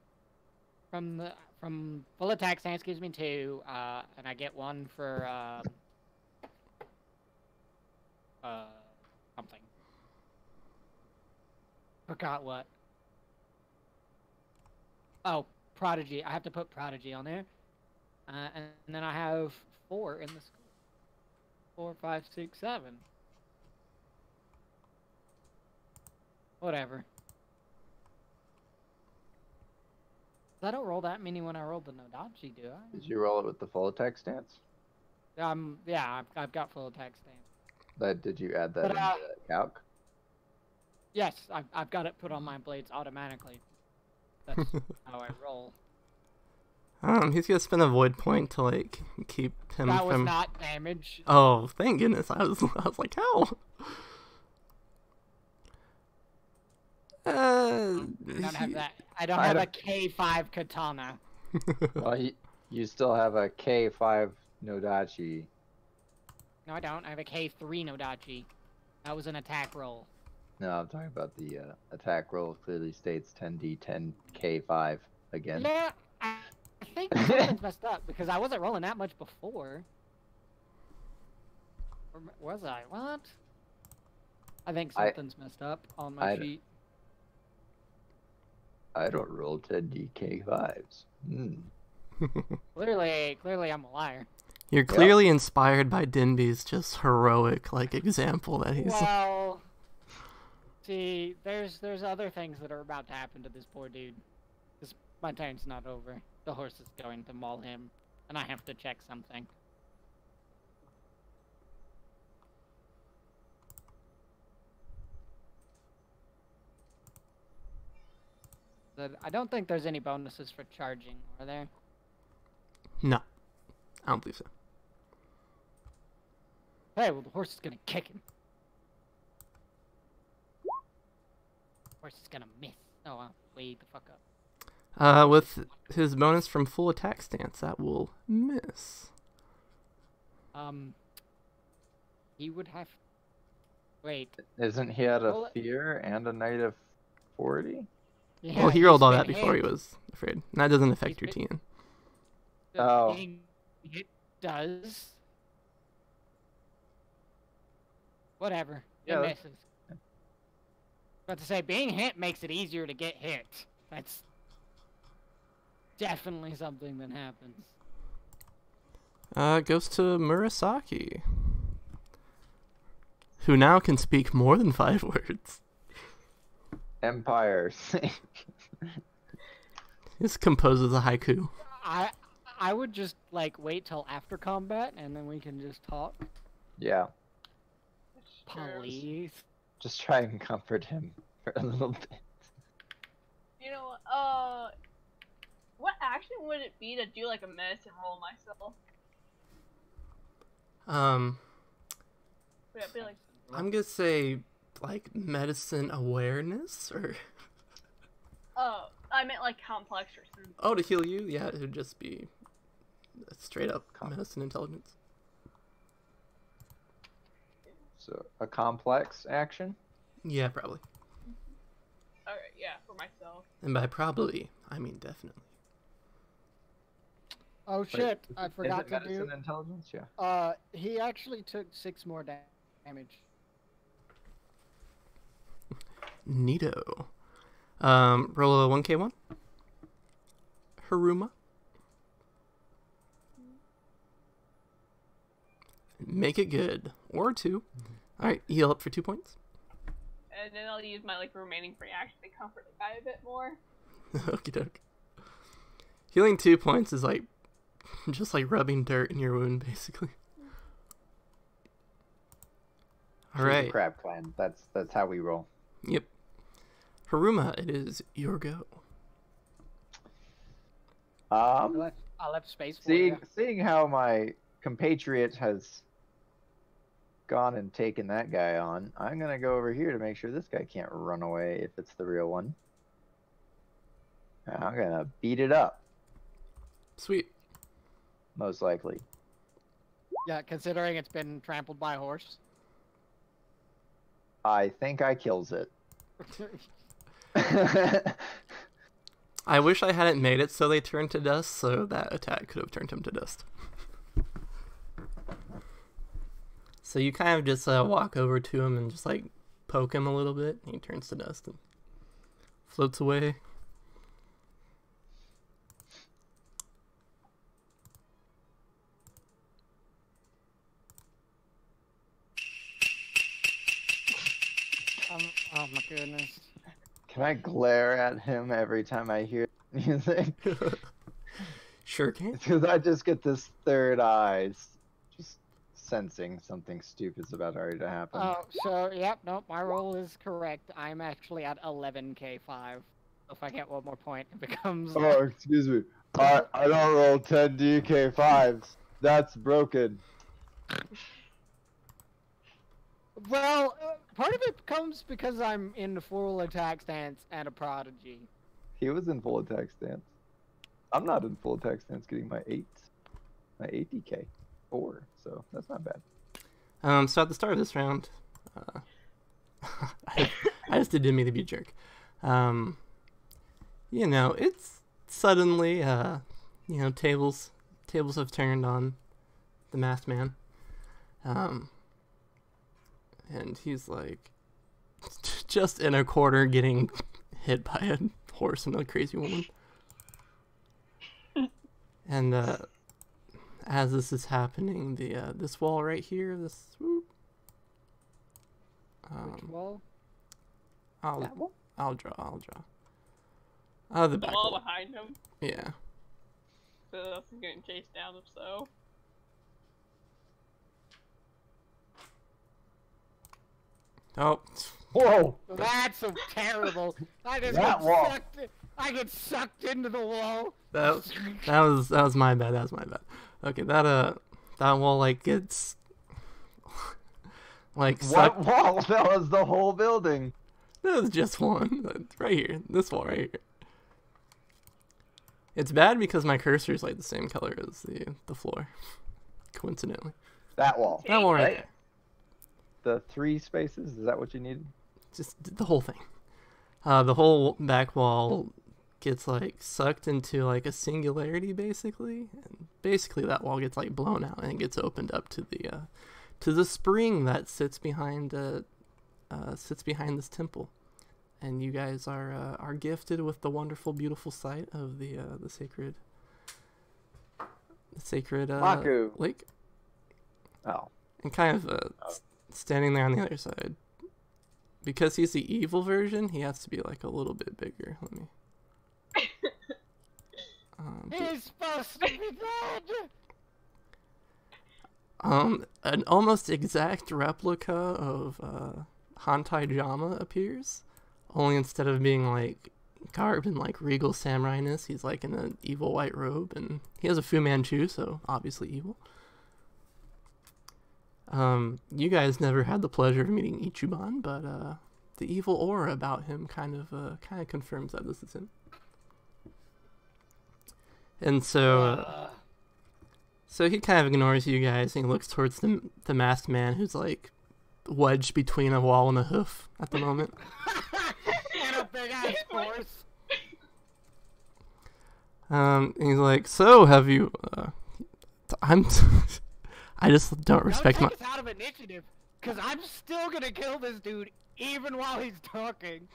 A: From full attack stance gives me 2, and I get 1 for something. Forgot what. Oh, Prodigy. I have to put Prodigy on there. And then I have 4 in the school. 4, 5, 6, 7. Whatever. I don't roll that many when I roll the Nodachi, do I?
E: Did you roll it with the full attack stance?
A: Yeah, I've got full attack stance.
E: Did you add that
A: But,
E: into the calc?
A: Yes, I've got it put on my blades automatically. That's how I roll.
B: He's gonna spend a void point to like keep him
A: That was
B: from.
A: not damage.
B: Oh, thank goodness! I was like, how?
A: I don't have that. I don't have a K5 katana.
E: Well, you still have a K5 Nodachi.
A: No, I don't. I have a K3 Nodachi. That was an attack roll.
E: No, I'm talking about the attack roll. Clearly states 10d10 K5 again.
A: Yeah, I think something's messed up because I wasn't rolling that much before. Or was I? What? I think something's messed up on my sheet.
E: I don't roll 10d K5s.
A: Clearly, I'm a liar.
B: You're clearly inspired by Dinby's just heroic like example that he's.
A: Well, see, there's other things that are about to happen to this poor dude. This my turn's not over. The horse is going to maul him, and I have to check something. I don't think there's any bonuses for charging, are there?
B: No, I don't believe so.
A: Hey, well, the horse is gonna kick him. Horse is gonna miss. Oh, well, wait the fuck up.
B: With his bonus from full attack stance, that will miss.
A: He would have. Wait.
E: Isn't he at a fear and a negative 40?
A: Yeah,
B: Well, he rolled all
A: he's
B: that
A: been
B: before
A: hit.
B: he was afraid. And that doesn't affect your
A: He's
B: TN.
E: Oh.
A: It does. Whatever.
E: Yeah,
A: It misses. But to say being hit makes it easier to get hit. That's definitely something that happens.
B: It goes to Murasaki, who now can speak more than 5 words.
E: Empire.
B: This composes a haiku.
A: I would just like wait till after combat and then we can just talk.
E: Yeah.
A: Please.
E: Just try and comfort him for a little bit.
C: You know, what action would it be to do like a medicine roll myself? Would it be like?
B: I'm gonna say like medicine awareness or.
C: Oh, I meant like complex or something.
B: Oh, to heal you? Yeah, it would just be straight up medicine intelligence.
E: So a complex action.
B: Yeah, probably.
C: Alright, yeah, for myself.
B: And by probably, I mean definitely.
A: Oh shit! I
E: Is
A: forgot
E: it
A: to
E: medicine
A: do.
E: intelligence? Yeah.
A: He actually took 6 more damage.
B: Neato. Roll a 1k1. Haruma. Make it good. Or 2. Alright, heal up for 2 points.
C: And then I'll use my like remaining free action to comfort the guy a bit more.
B: Okie doke. Healing 2 points is like just like rubbing dirt in your wound, basically. All right.
E: Crab clan. That's how we roll.
B: Yep. Haruma, it is your go.
A: I left space for you.
E: Seeing how my compatriot has gone and taken that guy on, I'm gonna go over here to make sure this guy can't run away if it's the real one. I'm gonna beat it up.
B: Sweet.
E: Most likely.
A: Yeah, considering it's been trampled by a horse.
E: I think I kills it.
B: I wish I hadn't made it so they turned to dust, so that attack could have turned him to dust. So you kind of just walk over to him and just like poke him a little bit, and he turns to dust and floats away.
A: Oh my goodness.
E: Can I glare at him every time I hear You think?
B: Sure can.
E: Because I just get this third eye, just sensing something stupid's about already to happen.
A: Oh, so, yep, nope, my roll is correct. I'm actually at 11k5. If I get one more point, it becomes...
E: Oh, excuse me. I don't roll 10 DK5s. That's broken.
A: Well, part of it comes because I'm in full attack stance and a prodigy.
E: He was in full attack stance. I'm not in full attack stance getting my 8 DK 4, so that's not bad.
B: So at the start of this round, I just didn't mean to be a jerk. You know, it's suddenly, you know, tables have turned on the masked man. And he's like, just in a corner getting hit by a horse and a crazy woman. And as this is happening, this wall right here, this whoop,
A: Which wall?
B: I'll draw. The
C: The
B: back
C: wall
B: wall.
C: behind him.
B: Yeah.
C: So that's getting chased down if so.
B: Oh,
E: Whoa!
A: That's so terrible. I just
E: That
A: get
E: wall.
A: sucked. I get sucked into the wall.
B: that was my bad. That was my bad. Okay, that wall like gets like
E: What
B: sucked.
E: wall? That was the whole building.
B: That was just one. Right here. This wall right here. It's bad because my cursor is like the same color as the floor. Coincidentally.
E: That wall.
B: That wall right
E: Right.
B: there.
E: The 3 spaces? Is that what you needed?
B: Just the whole thing. The whole back wall gets like sucked into like a singularity basically, and basically that wall gets like blown out and gets opened up to the spring that sits behind this temple, and you guys are gifted with the wonderful, beautiful sight of the sacred
E: Maku.
B: lake,
E: Oh.
B: and kind of standing there on the other side. Because he's the evil version, he has to be like a little bit bigger. Let me.
A: He's supposed to be dead.
B: An almost exact replica of Hantai Jama appears, only instead of being like garbed in like regal samurai-ness, he's like in an evil white robe, and he has a Fu Manchu, so obviously evil. You guys never had the pleasure of meeting Ichiban, but the evil aura about him kind of confirms that this is him. And so he kind of ignores you guys, and he looks towards the masked man, who's like wedged between a wall and a hoof at the moment.
A: And a big ass horse.
B: And he's like, "So have you? I just don't respect
A: Now
B: my.
A: take us out of initiative, cause I'm still gonna kill this dude even while he's talking.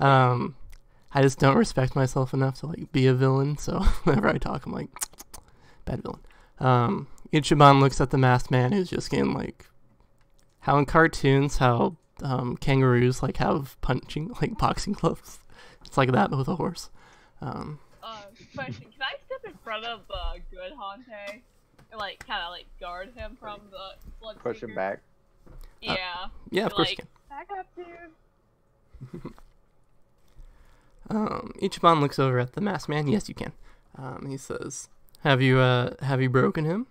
B: I just don't respect myself enough to like be a villain. So whenever I talk, I'm like, bad villain. Ichiban looks at the masked man, who's just getting like, how in cartoons, how kangaroos like have boxing gloves. It's like that, but with a horse.
C: Question: can I step in front of the good Hante and like kind of like guard him from the blood?
E: Push him back.
C: Yeah.
B: Yeah, of course you
C: like, back up, dude.
B: Ichiban looks over at the masked man. Yes, you can. He says, "Have you broken him?"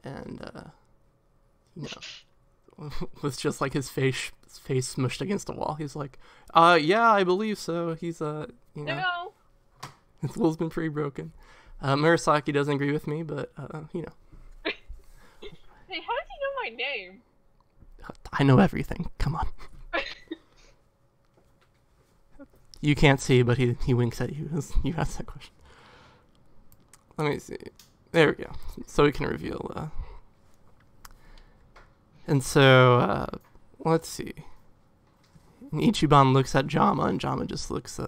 B: And you know, with just like his face smushed against the wall, he's like, yeah, I believe so. He's you know,
C: No.
B: his will's been pretty broken." Murasaki doesn't agree with me, but you know,
C: Hey, how does he know my name?
B: I know everything. Come on. You can't see, but he winks at you as you ask that question. Let me see. There we go. So we can reveal. And so, let's see. And Ichiban looks at Jama, and Jama just looks,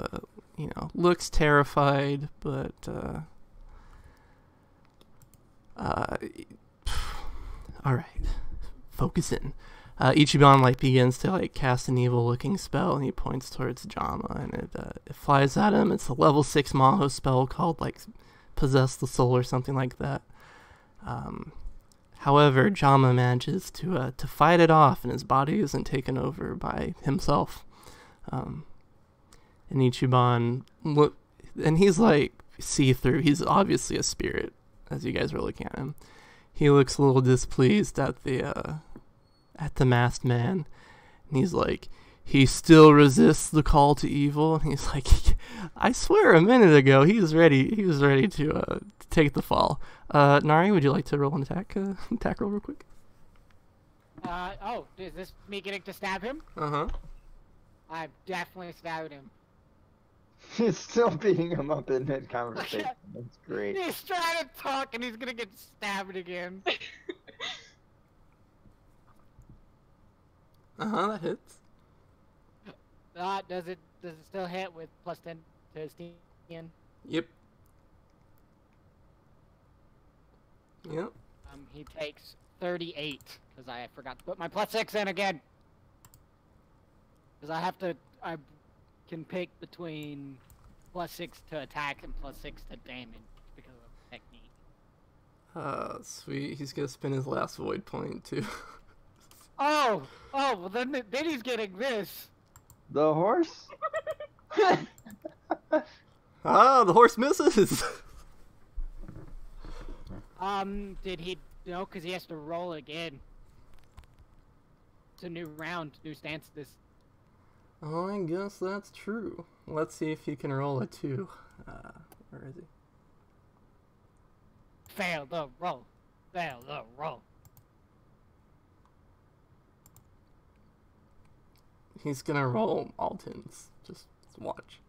B: looks terrified, but, alright. Focus in. Ichiban like begins to like cast an evil-looking spell, and he points towards Jama, and it flies at him. It's a level 6 Maho spell called like Possess the Soul or something like that. However, Jama manages to fight it off, and his body isn't taken over by himself. And Ichiban and he's like see-through. He's obviously a spirit, as you guys were looking at him. He looks a little displeased at the masked man, and he's like, he still resists the call to evil. And he's like, I swear, a minute ago he was ready to take the fall. Nari, would you like to roll an attack roll real quick?
A: Oh, is this me getting to stab him? I've definitely stabbed him.
E: He's still beating him up in mid-conversation. That's great.
A: He's trying to talk and he's gonna get stabbed again.
B: That hits.
A: Does it still hit with +10 to his team?
B: Yep.
A: He takes 38 because I forgot to put my +6 in again. Because I can pick between +6 to attack and +6 to damage because of technique.
B: Sweet. He's gonna spend his last void point too.
A: Oh, well then he's getting this.
E: The horse?
B: The horse misses.
A: Did he? No, because he has to roll again. It's a new round, new stance. This.
B: Oh, I guess that's true. Let's see if he can roll a 2. Where is he?
A: Fail the roll. Fail the roll.
B: He's gonna roll all 10s. Just watch.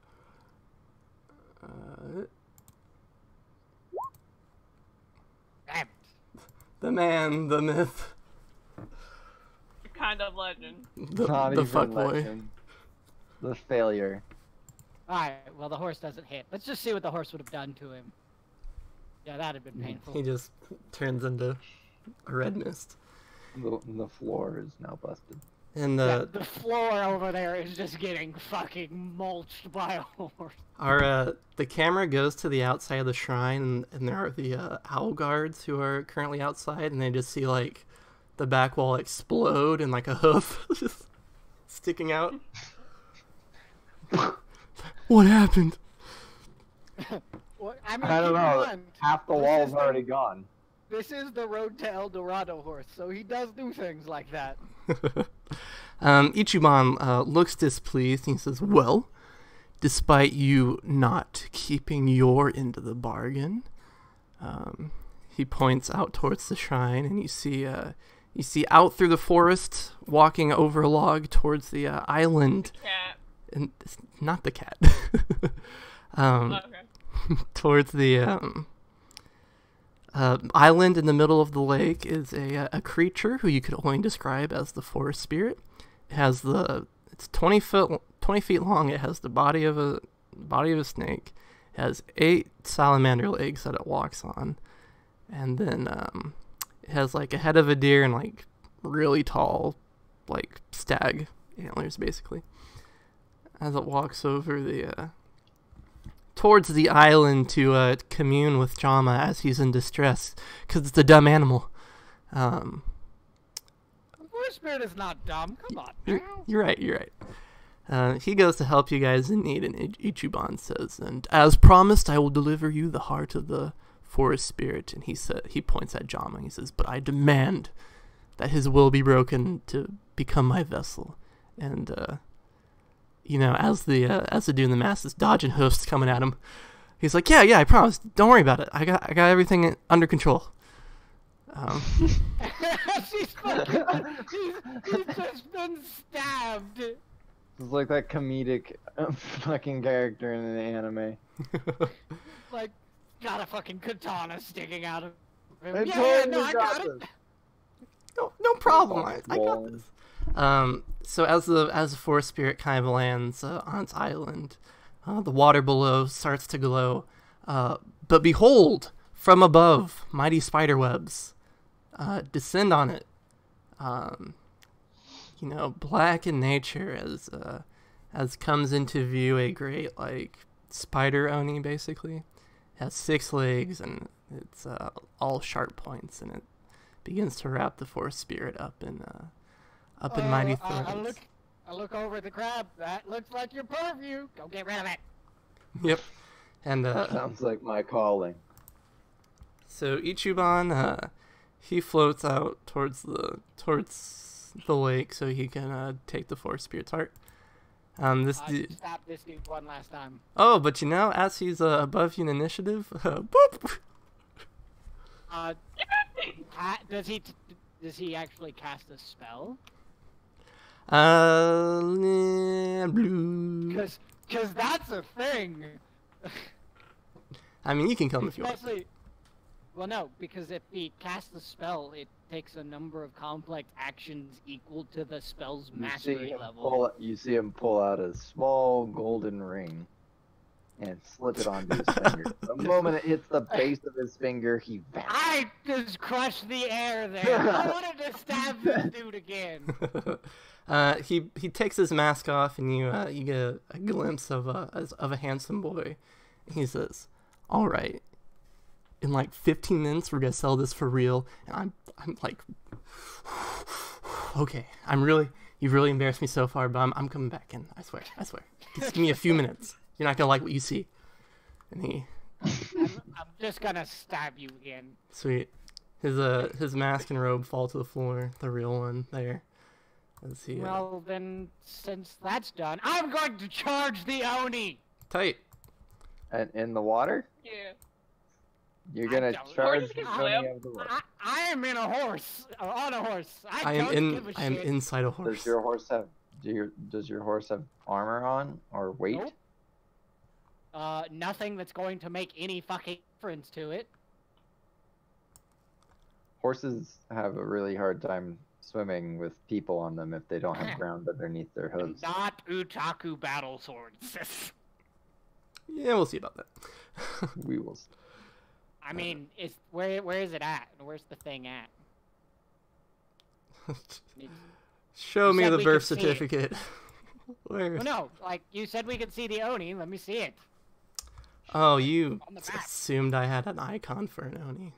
A: Damn.
B: The man, the myth,
C: Kind of legend.
B: the
E: Not even
B: fuckboy.
E: legend. The failure.
A: Alright, well the horse doesn't hit. Let's just see what the horse would have done to him. Yeah, that'd have been painful.
B: He just turns into a red mist.
E: The floor is now busted.
B: And
A: Yeah, the floor over there is just getting fucking mulched by a horse.
B: the camera goes to the outside of the shrine, and there are the owl guards who are currently outside, and they just see like the back wall explode and like a hoof just sticking out. What happened?
A: Well, I mean,
E: I don't
A: keep in
E: know.
A: mind,
E: Half the
A: this
E: wall's
A: is
E: already gone.
A: This is the Road to El Dorado horse, so he does do things like that.
B: Ichiban looks displeased, and he says, well, despite you not keeping your end of the bargain, he points out towards the shrine, and you see out through the forest, walking over a log towards the island.
C: Cat.
B: And it's not the cat.
C: Okay.
B: Towards the island in the middle of the lake is a creature who you could only describe as the forest spirit. It has it's 20 feet long. It has the body of a snake. It has 8 salamander legs that it walks on, and then it has like a head of a deer and like really tall like stag antlers basically. As it walks over towards the island to commune with Jama as he's in distress, because it's a dumb animal.
A: Forest spirit is not dumb. Come on.
B: You're right. He goes to help you guys in need, and Ichiban says, and as promised, I will deliver you the heart of the forest spirit. And he points at Jama, and he says, but I demand that his will be broken to become my vessel. And as the dude in the mask is dodging hoofs coming at him, he's like, yeah, I promise. Don't worry about it. I got everything under control.
A: He's just been stabbed.
E: It's like that comedic fucking character in the anime.
A: Like, got a fucking katana sticking out of him.
E: I
A: Yeah,
E: totally
A: no, I got it.
E: this.
B: No problem. I got this. So as the forest spirit kind of lands on its island, the water below starts to glow. But behold, from above, mighty spider webs descend on it. black in nature as comes into view a great like spider oni basically. It has 6 legs and it's all sharp points, and it begins to wrap the force spirit up in mighty thorns.
A: I look over at the crab. That looks like your purview. Go get rid of it.
B: Yep. And
E: Sounds like my calling.
B: so Ichiban he floats out towards the lake so he can take the force spirit's heart.
A: Stop this dude one last time.
B: Oh, but as he's above you in initiative, boop.
A: Does he actually cast a spell?
B: Blue.
A: Cause that's a thing.
B: I mean, you can come if you want.
A: Especially, well, no, because if he casts a spell, it takes a number of complex actions equal to the spell's mastery level.
D: You see him pull out a small golden ring and slip it onto his finger. The moment it hits the base of his finger, he vanishes.
A: I just crushed the air there. I wanted to stab this dude again.
B: He takes his mask off, and you get a glimpse of a handsome boy. He says, "All right, in like 15 minutes, we're gonna sell this for real." And I'm like, okay, you've really embarrassed me so far, but I'm coming back in. I swear. Just give me a few minutes. You're not gonna like what you see. And
A: I'm just gonna stab you again.
B: Sweet. His mask and robe fall to the floor. The real one there. Let's see.
A: Well, then, since that's done, I'm going to charge the Oni!
B: Tight.
D: And in the water?
C: Yeah.
D: You're gonna
A: don't-
D: charge
C: Or
D: the
C: just
D: Oni
C: swim.
D: out of the water.
A: I am in a horse. On a horse.
B: I
A: don't
B: am
A: give a
B: I am
A: shit.
B: inside a horse.
D: Does your horse have armor on or weight?
A: Nope. Nothing that's going to make any fucking difference to it.
D: Horses have a really hard time swimming with people on them if they don't have ground underneath their hooves.
A: Not Utaku battle swords.
B: Yeah, we'll see about that.
D: We will.
A: I mean, where is it at? Where's the thing at?
B: Show
A: You
B: me
A: said
B: the
A: we
B: birth
A: could see it.
B: certificate. Where?
A: Well, no, like you said we could see the Oni. Let me see it.
B: Oh, you
A: On the back.
B: assumed I had an icon for an Oni.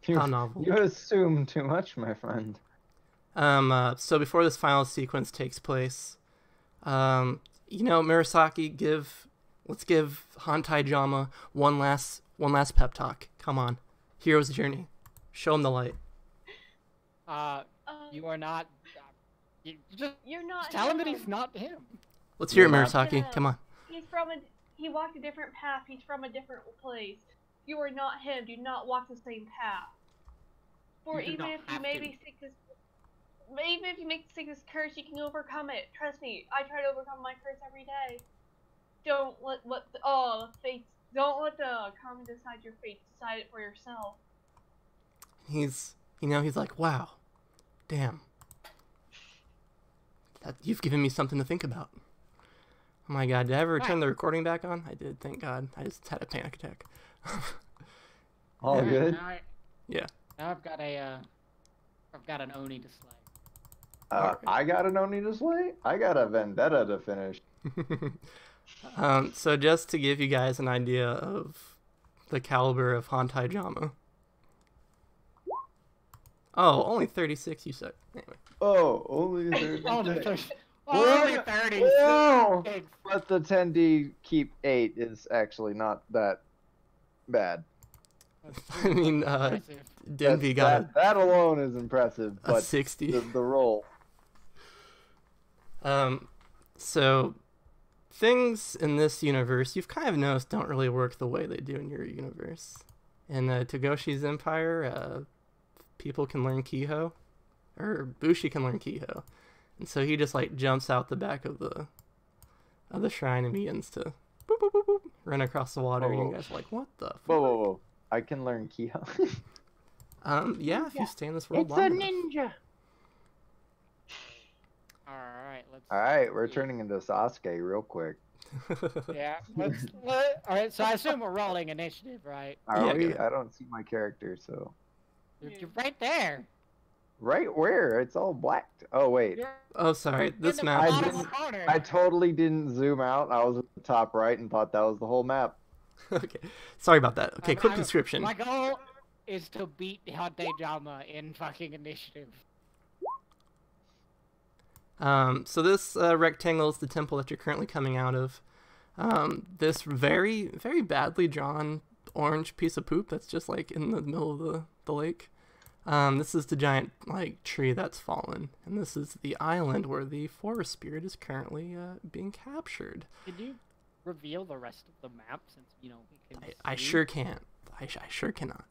B: How novel.
D: You assume too much, my friend.
B: So before this final sequence takes place, Murasaki, let's give Hantai Jama one last pep talk. Come on, hero's journey. Show him the light.
A: You are not.
C: You're not.
A: Tell him that he's not him.
B: Let's hear it,
D: You're not
B: Murasaki.
C: him.
B: Come on.
C: He walked a different path. He's from a different place. You are not him. Do not walk the same path. Or
A: You do
C: even
A: not
C: if you
A: have
C: maybe seek this, even if you seek this curse, you can overcome it. Trust me, I try to overcome my curse every day. Don't let the fate. Don't let the karma decide your fate. Decide it for yourself.
B: He's like, wow, damn. You've given me something to think about. Oh my god, did I ever turn the recording back on? I did, thank god. I just had a panic attack.
D: All good?
B: Yeah.
A: Now I've got an Oni to slay.
D: I got an Oni to slay? I got a vendetta to finish.
B: So just to give you guys an idea of the caliber of Hantai Jama. Oh, only 36 you said. Anyway.
D: Oh, only 30.
A: Only 30.
D: Whoa! Let the 10D keep 8 is actually not that bad.
B: I mean, Denby got
D: that alone is impressive,
B: a
D: but
B: 60.
D: the roll.
B: So things in this universe you've kind of noticed don't really work the way they do in your universe. In Togashi's empire, people can learn Kiho, or Bushi can learn Kiho, and so he just like jumps out the back of the shrine and begins to boop, boop, boop, boop, run across the water. And you guys are like, what the fuck?
D: Whoa. I can learn Kiho.
B: Yeah, if you stay in this world
D: It's
B: long
D: a
B: enough.
D: ninja. Alright, we're turning into Sasuke real quick.
A: Yeah. Alright, so I assume we're rolling initiative, right?
D: Are
B: Yeah,
D: we?
B: go ahead.
D: I don't see my character, so.
A: You're right there.
E: Right where? It's all black. Oh wait.
A: You're
B: Oh, sorry.
A: in
B: This
A: the
B: map.
A: bottom
B: is-
A: corner.
E: I totally didn't zoom out. I was at the top right and thought that was the whole map.
B: Okay. Sorry about that. Okay, quick
A: I'm-
B: description.
A: My goal is to beat Hante Jama in fucking initiative.
B: So this rectangle is the temple that you're currently coming out of. This very, very badly drawn orange piece of poop that's just like in the middle of the lake. This is the giant like tree that's fallen, and this is the island where the forest spirit is currently being captured.
A: Did you reveal the rest of the map since we can
B: I
A: see?
B: sure can't. I sure cannot.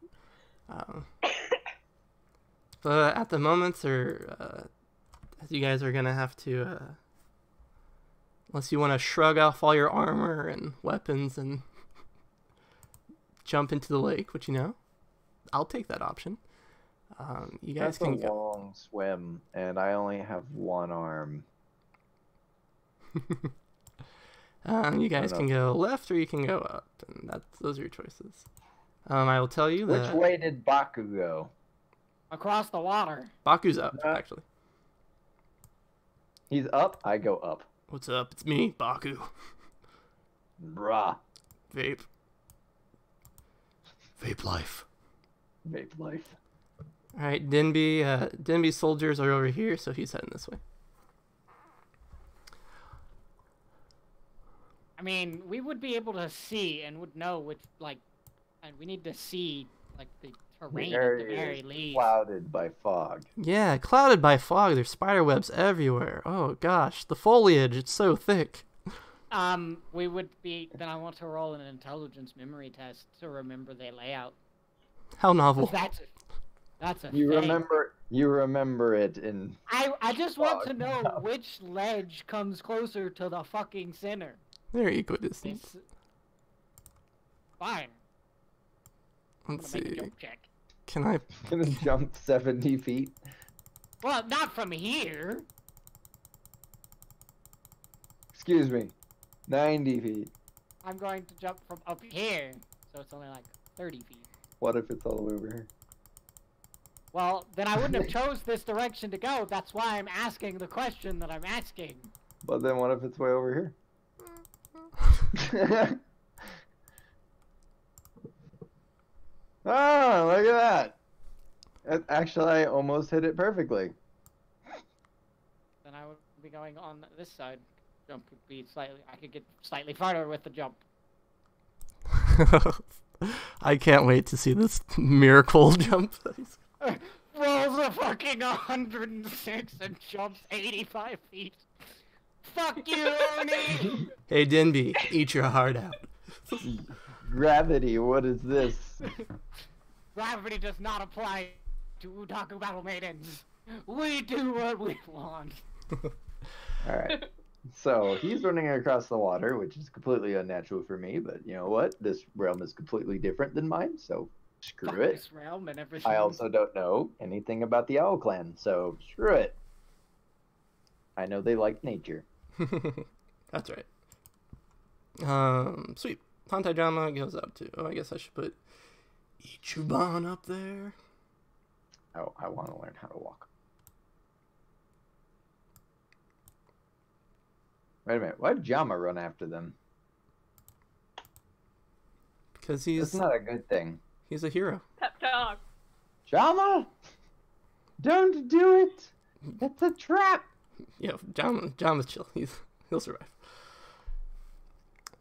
B: But at the moment, you guys are gonna have to, unless you want to shrug off all your armor and weapons and jump into the lake, which I'll take that option. You guys
E: That's
B: can
E: a
B: go.
E: long swim, and I only have one arm.
B: You guys can go left or you can go up, and those are your choices. I will tell you
E: Which
B: that
E: way did Baku go?
A: Across the water.
B: Baku's up, actually.
E: He's up. I go up.
B: What's up? It's me, Baku.
E: Bruh.
B: Vape. Vape life.
E: Vape life.
B: All right, Denby's soldiers are over here, so he's heading this way.
A: I mean, we would be able to see and would know which, and we need to see, the terrain
E: The
A: at the
E: area
A: very
E: is
A: least.
E: clouded by fog.
B: Yeah, clouded by fog. There's spider webs everywhere. Oh gosh, the foliage, it's so thick.
A: We would be, then I want to roll an intelligence memory test to remember their layout.
B: How novel.
A: That's a
E: You
A: thing.
E: remember it in.
A: I just want to
E: fog.
A: know which ledge comes closer to the fucking center.
B: They're equidistant.
A: It's fine. I'm
B: Let's
A: gonna make
B: see.
A: a jump check.
B: Can I?
E: Gonna jump 70 feet.
A: Well, not from here.
E: Excuse me. 90 feet.
A: I'm going to jump from up here, so it's only like 30 feet.
E: What if it's all the way over here?
A: Well, then I wouldn't have chose this direction to go. That's why I'm asking the question that I'm asking.
E: But then what if it's way over here? Oh, look at that. Actually, I almost hit it perfectly.
A: Then I would be going on this side. Jump would be slightly. I could get slightly farther with the jump.
B: I can't wait to see this miracle jump.
A: Rolls a fucking 106 and jumps 85 feet. Fuck you, Oni!
B: Hey Denby, eat your heart out.
E: Gravity, what is this?
A: Gravity does not apply to Utaku Battle Maidens. We do what we want.
E: Alright. So, he's running across the water, which is completely unnatural for me, but you know what? This realm is completely different than mine, so screw
A: Fuck
E: it.
A: this realm and everything.
E: I also don't know anything about the Owl Clan, so screw it. I know they like nature.
B: That's right. Sweet. Hantai-jama goes up to. Oh, I guess I should put Ichiban up there.
E: Oh, I want to learn how to walk. Wait a minute. Why'd Jama run after them?
B: Because
E: That's not a good thing.
B: he's a hero.
C: Pep talk.
E: Jama! Don't do it! It's a trap!
B: Yeah, Jama's chill. He'll survive.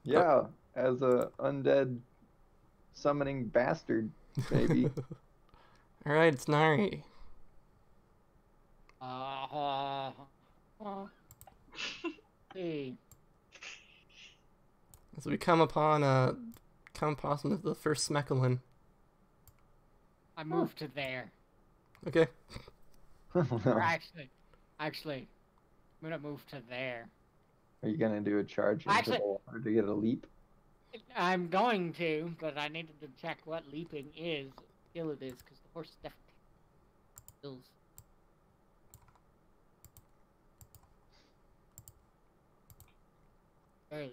E: Yeah, as a undead summoning bastard, maybe.
B: All right, it's Nari.
A: Hey.
B: So we come upon the first Smekalin.
A: I moved to there.
B: Okay.
A: Or actually, I'm gonna move to there.
E: Are you gonna do a charge into
A: Actually-
E: the water to get a leap?
A: I'm going to, but I needed to check what leaping skill it is, because the horse definitely skills. Very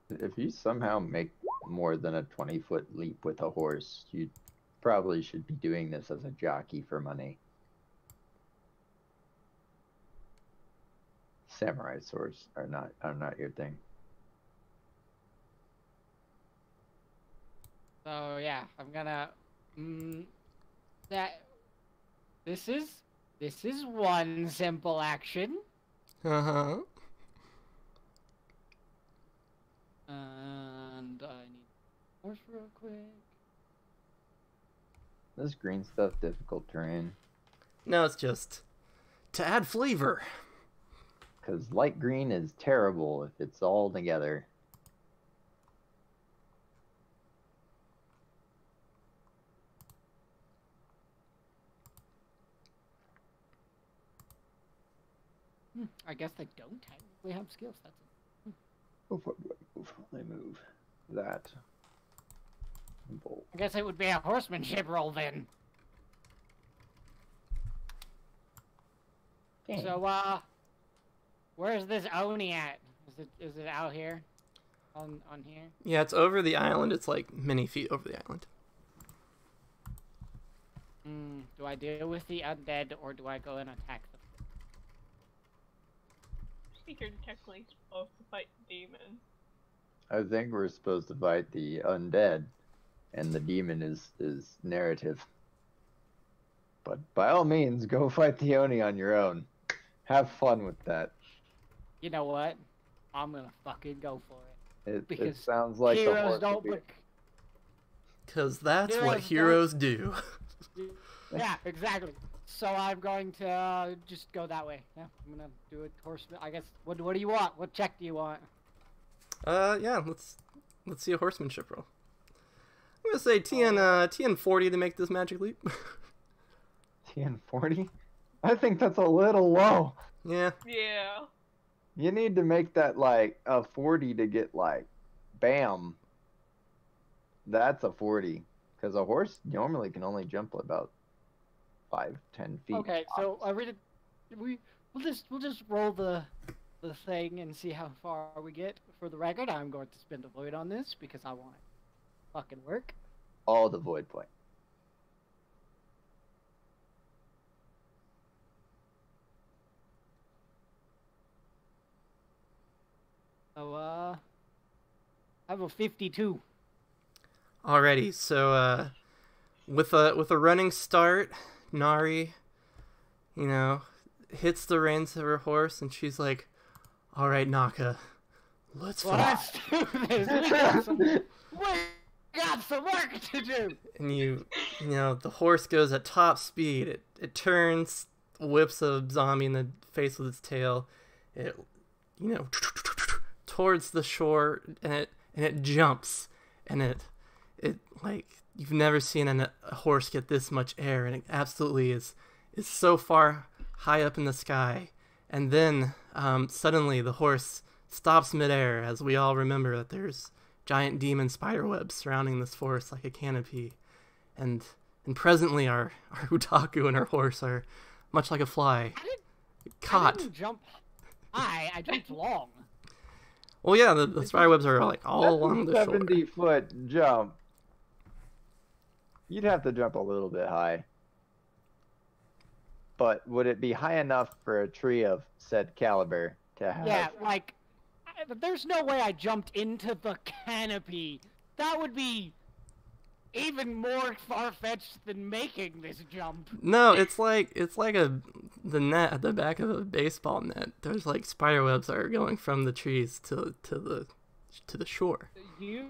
A: sad.
E: If you somehow make more than a 20-foot leap with a horse, you
D: probably should be doing this as a jockey for money. Samurai swords are not your thing.
A: So yeah, I'm gonna. That. This is one simple action.
B: Uh-huh.
A: And I need horse real quick.
D: This green stuff difficult terrain.
B: No, it's just to add flavor.
D: Because light green is terrible if it's all together.
A: I guess they don't technically have skills. That's it.
D: What do I move? I move that. Bolt.
A: I guess it would be a horsemanship roll then.
D: Dang.
A: So, where's this Oni at? Is it out here? On here?
B: Yeah, it's over the island. It's like many feet over the island.
A: Do I deal with the undead or do I go and attack them?
C: I think you're technically supposed to fight the demon.
D: I think we're supposed to fight the undead, and the demon is narrative. But by all means, go fight the Oni on your own. Have fun with that.
A: You know what? I'm gonna fucking go for it.
D: It
A: Because
D: sounds like the
A: heroes
D: horse
A: don't.
D: would be-
B: Because that's what
A: Heroes
B: heroes do.
A: Yeah, exactly. So I'm going to just go that way. Yeah, I'm gonna do a horseman. I guess. What do you want? What check do you want?
B: Yeah, let's see a horsemanship roll. I'm gonna say TN 40 to make this magic leap.
E: TN 40? I think that's a little low.
B: Yeah.
C: Yeah.
E: You need to make that like a 40 to get like, bam. That's a 40. Because a horse normally can only jump about 5-10 feet.
A: Okay, so we'll just roll the thing and see how far we get. For the record, I'm going to spend a void on this because I want it fucking work.
D: all the void point.
A: So I have a 52.
B: Alrighty, so with a running start, Nari, hits the reins of her horse, and she's like, "All right, Naka, let's
A: Well,
B: fight."
A: let's do this. We got some work to do.
B: And the horse goes at top speed. It turns, whips a zombie in the face with its tail. It, towards the shore, and it jumps, and it like you've never seen a horse get this much air, and it absolutely is so far high up in the sky. And then suddenly the horse stops midair, as we all remember that there's giant demon spider webs surrounding this forest like a canopy, and presently our Utaku and our horse are much like a fly, caught.
A: I didn't jump high. I jumped long.
B: Well, yeah, the spider webs are like all along the shore.
E: 70-foot jump. You'd have to jump a little bit high. But would it be high enough for a tree of said caliber to have?
A: Yeah, like, there's no way I jumped into the canopy. That would be even more far-fetched than making this jump.
B: No, it's like the net at the back of a baseball net. There's like spider webs that are going from the trees to the shore.
A: You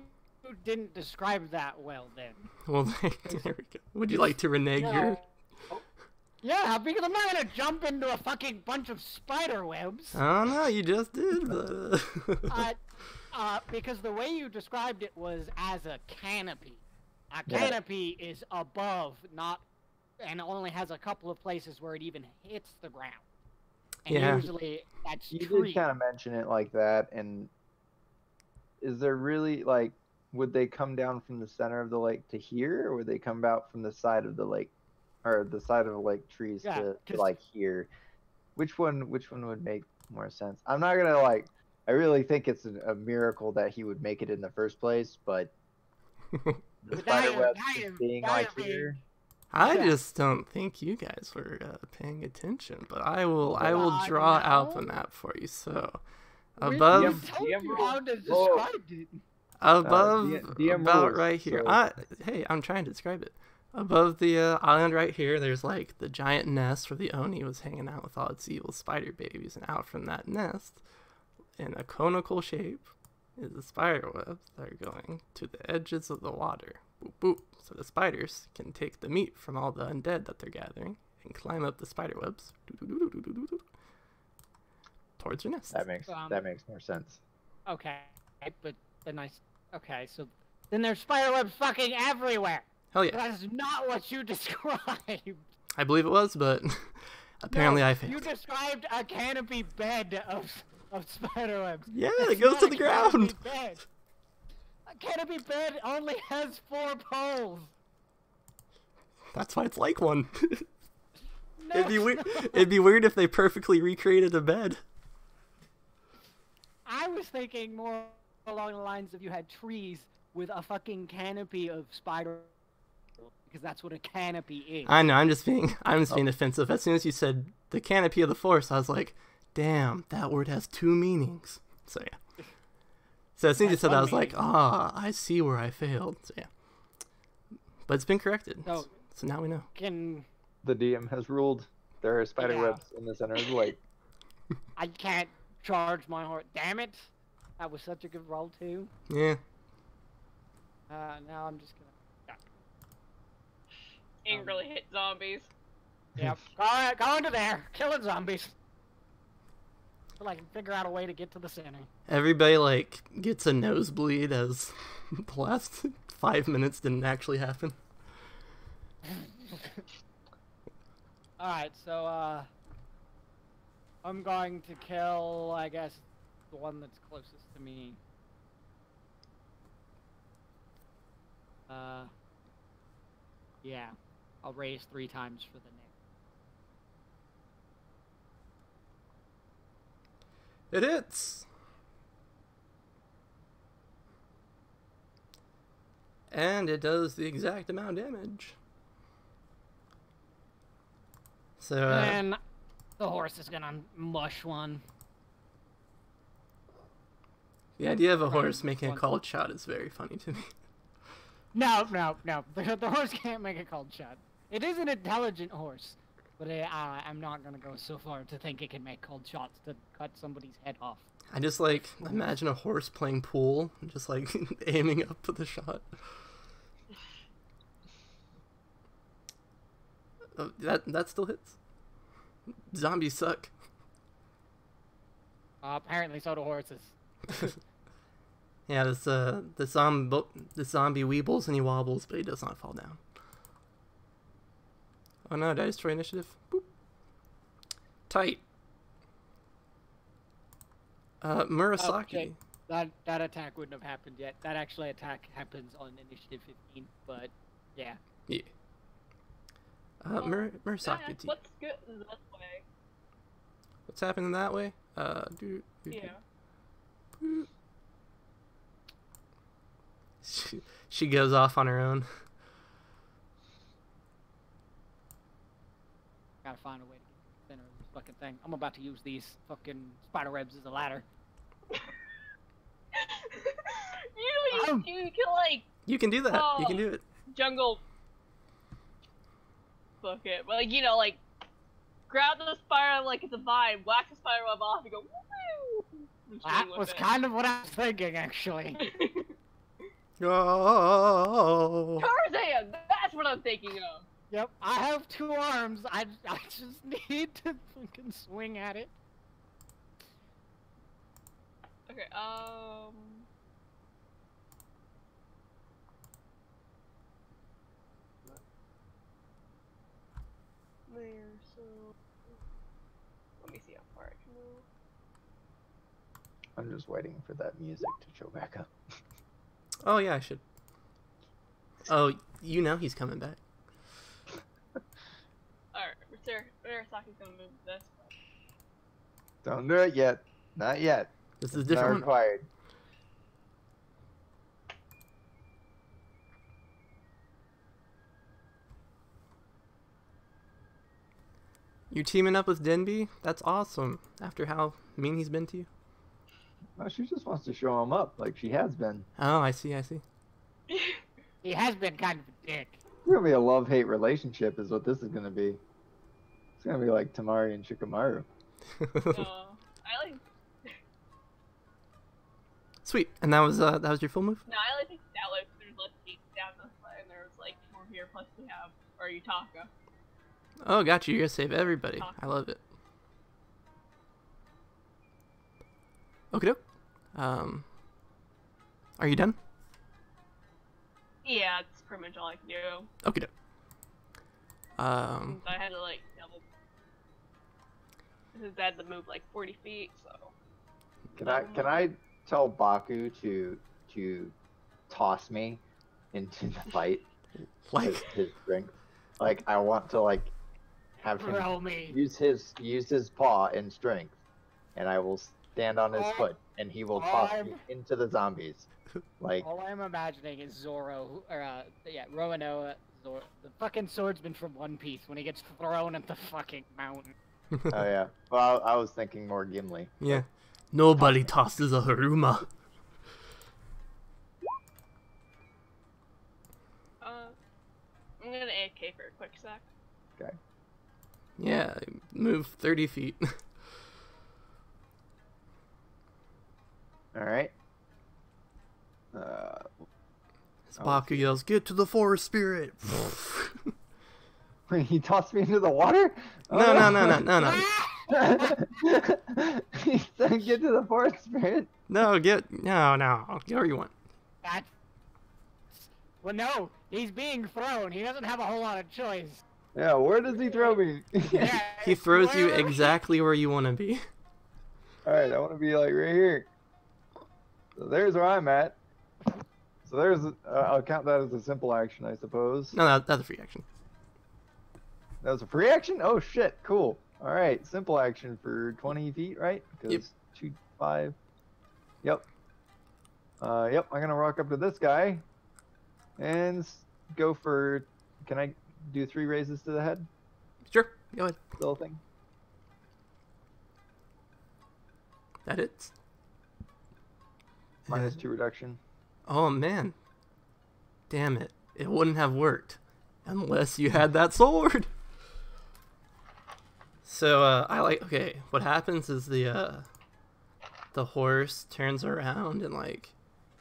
A: didn't describe that well, then.
B: Well, there we go. Would you like to renege your?
A: Yeah, because I'm not gonna jump into a fucking bunch of spider webs.
B: I don't know. You just did. But...
A: Because the way you described it was as a canopy. A canopy is above, and only has a couple of places where it even hits the ground. And
B: Yeah.
A: usually that's
E: You
A: tree.
E: did kind of mention it like that, and is there really, like, would they come down from the center of the lake to here, or would they come out from the side of the lake, or the side of the lake trees
A: Yeah,
E: to
A: 'cause-
E: like here? Which one would make more sense? I'm not gonna I really think it's a miracle that he would make it in the first place, but The
A: Now
E: spider
A: you're-
E: webs
A: now
E: just
A: you're-
E: being
A: now
E: like
A: you're being-
E: here.
B: I
A: Yeah.
B: just don't think you guys were paying attention, but I will
A: Well,
B: draw out the
A: no.
B: map for you. So
A: We
B: above
A: told
E: DM
A: you
E: rules.
A: how to
E: Whoa.
A: describe it.
B: above
E: DM
B: about
E: rules,
B: right here.
E: so-
B: Hey, I'm trying to describe it. Above the island right here, there's like the giant nest where the Oni was hanging out with all its evil spider babies, and out from that nest, in a conical shape, is the spider webs that are going to the edges of the water. Boop boop. So the spiders can take the meat from all the undead that they're gathering and climb up the spider webs towards your nest.
D: That makes more sense.
A: Okay, but then okay, so then there's spiderwebs fucking everywhere.
B: Hell yeah.
A: That's not what you described.
B: I believe it was, but apparently
A: No,
B: I failed.
A: You described a canopy bed of spiderwebs.
B: Yeah,
A: It's
B: it goes
A: not
B: to
A: a
B: the
A: canopy
B: ground.
A: bed. A canopy bed only has 4 poles.
B: That's why it's like one.
A: No,
B: It'd be
A: it's
B: weird.
A: not.
B: It'd be weird if they perfectly recreated a bed.
A: I was thinking more along the lines of you had trees with a fucking canopy of spider, because that's what a canopy is.
B: I know. I'm just being offensive. As soon as you said the canopy of the forest, I was like, "Damn, that word has 2 meanings." So yeah. So as soon as you
A: That's
B: said that, I
A: one
B: was like, I see where I failed. So yeah. But it's been corrected.
A: So-
B: So now we know.
A: Can
E: The DM has ruled there are spider
A: Yeah.
E: webs in the center of the lake.
A: I can't charge my horse? Damn it! That was such a good roll too.
B: Yeah.
A: Now I'm just gonna.
C: Angrily hit zombies.
A: Yep. Go into there, killing zombies. Till I can figure out a way to get to the center.
B: Everybody like gets a nosebleed as the last 5 minutes didn't actually happen.
A: Alright, so, I'm going to kill, I guess, the one that's closest to me. Yeah. I'll raise 3 times for the neck.
B: It hits. And it does the exact amount of damage. So,
A: And the horse is gonna mush one.
B: the idea of a
A: Right,
B: horse making a
A: one-
B: called shot is very funny to me.
A: No. The horse can't make a cold shot. It is an intelligent horse, but I'm not gonna go so far to think it can make cold shots to cut somebody's head off.
B: I just like imagine a horse playing pool and just like aiming up for the shot. Oh, that still hits. Zombies suck.
A: Apparently, so do horses.
B: Yeah, the zombie weebles and he wobbles, but he does not fall down. Oh no, did I destroy initiative? Boop. Tight. Murasaki.
A: Okay. That attack wouldn't have happened yet. That actually attack happens on initiative 15, but yeah.
B: Yeah. Murasaki.
C: Yeah, let's go this way.
B: What's happening that way?
C: Yeah.
B: She goes off on her own.
A: Gotta find a way to get to the center of this fucking thing. I'm about to use these fucking spider webs as a ladder.
C: You can like
B: You can do that. You can do it.
C: jungle book it, but like like grab the spider like it's a vine, whack the spider web off, and go woo.
A: That was kind of what I was thinking, actually.
B: Oh.
C: Tarzan. That's what I'm thinking of.
A: Yep, I have 2 arms. I just need to fucking swing at it.
C: Okay. There. So let me see how far I can move.
D: I'm just waiting for that music to show back up.
B: Oh yeah, I should. Oh, you know he's coming back.
C: Alright, Murasaki's gonna move this way.
D: Don't do it yet. Not yet.
B: This is a
D: Not
B: different one.
D: required.
B: You teaming up with Denby? That's awesome. After how mean he's been to you.
E: Oh, she just wants to show him up, like she has been.
B: Oh, I see.
A: He has been kind of a dick.
E: It's gonna be a love-hate relationship, is what this is gonna be. It's gonna be like Tamari and Shikamaru.
C: I like.
B: Sweet. And that was your full move?
C: No, I like think that way because there's less gates down this way, and there's like more here. Plus we have or Utaka.
B: Oh, gotcha. You're gonna save everybody. I love it. Okay, doke. Are you done?
C: Yeah, that's pretty much all I can do.
B: Okay, doke.
C: Since I had to like double. Since I had to move like 40 feet, so.
E: Can I tell Baku to toss me into the fight?
B: Like
E: his strength. Like I want to like have him
A: Throw me.
E: use his paw and strength, and I will stand on his foot, and he will toss me into the zombies. Like
A: All I'm imagining is Zoro, or Roanoa. Zoro, the fucking swordsman from One Piece when he gets thrown at the fucking mountain.
E: oh yeah. Well, I was thinking more Gimli.
B: yeah. Nobody tosses a Haruma.
C: I'm gonna AK for a quick sec.
E: Okay.
B: Yeah, move 30 feet.
E: All right.
B: As Baku yells, "Get to the forest spirit!"
E: Wait, he tossed me into the water?
B: No.
E: He said, "Get to the forest spirit."
B: No, get where you want.
A: That's... Well, no, he's being thrown. He doesn't have a whole lot of choice.
E: Yeah, where does he throw me?
A: Yeah,
B: He throws you
A: wherever-
B: exactly where you want to be.
E: All right, I want to be like right here. So there's where I'm at. So there's, I'll count that as a simple action, I suppose.
B: No, that's a free action.
E: That was a free action? Oh shit, cool. All right, simple action for 20 feet, right? Because 2, 5. Yep. Yep, I'm gonna walk up to this guy and go for, can I do 3 raises to the head?
B: Sure, go ahead.
E: Still a thing?
B: That hits.
E: Minus 2 reduction.
B: Oh man. Damn it. It wouldn't have worked unless you had that sword. So okay, what happens is the horse turns around and like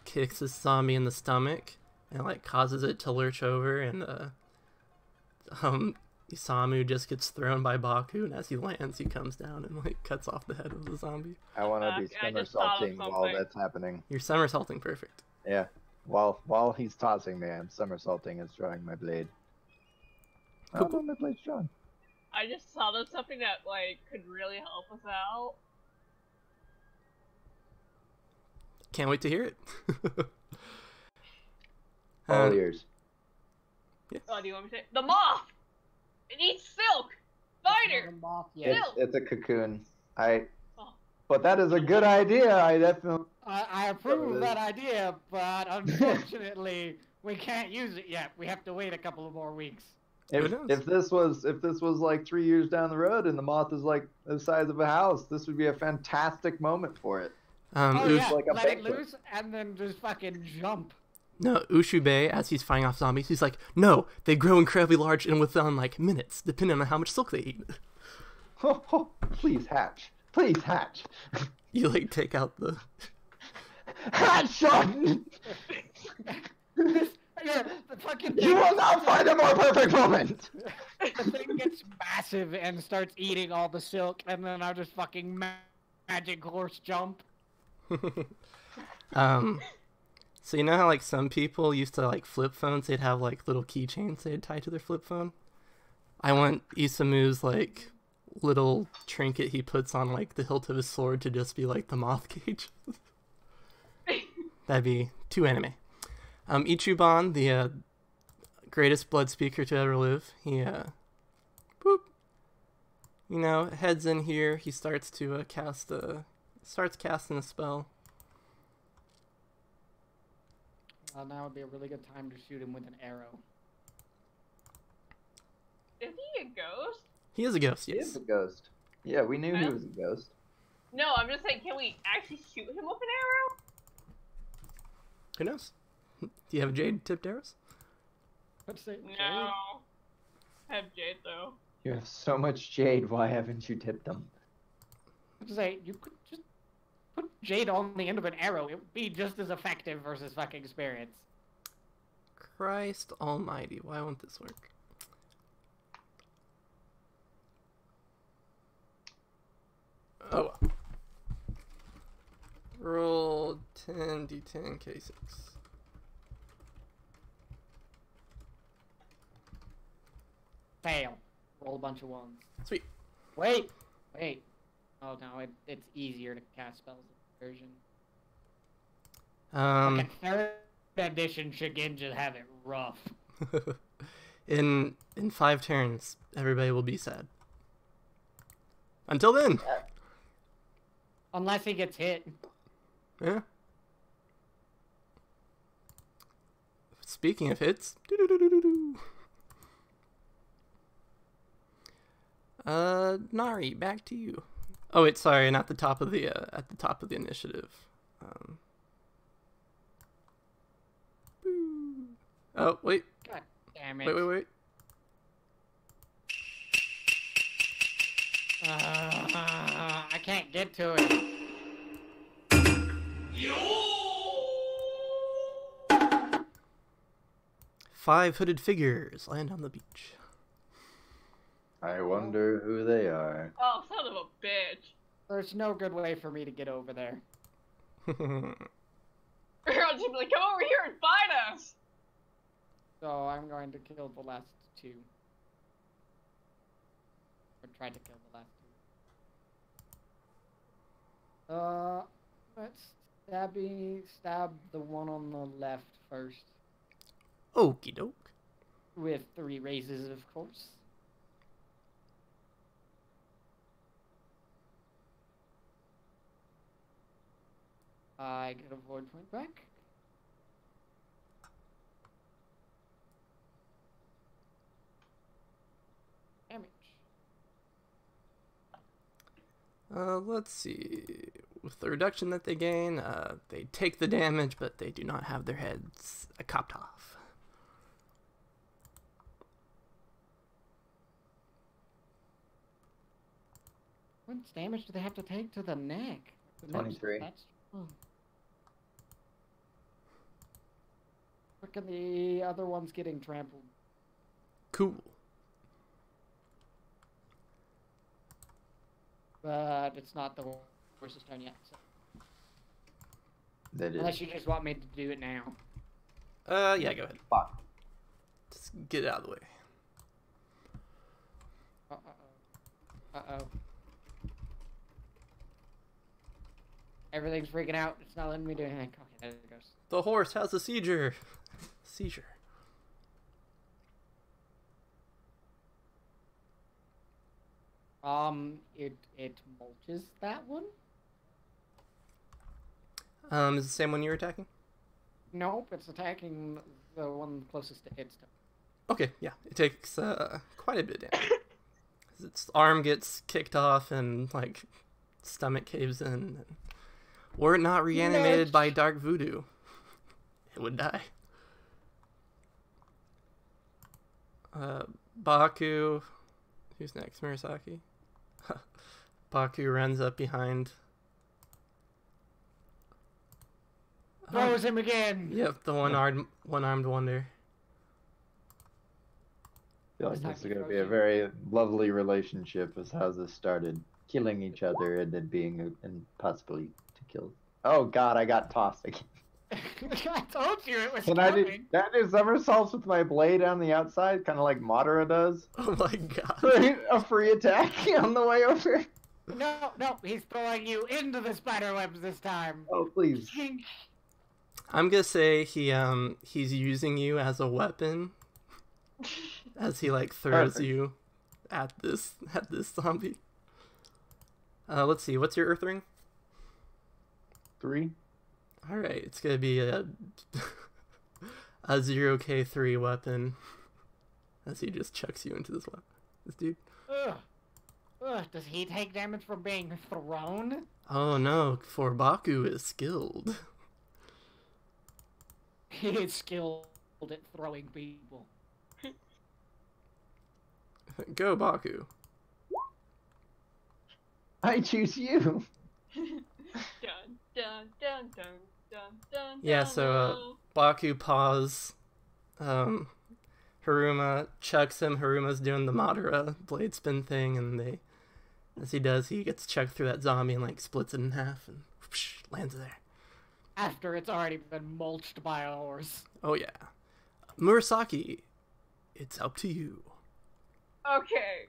B: kicks this zombie in the stomach and like causes it to lurch over, and Isamu just gets thrown by Baku, and as he lands he comes down and like cuts off the head of the zombie.
E: I want to be
C: I just thought of
E: somersaulting while
C: something.
E: that's happening.
B: You're somersaulting, perfect.
E: Yeah. While he's tossing me, I'm somersaulting and drawing my blade.
B: Cool,
E: Oh, my blade's drawn.
C: I just saw there's something that like could really help us out.
B: Can't wait to hear it.
E: All ears.
C: Oh, do you want me to say the moth? It eats silk. Spider.
A: Yeah.
E: It's a cocoon. I.
C: Oh.
E: But that is a good idea. I definitely.
A: I approve of that idea, but unfortunately, we can't use it yet. We have to wait a couple of more weeks.
B: Who knows?
E: If this was like 3 years down the road and the moth is like the size of a house, this would be a fantastic moment for it.
A: Oh
B: Ush-
A: yeah,
E: like a
A: let it
E: banquet.
A: loose and then just fucking jump.
B: No, Ushube, as he's fighting off zombies, he's like, no, they grow incredibly large and within like minutes, depending on how much silk they eat.
E: Please hatch. Please hatch.
B: You like take out the...
E: Hatch, son!
A: Yeah, the fucking
E: You will not find a more perfect moment!
A: the thing gets massive and starts eating all the silk, and then I just fucking magic horse jump.
B: So you know how like some people used to like flip phones, they'd have like little keychains they'd tie to their flip phone? I want Isamu's like little trinket he puts on like the hilt of his sword to just be like the moth cage. That'd be too anime. Ichiban, the greatest blood speaker to ever live, he heads in here. He starts to starts casting a spell.
A: Well, now would be a really good time to shoot him with an arrow.
C: Is he a ghost?
B: He is a ghost,
E: He is
B: yes.
E: a ghost. Yeah, we knew he
C: Huh?
E: was a ghost.
C: No, I'm just saying, can we actually shoot him with an arrow?
B: Who knows? Do you have jade tipped arrows?
A: Let's say
C: No. I have Jade though.
E: You have so much jade. Why haven't you tipped them?
A: Let's say you could just put jade on the end of an arrow. It would be just as effective versus fucking spirits.
B: Christ almighty, why won't this work? Oh. Roll 10d10 k6.
A: Fail. Roll a bunch of ones.
B: Sweet.
A: Wait. Oh no, it's easier to cast spells in this version. Like a third edition Shigenja have it rough.
B: in 5 turns, everybody will be sad. Until then.
A: Unless he gets hit.
B: Yeah. Speaking of hits, Nari, back to you. Oh wait, sorry, not the top of the at the top of the initiative. Oh wait.
A: God damn it.
B: Wait.
A: I can't get to it.
B: Five hooded figures land on the beach.
D: I wonder who they are.
C: Oh, son of a bitch.
A: There's no good way for me to get over there.
C: I'll just be like, come over here and fight us!
A: So I'm going to kill the last two. Or try to kill the last two. Let's stab the one on the left first.
B: Okie doke.
A: With 3 raises, of course. I get a void point back. Damage.
B: Let's see. With the reduction that they gain, they take the damage, but they do not have their heads chopped off.
A: How much damage do they have to take to the neck? The neck's-
D: 23.
A: That's, Look at the other ones getting trampled.
B: Cool.
A: But it's not the horse's turn yet. So.
D: That
A: Unless
D: is.
A: you just want me to do it now.
B: Yeah, go ahead.
D: Fuck.
B: Just get it out of the way.
A: Uh-oh. Everything's freaking out. It's not letting me do anything. Okay, there it goes.
B: The horse has a seizure. Seizure.
A: It mulches that one?
B: Is it the same one you were attacking?
A: Nope, it's attacking the one closest to its turn.
B: Okay, yeah. It takes quite a bit of damage. Its arm gets kicked off and, like, stomach caves in. And were it not reanimated by dark voodoo, it would die. Baku. Who's next? Murasaki? Baku runs up behind.
A: Throws him again!
B: Yep, the one-armed wonder.
D: I feel like
A: This time
D: this is
A: he
D: going to
A: throws
D: be a
A: you.
D: very lovely relationship as how this started. Killing each other and then and possibly to kill. Oh god, I got tossed again.
A: I told you it was
D: Can
A: coming!
D: I do somersaults with my blade on the outside, kind of like Madara does?
B: Oh my god.
D: A free attack on the way over?
A: No, he's throwing you into the spider webs this time.
D: Oh, please.
B: I'm gonna say he's using you as a weapon as he like throws
D: Perfect.
B: you at this zombie. Let's see, what's your earth ring?
D: 3?
B: Alright, it's gonna be a 0k3 weapon as he just chucks you into this dude.
A: Ugh. Does he take damage from being thrown?
B: Oh no, for Baku is skilled.
A: He is skilled at throwing people.
B: Go, Baku.
D: I choose you.
C: Dun, dun, dun, dun, dun, dun,
B: Yeah,
C: dun,
B: so Baku paws. Haruma chucks him. Haruma's doing the Madara blade spin thing, and as he does, he gets chucked through that zombie and like splits it in half and whoosh, lands there.
A: After it's already been mulched by a horse.
B: Oh yeah, Murasaki, it's up to you.
C: Okay,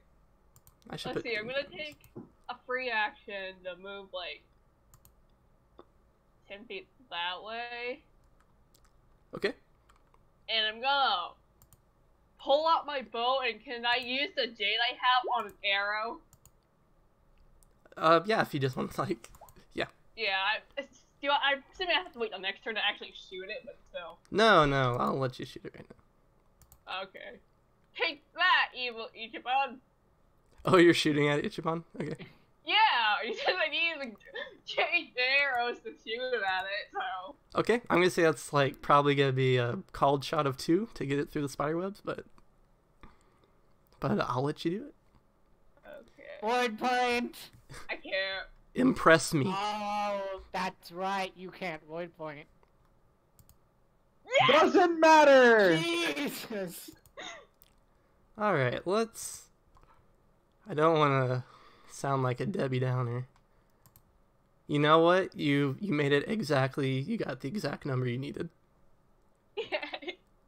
B: I should
C: let's
B: put.
C: see. I'm gonna take a free action to move like 10 feet that way,
B: Okay.
C: and I'm gonna pull out my bow. And can I use the jade I have on an arrow?
B: Yeah, if you just want to like, yeah.
C: Yeah, I'm assuming I have to wait till next turn to actually shoot it, but still.
B: No, I'll let you shoot it right now.
C: Okay. Take that, evil Ichiban!
B: Oh, you're shooting at Ichiban? Okay.
C: Yeah! You said I needed to change arrows to shoot at it, so.
B: Okay, I'm gonna say that's like probably gonna be a called shot of 2 to get it through the spider webs, but I'll let you do it.
C: Okay.
A: Void point!
C: I can't.
B: Impress me.
A: Oh, that's right. You can't void point.
E: Doesn't matter.
A: Jesus!
B: All right, let's. I don't want to sound like a Debbie Downer. You know what? You made it exactly. You got the exact number you needed.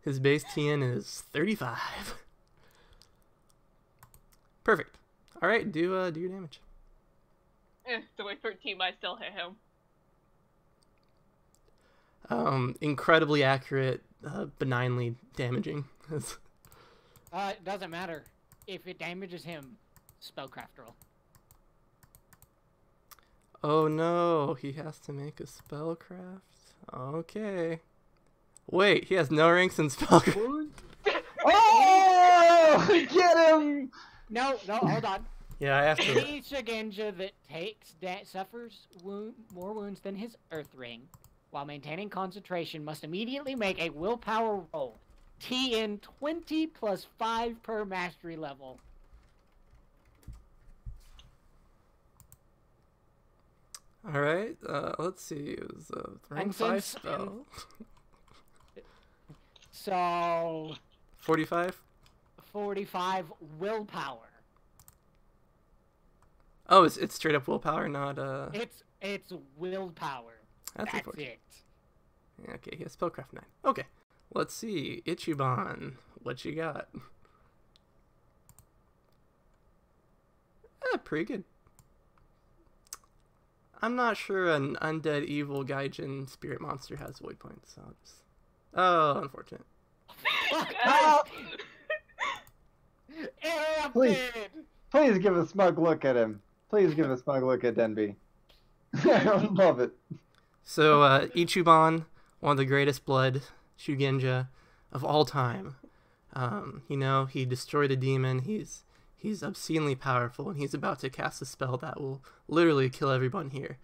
B: His base TN is 35. Perfect. All right, do your damage.
C: So with 13, I still hit him.
B: Incredibly accurate, benignly damaging.
A: It doesn't matter. If it damages him, spellcraft roll.
B: Oh no, he has to make a spellcraft. Okay. Wait, he has no ranks in spellcraft.
E: Oh, get him!
A: No, hold on.
B: Yeah, I have to.
A: Any Shugenja that suffers more wounds than his Earth Ring, while maintaining concentration, must immediately make a willpower roll. TN 20 plus 5 per mastery level.
B: All right. Let's see. It was a rank 5 spell.
A: So
B: 45.
A: 45 willpower.
B: Oh, it's straight up willpower, not
A: It's willpower.
B: That's
A: That's
B: unfortunate.
A: it.
B: Yeah, okay, he has spellcraft 9. Okay. Let's see, Ichiban, what you got? Pretty good. I'm not sure an undead evil gaijin spirit monster has void points, so I'll just... Oh, unfortunate.
A: Interrupted!
E: Please give a smug look at him. Please give a smug look at Denby. I would love it.
B: So, Ichiban, one of the greatest blood Shugenja of all time. He destroyed a demon. He's obscenely powerful, and he's about to cast a spell that will literally kill everyone here.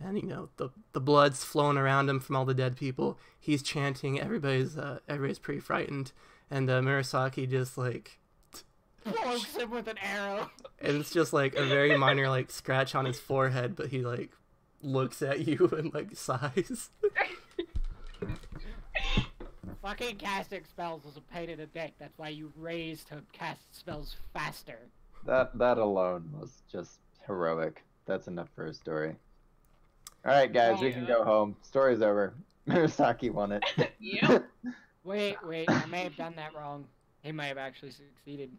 B: And the blood's flowing around him from all the dead people. He's chanting. Everybody's pretty frightened, and Murasaki just like
A: Pokes him with an arrow.
B: and it's just like a very minor like scratch on his forehead, but he like looks at you and like sighs.
A: Fucking casting spells is a pain in the dick. That's why you raise to cast spells faster.
D: That alone was just heroic. That's enough for a story. All right, guys, we can go home. Story's over. Murasaki won it.
C: Yep.
A: Wait, I may have done that wrong. He may have actually succeeded.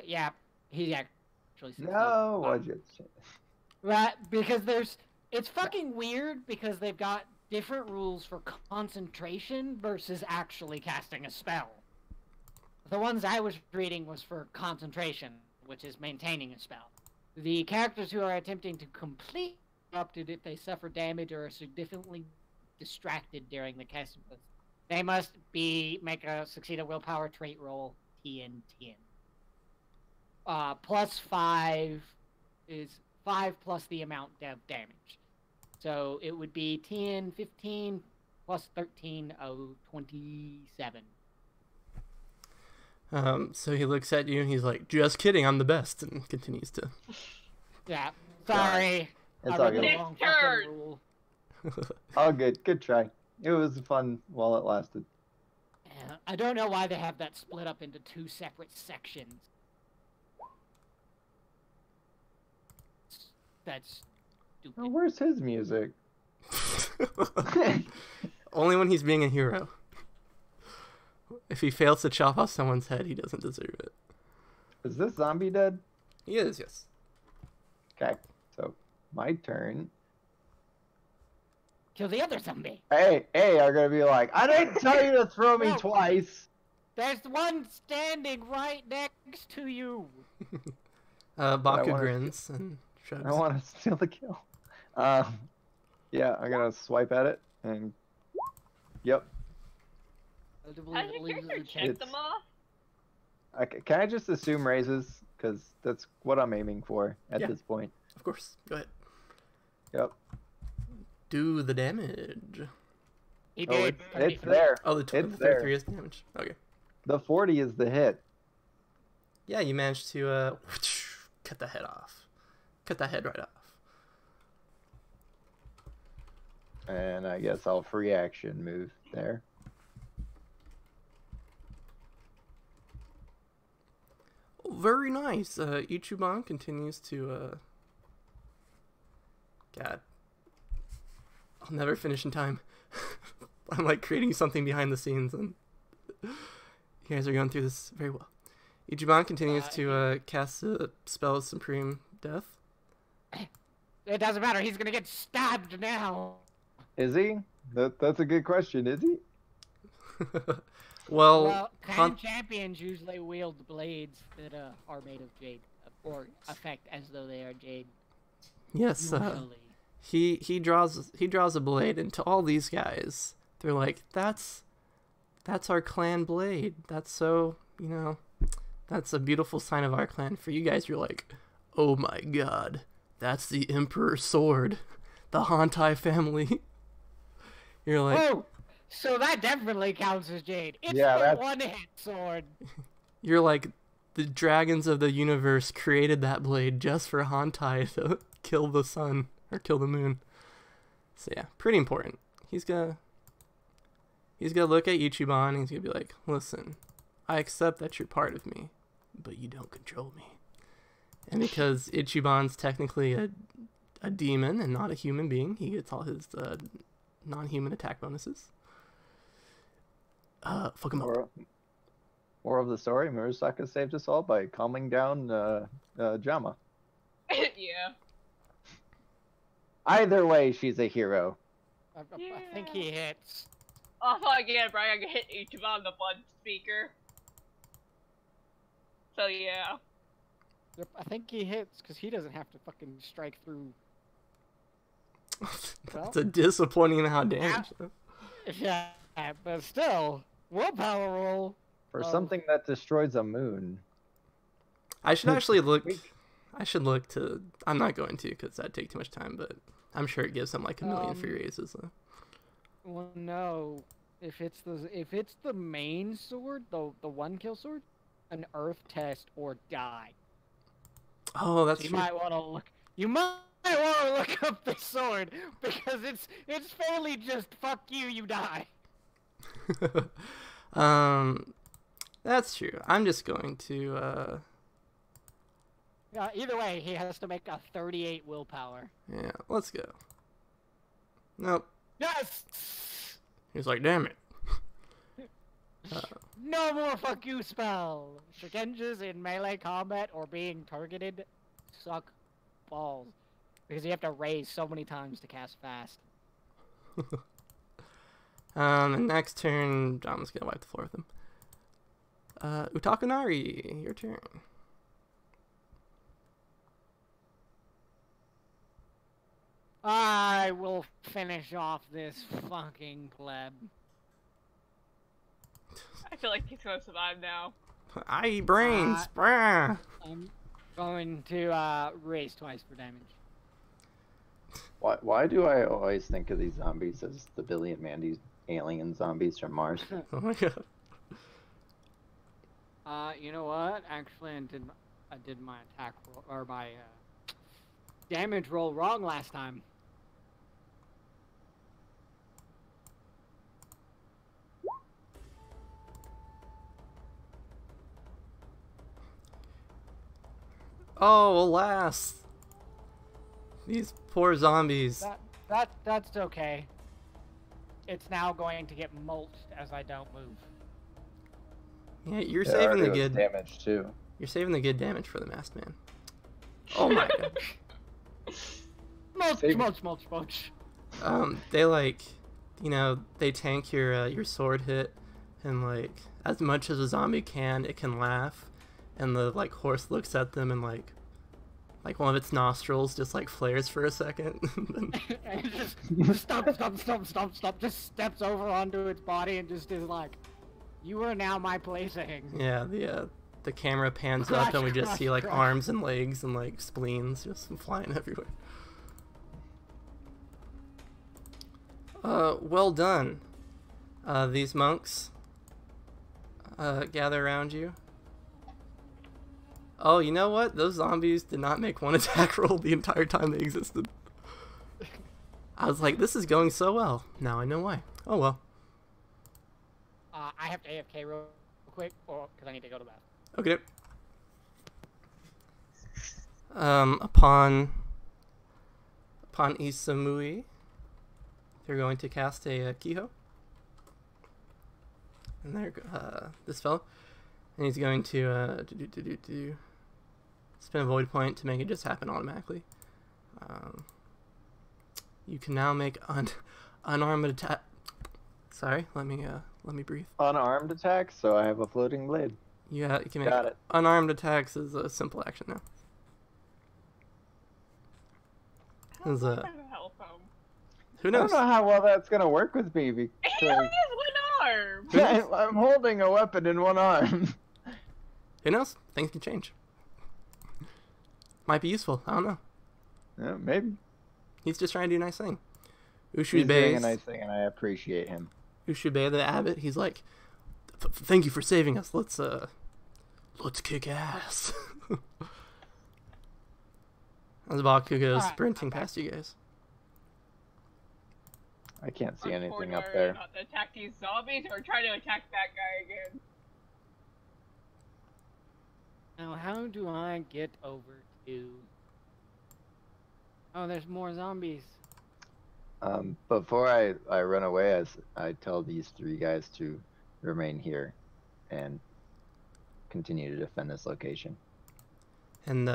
A: Yeah, he actually succeeded.
D: No, why'd you say?
A: Right, because it's fucking weird because they've got different rules for concentration versus actually casting a spell. The ones I was reading was for concentration, which is maintaining a spell. The characters who are attempting to complete interrupted if they suffer damage or are significantly distracted during the casting process. They must succeed a willpower trait roll TN10. plus 5 is 5 plus the amount of damage. So it would be 10, 15, plus 13, 27.
B: So he looks at you and he's like, "Just kidding, I'm the best," and continues to.
A: Yeah, sorry.
E: It's
A: I
E: all
A: read the
E: good.
A: wrong
C: Turn.
A: fucking rule.
E: All good. Good try. It was fun while it lasted.
A: Yeah, I don't know why they have that split up into 2 separate sections. That's stupid.
E: Oh, where's his music?
B: Only when he's being a hero. If he fails to chop off someone's head, he doesn't deserve it.
E: Is this zombie dead?
B: He is, yes.
E: Okay, so my turn.
A: Kill the other zombie.
E: Hey, are gonna be like, I didn't tell you to throw me
A: No.
E: twice.
A: There's one standing right next to you.
B: Baku
E: wanna-
B: grins and shrugs.
E: I want to steal the kill. Yeah, I'm gonna swipe at it and. Yep.
C: How did your character check
E: It's-
C: them off?
E: Can I just assume raises? Because that's what I'm aiming for at
B: Yeah.
E: this point.
B: Of course. Go ahead.
E: Yep.
B: Do the damage.
A: He
E: Oh,
A: did.
E: it's there.
B: Oh, the
E: It's there.
B: 33 is damage. Okay.
E: The 40 is the hit.
B: Yeah, you managed to cut the head off. Cut that head right off.
E: And I guess I'll free action move there.
B: Very nice. Ichiban continues to. God. I'll never finish in time. I'm like creating something behind the scenes, and you guys are going through this very well. Ichiban continues to cast a spell of Supreme Death.
A: It doesn't matter. He's gonna get stabbed now.
E: Is he? That's a good question. Is he?
B: Well,
A: Clan champions usually wield blades that are made of jade, or affect as though they are jade.
B: yes,
A: Usually.
B: he draws a blade, and to all these guys, they're like, that's our clan blade. That's so, that's a beautiful sign of our clan. For you guys, you're like, oh my god, that's the Emperor's sword, the Hantai family. You're like,
A: Oh, so that definitely counts as jade. It's
E: Yeah,
A: the
E: that's-
A: one-hit sword.
B: you're like, the dragons of the universe created that blade just for Hantai to kill the sun or kill the moon. So yeah, pretty important. He's gonna look at Ichiban and he's gonna be like, listen, I accept that you're part of me, but you don't control me. And because Ichiban's technically a demon and not a human being, he gets all his non-human attack bonuses. Fuck him up.
E: Moral of the story: Murasaka saved us all by calming down Jama.
C: Yeah.
E: Either way, she's a hero.
A: I think he hits.
C: Oh fuck yeah, Brian, I hit Ichiban the blood speaker. So yeah.
A: Yep, I think he hits because he doesn't have to fucking strike through.
B: That's a disappointing amount of damage.
A: Yeah, but still, willpower roll.
E: For
A: Oh.
E: something that destroys a moon.
B: I should actually look. I should look to. I'm not going to because that'd take too much time. But I'm sure it gives him like a million free raises. Though.
A: Well, no. If it's the main sword, the one kill sword, an earth test or die.
B: Oh, that's
A: You
B: true.
A: might want to look. You might want to look up the sword because it's fairly just fuck you, you die.
B: That's true. I'm just going to.
A: Either way, he has to make a 38 willpower.
B: Yeah, let's go. Nope.
A: Yes.
B: He's like, damn it.
A: No more fuck you spell. Shikenjas in melee combat or being targeted suck balls because you have to raise so many times to cast fast.
B: And next turn, John's gonna wipe the floor with him. Utakanari, your turn.
A: I will finish off this fucking pleb.
C: I feel like he's gonna survive now.
B: I eat brains. Brah.
A: I'm going to raise twice for damage.
D: Why do I always think of these zombies as the Billy and Mandy alien zombies from Mars?
B: Oh my god.
A: You know what? Actually, I did my attack roll, or my damage roll wrong last time.
B: Oh, alas. These poor zombies.
A: That's okay. It's now going to get mulched as I don't move.
B: Yeah, you're saving the good
E: damage too.
B: You're saving the good damage for the masked man. Oh my god.
A: Mulch.
B: They like, you know, they tank your sword hit, and like as much as a zombie can, it can laugh, and the like horse looks at them and like one of its nostrils just like flares for a second.
A: And it just stop. Just steps over onto its body and just is like, "You are now my plaything."
B: Yeah, the camera pans up and we just see like arms and legs and like spleens just flying everywhere. Well done. These monks gather around you. Oh, you know what? Those zombies did not make one attack roll the entire time they existed. I was like, this is going so well. Now I know why. Oh well.
A: I have to AFK real quick, because I need to go to the bathroom.
B: Okay. Upon Isamui, they're going to cast a Kiho. And there, this fellow, and he's going to spend a void point to make it just happen automatically. You can now make unarmed attack. Sorry, let me breathe.
E: Unarmed attack, so I have a floating blade.
B: Yeah, you can make
E: Got it.
B: unarmed attacks as a simple action now. As a, who
E: I
B: knows?
E: don't know how well that's gonna work with me
C: He
E: because
C: only has one arm.
E: I'm holding a weapon in one arm.
B: Who knows? Things can change. Might be useful. I don't know.
E: Yeah, maybe.
B: He's just trying to do a nice thing.
E: He's doing a
B: Ushubei,
E: nice thing, and I appreciate him.
B: Ushubei the abbot, he's like, thank you for saving us. Let's kick ass. As Bakugo sprinting past you guys.
E: I can't see anything up
C: Are
E: there.
C: Not to attack these zombies or try to attack that guy again.
A: Now, how do I get over to... Oh, there's more zombies.
D: Before I run away, I tell these three guys to remain here and continue to defend this location.
B: And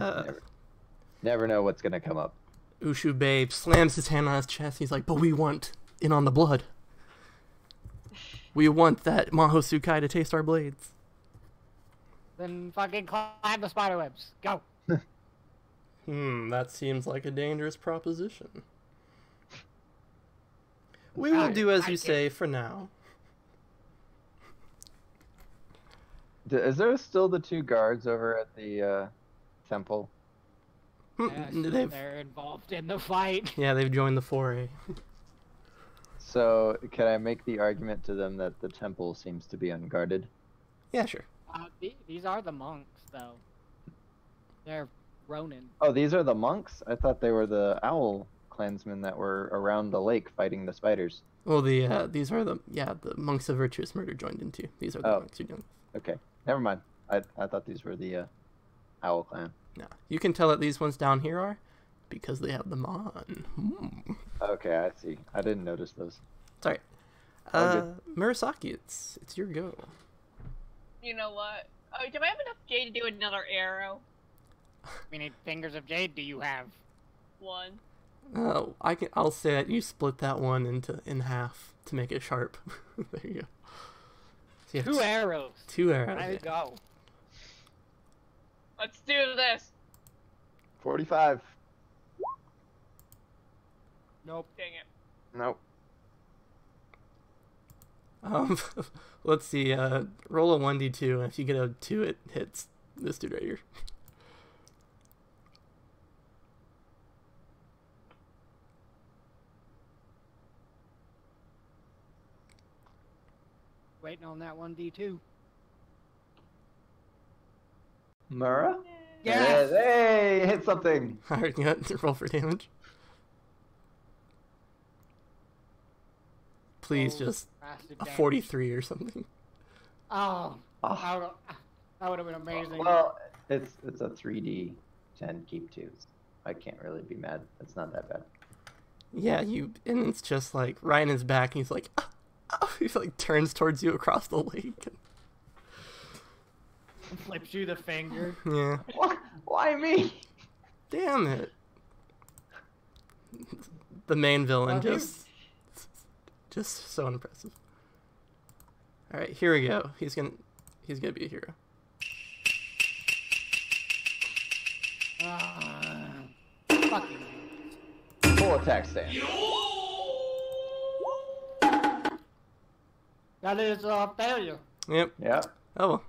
D: Never know what's gonna come up.
B: Ushubei slams his hand on his chest. He's like, but we want in on the blood. We want that Maho Tsukai to taste our blades.
A: Then fucking climb the spiderwebs. Go.
B: That seems like a dangerous proposition. We will do as you say for now.
E: Is there still the two guards over at the temple?
A: They're involved in the fight.
B: Yeah, they've joined the foray.
E: So, can I make the argument to them that the temple seems to be unguarded?
B: Yeah, sure.
A: These are the monks, though. They're Ronin.
E: Oh, these are the monks? I thought they were the owl clansmen that were around the lake fighting the spiders.
B: Well, these are the monks of virtuous murder joined in too. These are the monks you're doing.
E: Okay, never mind. I thought these were the owl clan.
B: No, you can tell that these ones down here are because they have them on.
E: Okay, I see. I didn't notice those.
B: Sorry.
E: Okay.
B: Murasaki, it's your go.
C: You know what? Oh, do I have enough jade to do another arrow?
A: How many fingers of jade do you have?
C: One.
B: I'll say that you split that one in half to make it sharp. There you go. So you have
A: 2 arrows.
B: 2 arrows.
A: There you go.
C: Let's do this.
E: 45.
A: Nope.
C: Dang it.
E: Nope.
B: Let's see. Roll a 1d2, and if you get a 2, it hits this dude right here.
A: Waiting on that 1d2.
E: Mura?
A: Yes!
E: Hey, hit something.
B: Alright, you got to roll for damage. Please,
A: Oh,
B: just
A: bastard
B: a
A: damage.
B: 43 or something.
A: Oh,
E: Oh.
A: that would have been amazing.
E: Well,
D: It's a 3D 10 keep two. I can't really be mad. It's not that bad.
B: Yeah, and it's just like right in his back, and he's like, he like turns towards you across the lake.
A: Flips you the finger.
B: Yeah.
E: why me?
B: Damn it. The main villain
A: Well,
B: just so impressive. All right, here we go. He's gonna be a hero.
A: Fucking.
E: Full attack stand.
A: That is a failure.
B: Yep.
E: Yeah.
B: Oh well.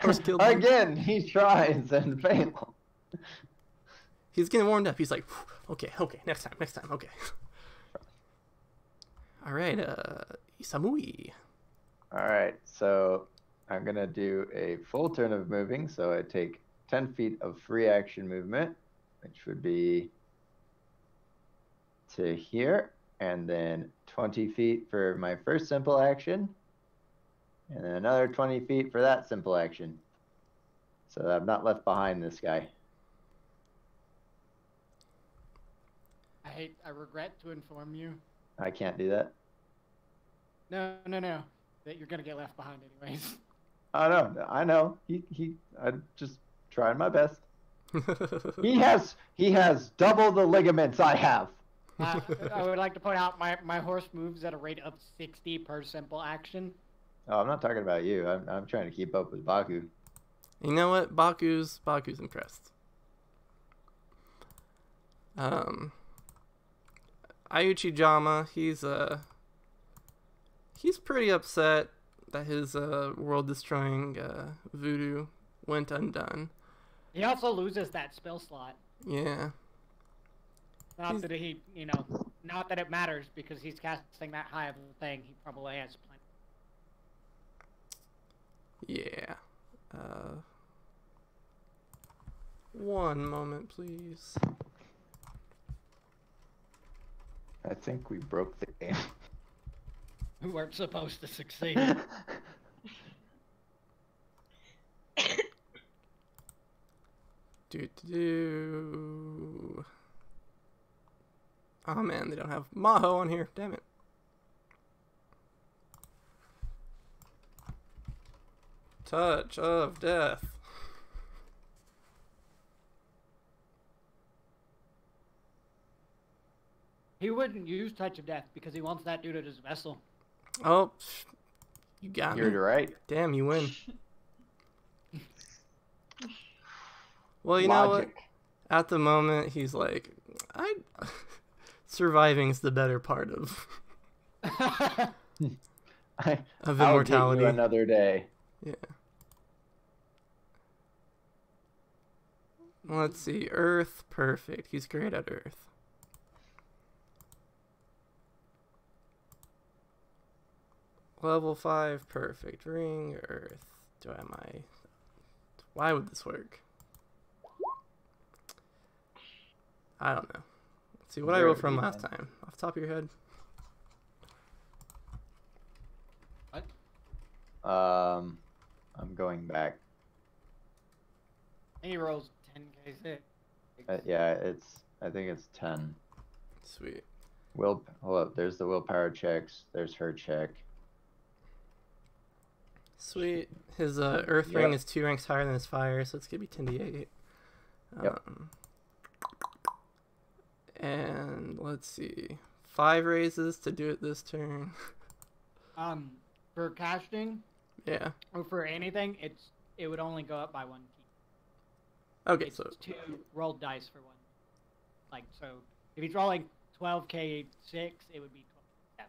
B: Horse killed him.
E: Again, he tries and fails.
B: He's getting warmed up. He's like, okay, next time, okay. All right, Isamui.
D: Alright, so I'm gonna do a full turn of moving, so I take 10 feet of free action movement, which would be to here, and then 20 feet for my first simple action, and then another 20 feet for that simple action. So that I'm not left behind this guy.
A: I regret to inform you.
D: I can't do that.
A: No. That you're gonna get left behind anyways.
D: Oh no, I know. I'm just trying my best. He has double the ligaments I have.
A: I would like to point out my horse moves at a rate of 60 per simple action.
D: Oh, I'm not talking about you. I'm trying to keep up with Baku.
B: You know what? Baku's impressed. Ayuchi-jama, he's pretty upset that his world-destroying voodoo went undone.
A: He also loses that spell slot.
B: Yeah.
A: Not that not that it matters because he's casting that high of a thing. He probably has plenty.
B: Yeah. One moment, please.
D: I think we broke the game.
A: We weren't supposed to succeed.
B: Do. Oh man, they don't have Maho on here. Damn it. Touch of Death.
A: He wouldn't use Touch of Death because he wants that dude at his vessel.
B: Oh, you got
D: You're
B: me.
D: right.
B: Damn, you win. Well, you know what?
D: Logic.
B: At the moment, he's like, surviving's the better part of
D: I'll
B: immortality.
D: give you another day.
B: Yeah. Let's see. Earth, perfect. He's great at Earth. Level 5, perfect. Ring, Earth. Why would this work? I don't know. Let's see what I rolled from last time. Off the top of your head.
A: What?
D: I'm going back.
A: And he rolls 10k6.
D: Yeah, I think it's 10.
B: Sweet.
D: Hold up. There's the willpower checks. There's her check.
B: Sweet. His Earth ring is 2 ranks higher than his fire, so it's gonna be 10d8.
D: Yep.
B: And let's see. 5 raises to do it this turn.
A: For casting
B: Yeah.
A: or for anything, it would only go up by 1 key.
B: Okay,
A: It's
B: so
A: 2 rolled dice for 1. Like, so if he's rolling 12k6, it would be 12k7.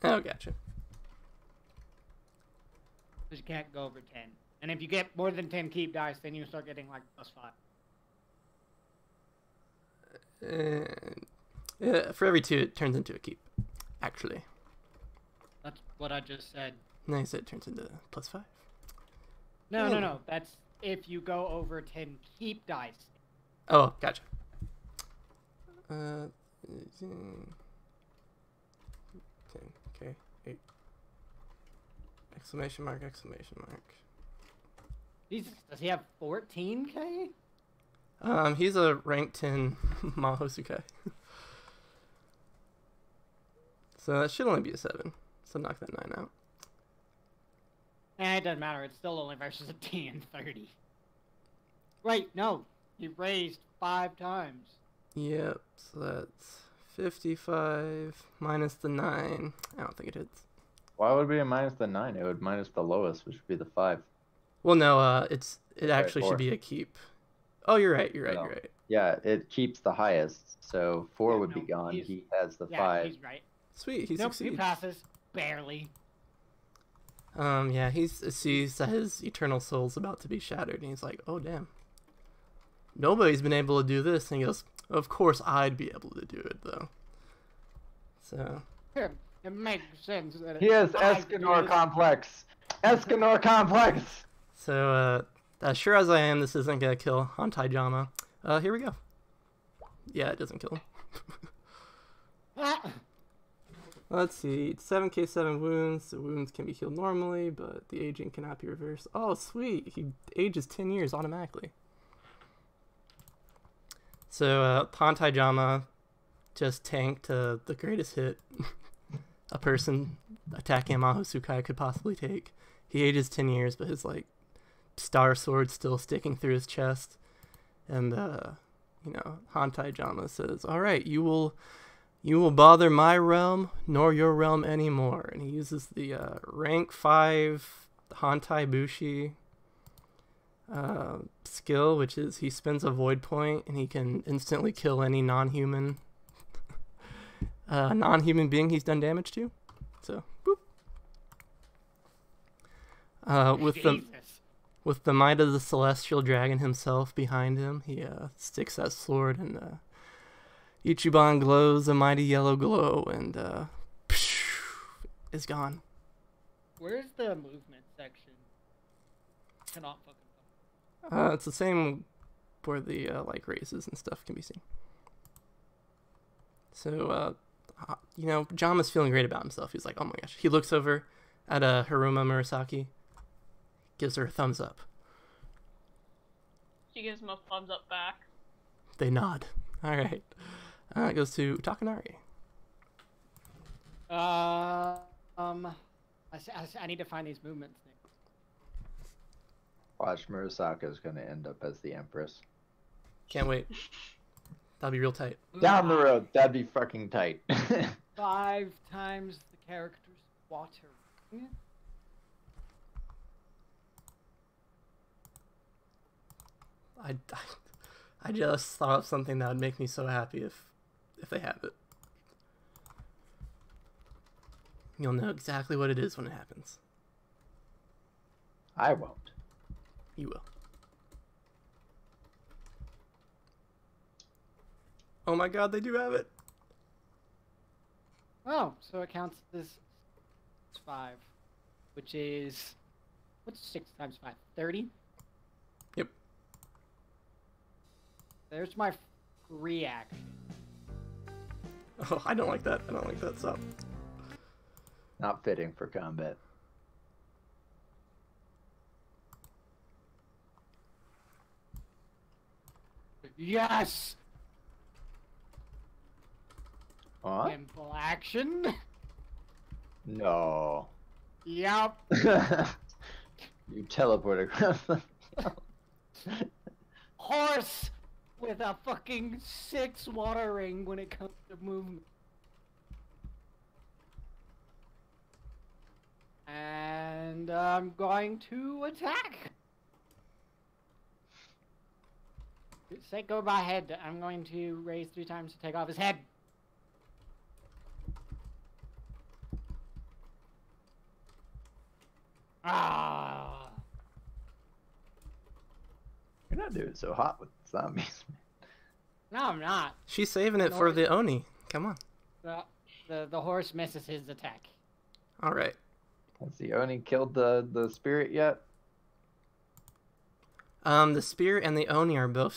B: Oh, gotcha.
A: Because you can't go over 10. And if you get more than 10 keep dice, then you start getting like +5.
B: And yeah, for every 2, it turns into a keep. Actually,
A: That's what I just said.
B: nice. It turns into +5.
A: No. That's if you go over 10 keep dice.
B: Oh, gotcha. 10, okay, 8. Exclamation mark, exclamation mark.
A: Jesus, does he have 14k?
B: He's a rank 10 Mahosukai. So that should only be a 7. So knock that 9 out.
A: It doesn't matter. It's still only versus a T and 30. Wait, no. He raised 5 times.
B: Yep, so that's 55 minus the 9. I don't think it hits.
D: Why would it be a minus the 9? It would minus the lowest, which would be the 5.
B: Well, no, it actually
D: 4.
B: should be a keep. Oh, you're right. You're
D: No.
B: right.
D: Yeah, it keeps the highest, so 4 would be
A: no,
D: gone.
A: he's-
D: He has the
A: Yeah,
D: 5.
A: he's right.
B: Sweet, he
A: Nope, he
B: succeeds.
A: passes. Barely.
B: Yeah, he sees that his eternal soul's about to be shattered, and he's like, oh, damn. Nobody's been able to do this. And he goes, of course I'd be able to do it, though. So,
A: It makes sense that
E: He has
A: I do
E: Escanor
A: this.
E: complex. Escanor complex.
B: so as sure as I am, this isn't gonna kill Hantai Jama. Here we go. Yeah, it doesn't kill him.
A: Ah!
B: Let's see, 7k 7 wounds. The wounds can be healed normally, but the aging cannot be reversed. Oh, sweet! He ages 10 years automatically. So, Hantai Jama just tanked the greatest hit a person attacking a Mahosukai could possibly take. He ages 10 years, but his, like, star sword's still sticking through his chest. And, Hantai Jama says, alright, you will bother my realm, nor your realm anymore. And he uses the rank 5 Hantai Bushi skill, which is he spends a void point and he can instantly kill any non-human being he's done damage to. So, boop. With the might of the celestial dragon himself behind him, he sticks that sword and Ichiban glows a mighty yellow glow and is gone.
A: Where's the movement section? Cannot fucking find.
B: It's the same where the raises and stuff can be seen. So Jama's feeling great about himself. He's like, oh my gosh. He looks over at Haruma Murasaki, gives her a thumbs up.
C: She gives him a thumbs up back.
B: They nod. All right. It goes to Takanari.
A: I need to find these movements.
D: Watch, Murasaka is going to end up as the Empress.
B: Can't wait. That'll be real tight.
D: Down the road, that'd be fucking tight.
A: 5 times the character's water.
B: I just thought of something that would make me so happy if they have it. You'll know exactly what it is when it happens.
D: I won't.
B: You will. Oh my god, they do have it!
A: Oh, so it counts as 5, which is what's 6 times 5? 30.
B: Yep.
A: There's my reaction.
B: Oh, I don't like that. I don't like that. Stop.
D: Not fitting for combat.
A: Yes.
D: What?
A: Simple action.
D: No.
A: Yup.
D: You teleport across the
A: Horse with a fucking 6 water ring when it comes to movement. And I'm going to attack. Say go by head. I'm going to raise 3 times to take off his head. Ah.
D: You're not doing so hot with zombies.
A: No, I'm not.
B: She's saving it for the Oni. Come on.
A: The horse misses his attack.
B: All right.
D: Has the Oni killed the spirit yet?
B: The spirit and the Oni are both